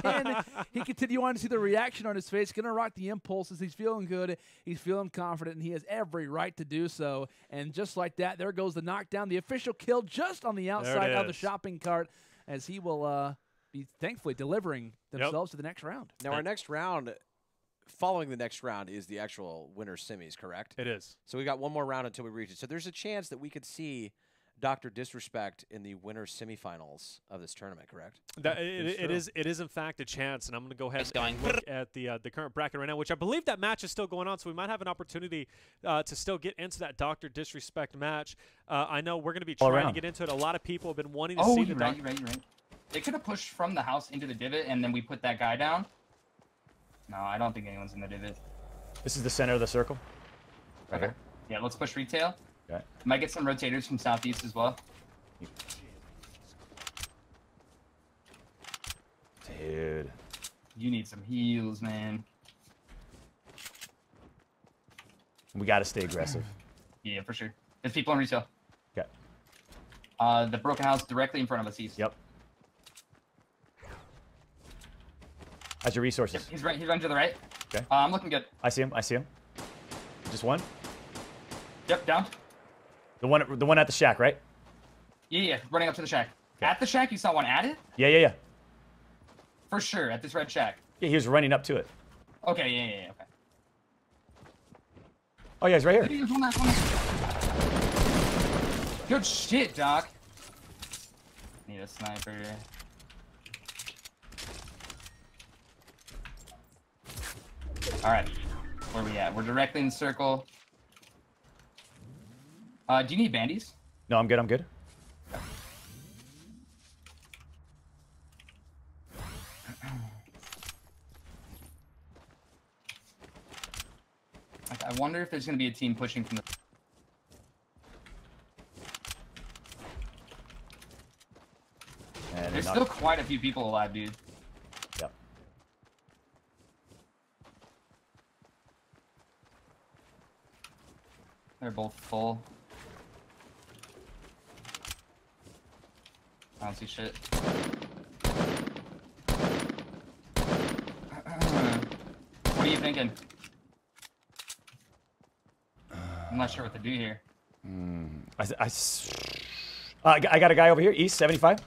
He continue on to see the reaction on his face. Going to rock the impulses. He's feeling good. He's feeling confident, and he has every right to do so. And just like that, there goes the knockdown. The official kill just on the outside of the shopping cart as he will be thankfully delivering themselves to the next round. Now, our next round, following the next round, is the actual winner semis, correct? It is. So we got one more round until we reach it. So there's a chance that we could see Dr. Disrespect in the winner semifinals of this tournament, correct? It is in fact a chance, and I'm going to go ahead and look at the current bracket right now, which I believe that match is still going on, so we might have an opportunity to still get into that Dr. Disrespect match. I know we're going to be trying to get into it. A lot of people have been wanting to see the you're right. They could have pushed from the house into the divot, and then we put that guy down. No, I don't think anyone's in the divot. This is the center of the circle? Right here? Yeah, let's push retail. Okay. Might get some rotators from southeast as well. Dude. You need some heals, man. We got to stay aggressive. Yeah, for sure. There's people on retail. Okay. The broken house directly in front of us east. Yep. How's your resources? Yep, he's running to the right. Okay. I'm looking good. I see him. Just one? Yep, down. The one at the shack, right? Yeah, running up to the shack. Okay. At the shack, you saw one at it? Yeah. For sure, at this red shack. Yeah, he was running up to it. Okay, yeah, okay. Oh, yeah, he's right here. Good shit, Doc. Need a sniper. Alright, where are we at? We're directly in the circle. Do you need bandies? No, I'm good. I wonder if there's going to be a team pushing from the... There's still quite a few people alive, dude. Yep. They're both full. I don't see shit. What are you thinking? I'm not sure what to do here. I got a guy over here, east, 75.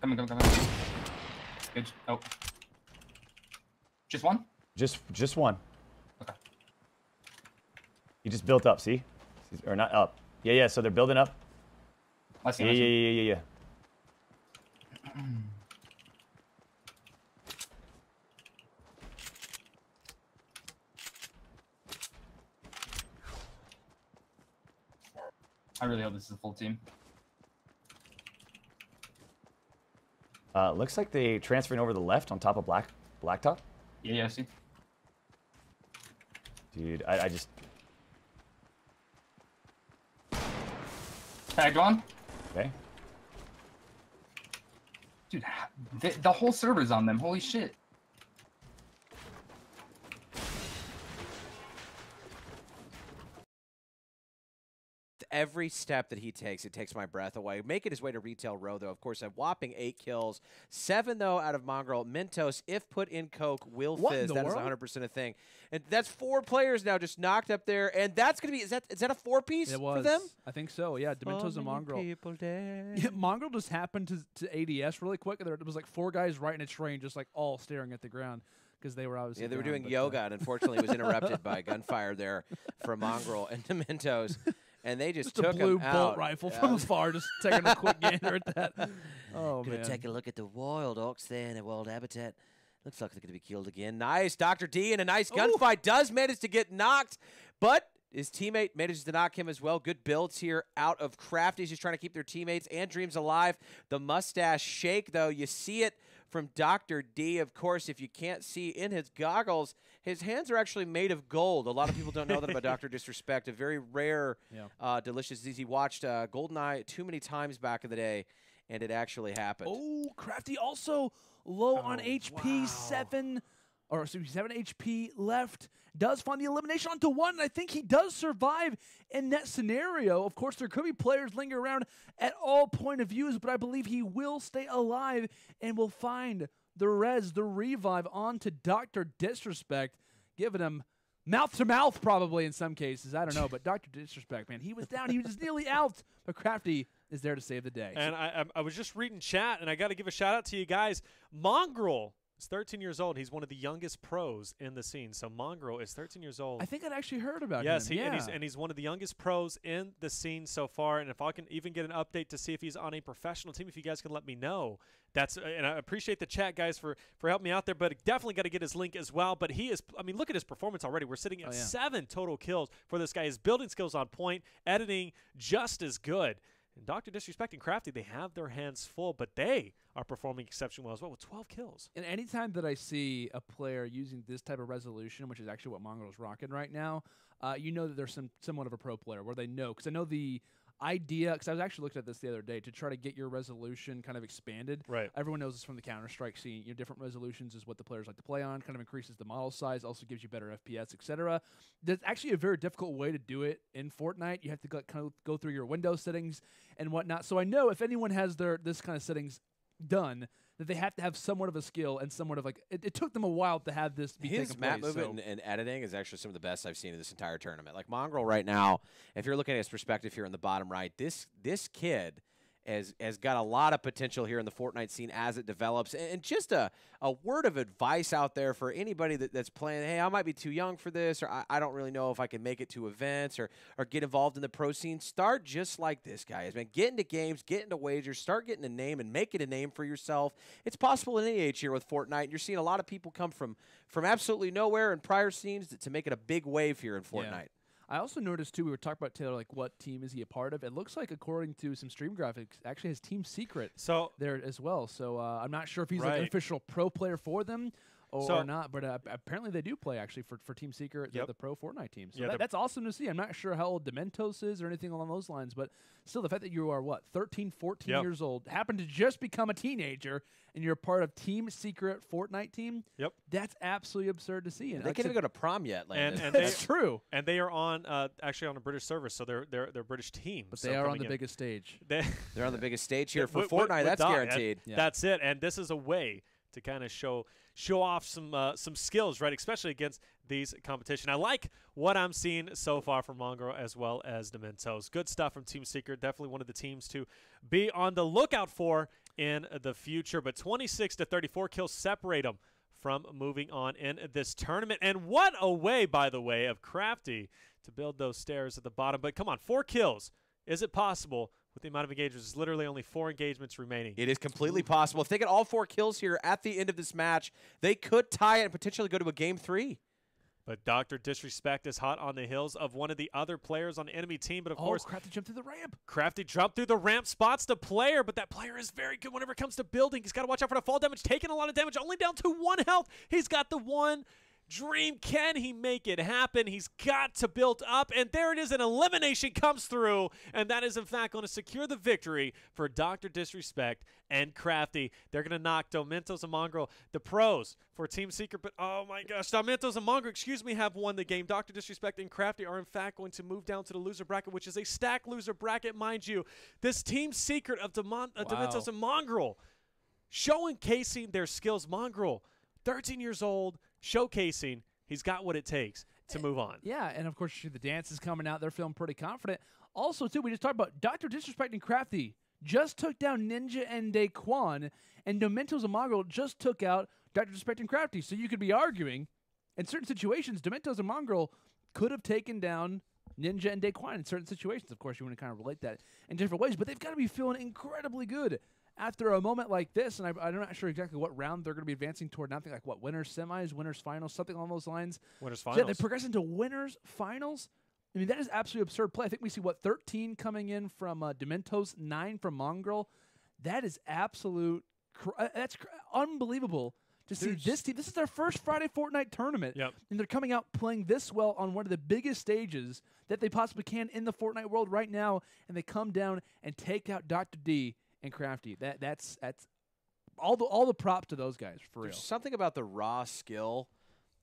Come on. Good. Oh. Just one? Just one. Okay. He just built up, see? Or not up. Yeah, so they're building up. I see. Yeah. I really hope this is a full team. Looks like they transferring over the left on top of blacktop. Yeah, I see. Dude, I just... Tagged one. Okay. Dude, the whole server's on them. Holy shit. Every step that he takes, it takes my breath away. Making his way to retail row, though, of course, a whopping 8 kills. 7, though, out of Mongrel. Mentos, if put in coke, will fizz. That is 100% a thing. And that's 4 players now just knocked up there. And that's going to be, is that a 4-piece for them? I think so, yeah. Dementos and Mongrel. Yeah, Mongrel just happened to ADS really quick. And there was like 4 guys right in a train just like all staring at the ground. Because they were obviously they were doing yoga, and unfortunately it was interrupted by gunfire there from Mongrel and Dementos. And they just took a blue him bolt out. rifle from afar, just taking a quick gander at that. Oh, Gonna take a look at the wild ox there in the wild habitat. Looks like they're going to be killed again. Nice. Dr. D in a nice gunfight. Does manage to get knocked, but his teammate manages to knock him as well. Good builds here out of Crafty's just trying to keep their teammates and Dreams alive. The mustache shake, though, you see it from Dr. D. Of course, if you can't see in his goggles, his hands are actually made of gold. A lot of people don't know that about Dr. Disrespect. A very rare, delicious disease. He watched GoldenEye too many times back in the day, and it actually happened. Oh, Crafty also low on HP, 7 HP left. Does find the elimination onto 1, and I think he does survive in that scenario. Of course, there could be players lingering around at all point of views, but I believe he will stay alive and will find the revive onto Dr. Disrespect, giving him mouth-to-mouth probably in some cases. I don't know, but Dr. Disrespect, man, he was down. He was nearly out, but Crafty is there to save the day. And I was just reading chat, and I got to give a shout-out to you guys. Mongrel is 13 years old. He's one of the youngest pros in the scene. So Mongrel is 13 years old. I think I'd actually heard about him. Yes, and he's one of the youngest pros in the scene so far. And if I can even get an update to see if he's on a professional team, if you guys can let me know, and I appreciate the chat guys for helping me out there. But definitely got to get his link as well. But he is, I mean, look at his performance already. We're sitting at 7 total kills for this guy. His building skills on point, editing just as good. And Dr. Disrespect and Crafty, they have their hands full, but they are performing exceptionally well as well with 12 kills. And anytime that I see a player using this type of resolution, which is actually what Mongrel's rocking right now, you know that there's somewhat of a pro player where they know. Because I know the idea, because I was actually looking at this the other day, to try to get your resolution kind of expanded. Right. Everyone knows this from the Counter-Strike scene. Different resolutions is what the players like to play on, kind of increases the model size, also gives you better FPS, etc. There's actually a very difficult way to do it in Fortnite. You have to kind of go through your Windows settings and whatnot. So I know if anyone has this kind of settings done, that they have to have somewhat of a skill and somewhat of like it took them a while to have this be taken place. His map movement and editing is actually some of the best I've seen in this entire tournament. Like Mongrel right now, if you're looking at his perspective here in the bottom right, this kid has got a lot of potential here in the Fortnite scene as it develops. And just a word of advice out there for anybody that's playing, hey, I might be too young for this, or I don't really know if I can make it to events or get involved in the pro scene. Start just like this guy is, man. Get into games, get into wagers, start getting a name and make it a name for yourself. It's possible in any age here with Fortnite. And you're seeing a lot of people come from absolutely nowhere in prior scenes to make it a big wave here in Fortnite. Yeah. I also noticed, too, we were talking about Taylor, like, what team is he a part of? It looks like, according to some stream graphics, actually has Team Secret there as well. So I'm not sure if he's like an official pro player for them or not, but apparently they do play, actually, for Team Secret, the pro Fortnite team. So that's awesome to see. I'm not sure how old Dementos is or anything along those lines, but still, the fact that you are, 13, 14 years old, happen to just become a teenager, and you're part of Team Secret Fortnite team, that's absolutely absurd to see. And they can't even go to prom yet, Landon. And that's true. And they are on actually on a British server, so they're a British team. But they are on the biggest stage. They're on the biggest stage here for Fortnite. That's guaranteed. That's it. And this is a way to kind of show off some skills, right? Especially against these competition. I like what I'm seeing so far from Mongrel as well as Dementos. Good stuff from Team Secret. Definitely one of the teams to be on the lookout for in the future. But 26 to 34 kills separate them from moving on in this tournament. And what a way, by the way, of Crafty to build those stairs at the bottom. But come on, 4 kills. Is it possible? With the amount of engagements, there's literally only 4 engagements remaining. It is completely possible. If they get all 4 kills here at the end of this match, they could tie it and potentially go to a Game 3. But Dr. Disrespect is hot on the heels of one of the other players on the enemy team. But, of course, Crafty jumped through the ramp. Crafty jumped through the ramp, spots the player, but that player is very good whenever it comes to building. He's got to watch out for the fall damage, taking a lot of damage, only down to 1 health. He's got the one dream. Can he make it happen? He's got to build up, and there it is. An elimination comes through, and that is, in fact, going to secure the victory for Dr. Disrespect and Crafty. They're going to knock Domentos and Mongrel, the pros for Team Secret, but oh my gosh, Domentos and Mongrel, have won the game. Dr. Disrespect and Crafty are, in fact, going to move down to the loser bracket, which is a stacked loser bracket, mind you. This Team Secret of Domentos and Mongrel showcasing their skills. Mongrel, 13 years old, showcasing he's got what it takes to move on. Yeah, and of course, the dance is coming out. They're feeling pretty confident. Also, too, we just talked about Dr. Disrespect and Crafty just took down Ninja and Daquan, and Domentos and Mongrel just took out Dr. Disrespect and Crafty. So you could be arguing, in certain situations, Domentos and Mongrel could have taken down Ninja and Daquan in certain situations. Of course, you want to kind of relate that in different ways, but they've got to be feeling incredibly good after a moment like this, and I'm not sure exactly what round they're going to be advancing toward. Nothing like what, winners semis, winners finals, something along those lines. Winners So finals. yeah, they progress into winners finals. I mean, that is absolutely absurd play. I think we see, 13 coming in from Dementos, 9 from Mongrel. That is absolute, unbelievable to see this team. This is their first Friday Fortnite tournament, and they're coming out playing this well on one of the biggest stages that they possibly can in the Fortnite world right now, and they come down and take out Dr. D and Crafty. That's all the props to those guys, for real. There's something about the raw skill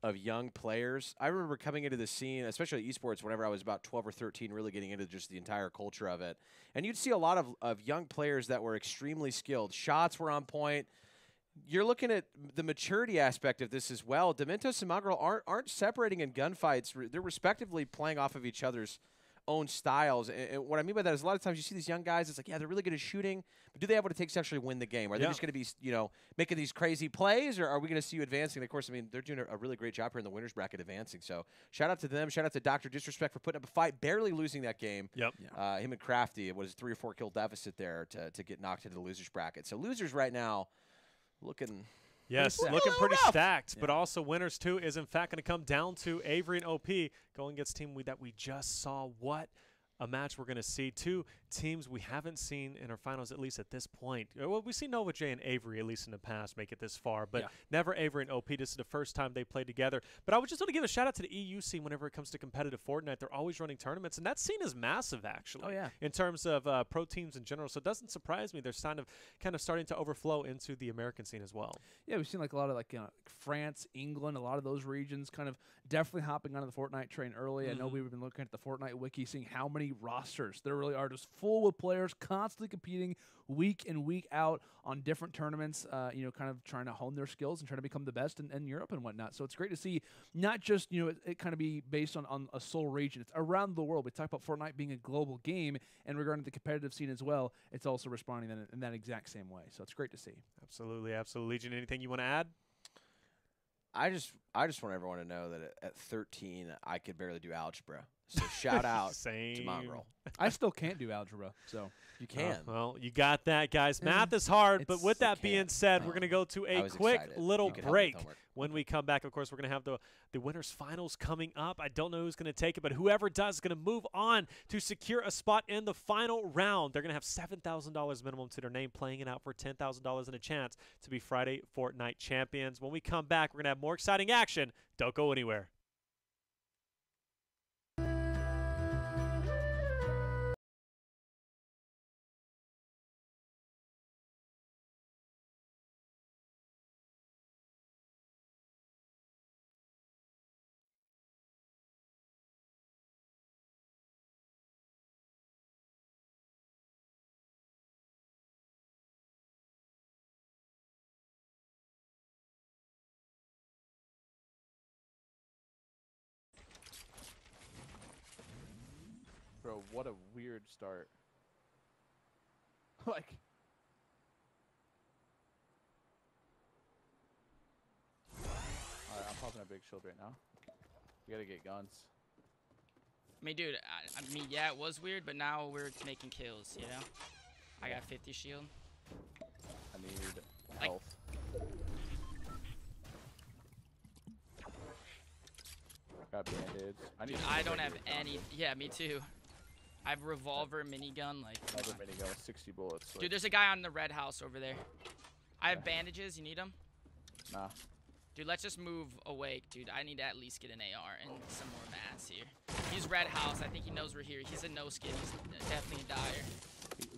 of young players. I remember coming into the scene, especially esports, whenever I was about 12 or 13, really getting into just the entire culture of it. And you'd see a lot of young players that were extremely skilled. Shots were on point. You're looking at the maturity aspect of this as well. Dementos and Mongrel aren't separating in gunfights. They're respectively playing off of each other's own styles. And what I mean by that is a lot of times you see these young guys, it's like, yeah, they're really good at shooting, but do they have what it takes to actually win the game? Are they just going to be, making these crazy plays, or are we going to see you advancing? And of course, I mean, they're doing a really great job here in the winners bracket advancing. So shout out to them. Shout out to Dr. Disrespect for putting up a fight, barely losing that game. Yep. Him and Crafty, it was a 3 or 4 kill deficit there to get knocked into the losers bracket. So losers right now looking... Yes, looking pretty stacked, but also winners, too, is in fact going to come down to Avery and OP going against team that we just saw. What a match we're going to see. Two teams we haven't seen in our finals, at least at this point. Well, we've seen Nova J and Avery, at least in the past, make it this far, but never Avery and OP. This is the first time they played together. But I would just want to give a shout out to the EU scene whenever it comes to competitive Fortnite. They're always running tournaments, and that scene is massive, actually. Oh, yeah. In terms of pro teams in general. So it doesn't surprise me. They're kind of starting to overflow into the American scene as well. Yeah, we've seen like a lot of France, England, a lot of those regions kind of definitely hopping onto the Fortnite train early. I know we've been looking at the Fortnite wiki, seeing how many rosters there really are, just full with players constantly competing week in, week out on different tournaments, kind of trying to hone their skills and trying to become the best in Europe and whatnot. So it's great to see not just, it kind of be based on a sole region. It's around the world. We talk about Fortnite being a global game, and regarding the competitive scene as well, it's also responding in that exact same way. So it's great to see. Absolutely, absolutely. Legion, anything you want to add? I just want everyone to know that at 13, I could barely do algebra. So shout out to Mongrel. I still can't do algebra, so you can. Well, you got that, guys. Math is hard, but with that being said, we're going to go to a quick little break. When we come back, of course, we're going to have the winners finals coming up. I don't know who's going to take it, but whoever does is going to move on to secure a spot in the final round. They're going to have $7,000 minimum to their name, playing it out for $10,000 and a chance to be Friday Fortnite champions. When we come back, we're going to have more exciting action. Don't go anywhere. Bro, what a weird start. Alright, I'm popping a big shield right now. We gotta get guns. I mean, dude, I mean, yeah, it was weird, but now we're making kills, I got 50 shield. I need health. Got band-aids. I don't have any. Yeah, me too. I have revolver, minigun, another minigun with 60 bullets. Dude, there's a guy on the red house over there. I have bandages. You need them? Nah. Dude, let's just move away, dude. I need to at least get an AR and some more mats here. He's red house. I think he knows we're here. He's a no skin. He's definitely a dyer.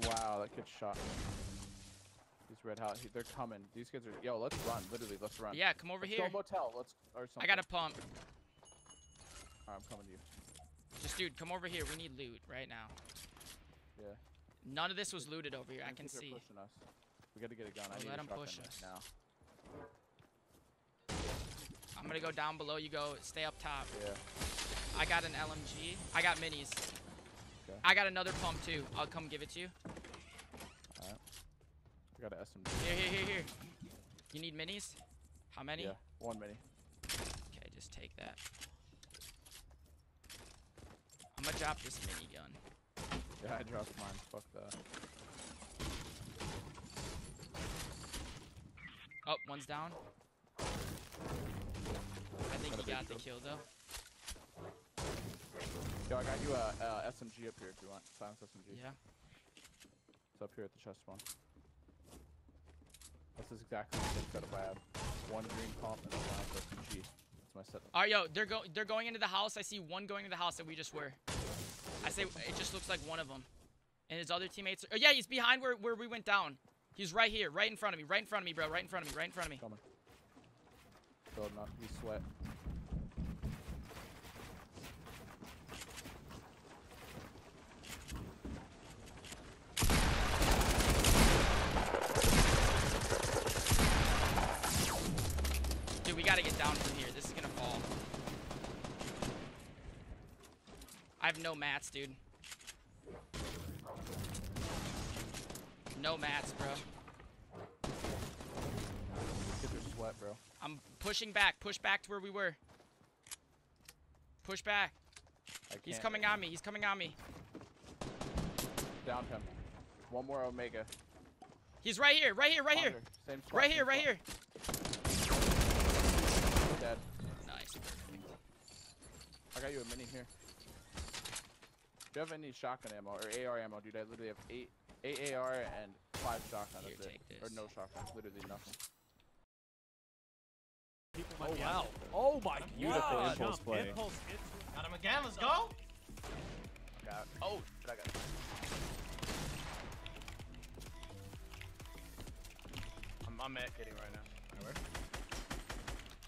Wow, that kid shot me. He's red house. They're coming. These kids are. Yo, let's run. Literally, let's run. Yeah, come over here. Let's go motel. Let's or something. I got a pump. Alright, I'm coming to you. Just, dude, come over here. We need loot right now. Yeah. None of this was looted over here. I can see. Pushing us. We gotta get a gun. I need let a him push shotgun us. now. I'm gonna go down below. You go. Stay up top. Yeah. I got an LMG. I got minis. Okay. I got another pump too. I'll come give it to you. Alright. I got an SMG. Here. You need minis? How many? Yeah, 1 mini. Okay, just take that. I'm gonna drop this minigun. Yeah, I dropped mine. Fuck that. Oh, one's down. I think he got the kill though. Yo, I got you a SMG up here if you want. Silence SMG. Yeah. It's up here at the chest spawn. This is exactly the same setup I have. 1 green pump and a silence SMG. That's my setup. Alright, yo, they're going into the house. I see one going into the house that we just were. I say it just looks like one of them. And his other teammates are, oh yeah, he's behind where we went down. He's right here, right in front of me, bro, right in front of me. Coming. Building up, we sweat. Dude, we gotta get down from here. This is gonna fall. I have no mats, dude. No mats, bro. Get your sweat, bro. I'm pushing back. Push back to where we were. Push back. He's coming on me. Down him. One more Omega. He's right here. Same spot. Right here. Dead. Nice. I got you a mini here. Do you have any shotgun ammo or AR ammo, dude? I literally have 8 AR and 5 shotgun. Here, That's it. take this. Or no shotgun. Literally nothing. Oh wow. Oh my Beautiful God. impulse play. Got him again. Let's go. Got. Oh, shit, I got it. I'm at hitting right now. Alright.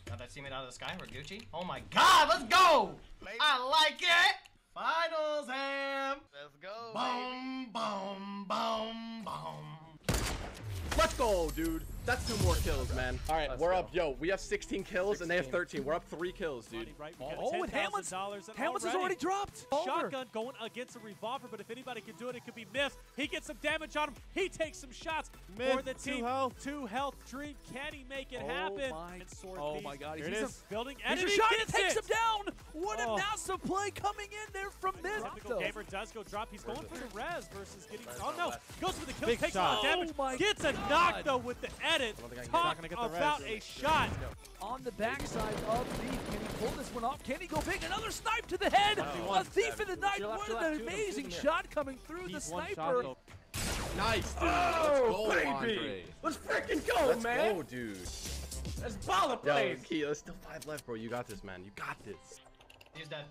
Got that teammate out of the sky. We're Gucci. Oh my God. Let's go. I like it. Finals, Ham. Let's go, Boom, boom, boom, boom. Let's go, dude. That's 2 more kills, man. All right, we're up. Yo, we have 16 kills and they have 13. We're up 3 kills, dude. Oh, and Hamlet's already dropped. Shotgun going against a revolver, but if anybody can do it, it could be Myth. He gets some damage on him. He takes some shots for the team. 2 health. Dream. Can he make it happen? Oh my God. Here it is. Building. And he shot gets takes it. him down. What a massive play coming in there from Myth. Typical gamer does go drop. He's going for the res versus getting. Oh no. Goes for the kill. Big Takes shot. a lot of damage. Gets a knock though with the edit. Talk about a shot. On the backside of Thief. Can he pull this one off? Can he go big? Another snipe to the head. A Thief in the night. What an amazing shot coming through the sniper. Nice, dude. Oh, Let's go, baby. Andre. Let's freaking go, Let's man. go, dude. Let's baller Yo, plays. Key, there's still 5 left, bro. You got this, man. You got this. He's dead.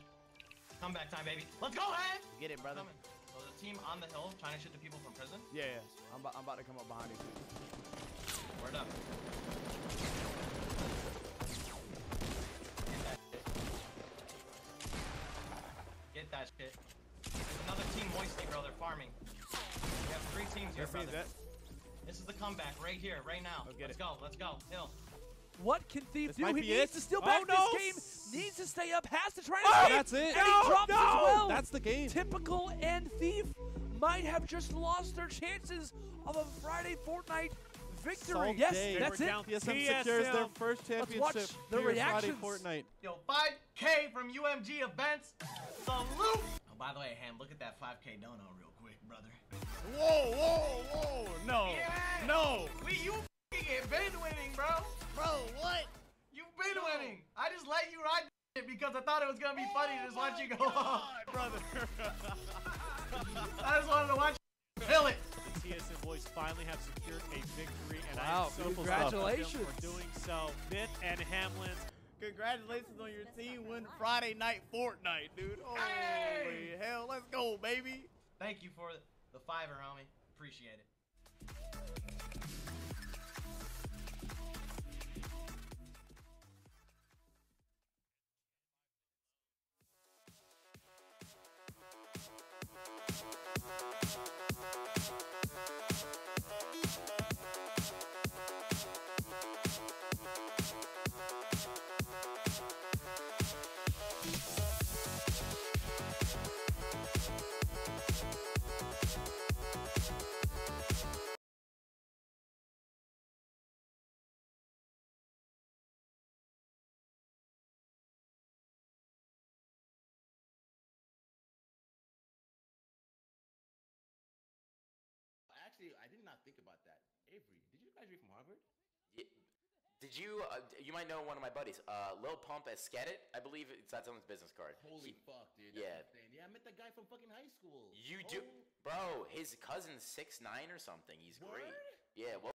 Comeback time, baby. Let's go, Ham. Get it, brother. So the team on the hill trying to shoot the people from prison. Yeah. I'm about to come up behind you. Word up. Get that shit. There's another team moisty, bro. They're farming. We have 3 teams here, brother. This is the comeback right here, right now. Let's go. Hill. What can Thief do? might He be needs it. to steal Oh, back no. this game. Needs to stay up. Has to try to escape. That's it. And he drops as well. That's the game. Typical and Thief might have just lost their chances of a Friday Fortnite victory. Salt Yes, day. that's it. TSM secures their first Let's championship. watch the here reactions. Friday Fortnite. Yo, 5K from UMG events. Salute. Oh, by the way, Ham, look at that 5K dono real quick, brother. Whoa. No. Yeah. No. You f***ing been winning, bro. Bro, what? You've been winning. I just let you ride it because I thought it was going to be funny to just watch you go off. Brother. I just wanted to watch you kill it. The TSM boys finally have secured a victory, and wow, I am so congratulations for doing so. Myth and Hamlin. Congratulations on your team win Friday night Fortnite, dude. Holy hell, let's go, baby. Thank you for the $5, homie. Appreciate it. Actually, I did not think about that. Avery, did you graduate from Harvard? Yeah. Did you? You might know one of my buddies, Lil Pump Esketit. I believe that's on his business card. Holy fuck, dude. Yeah. Yeah, I met that guy from fucking high school. You do, bro. His cousin's 6'9" or something. He's great. Yeah. Well,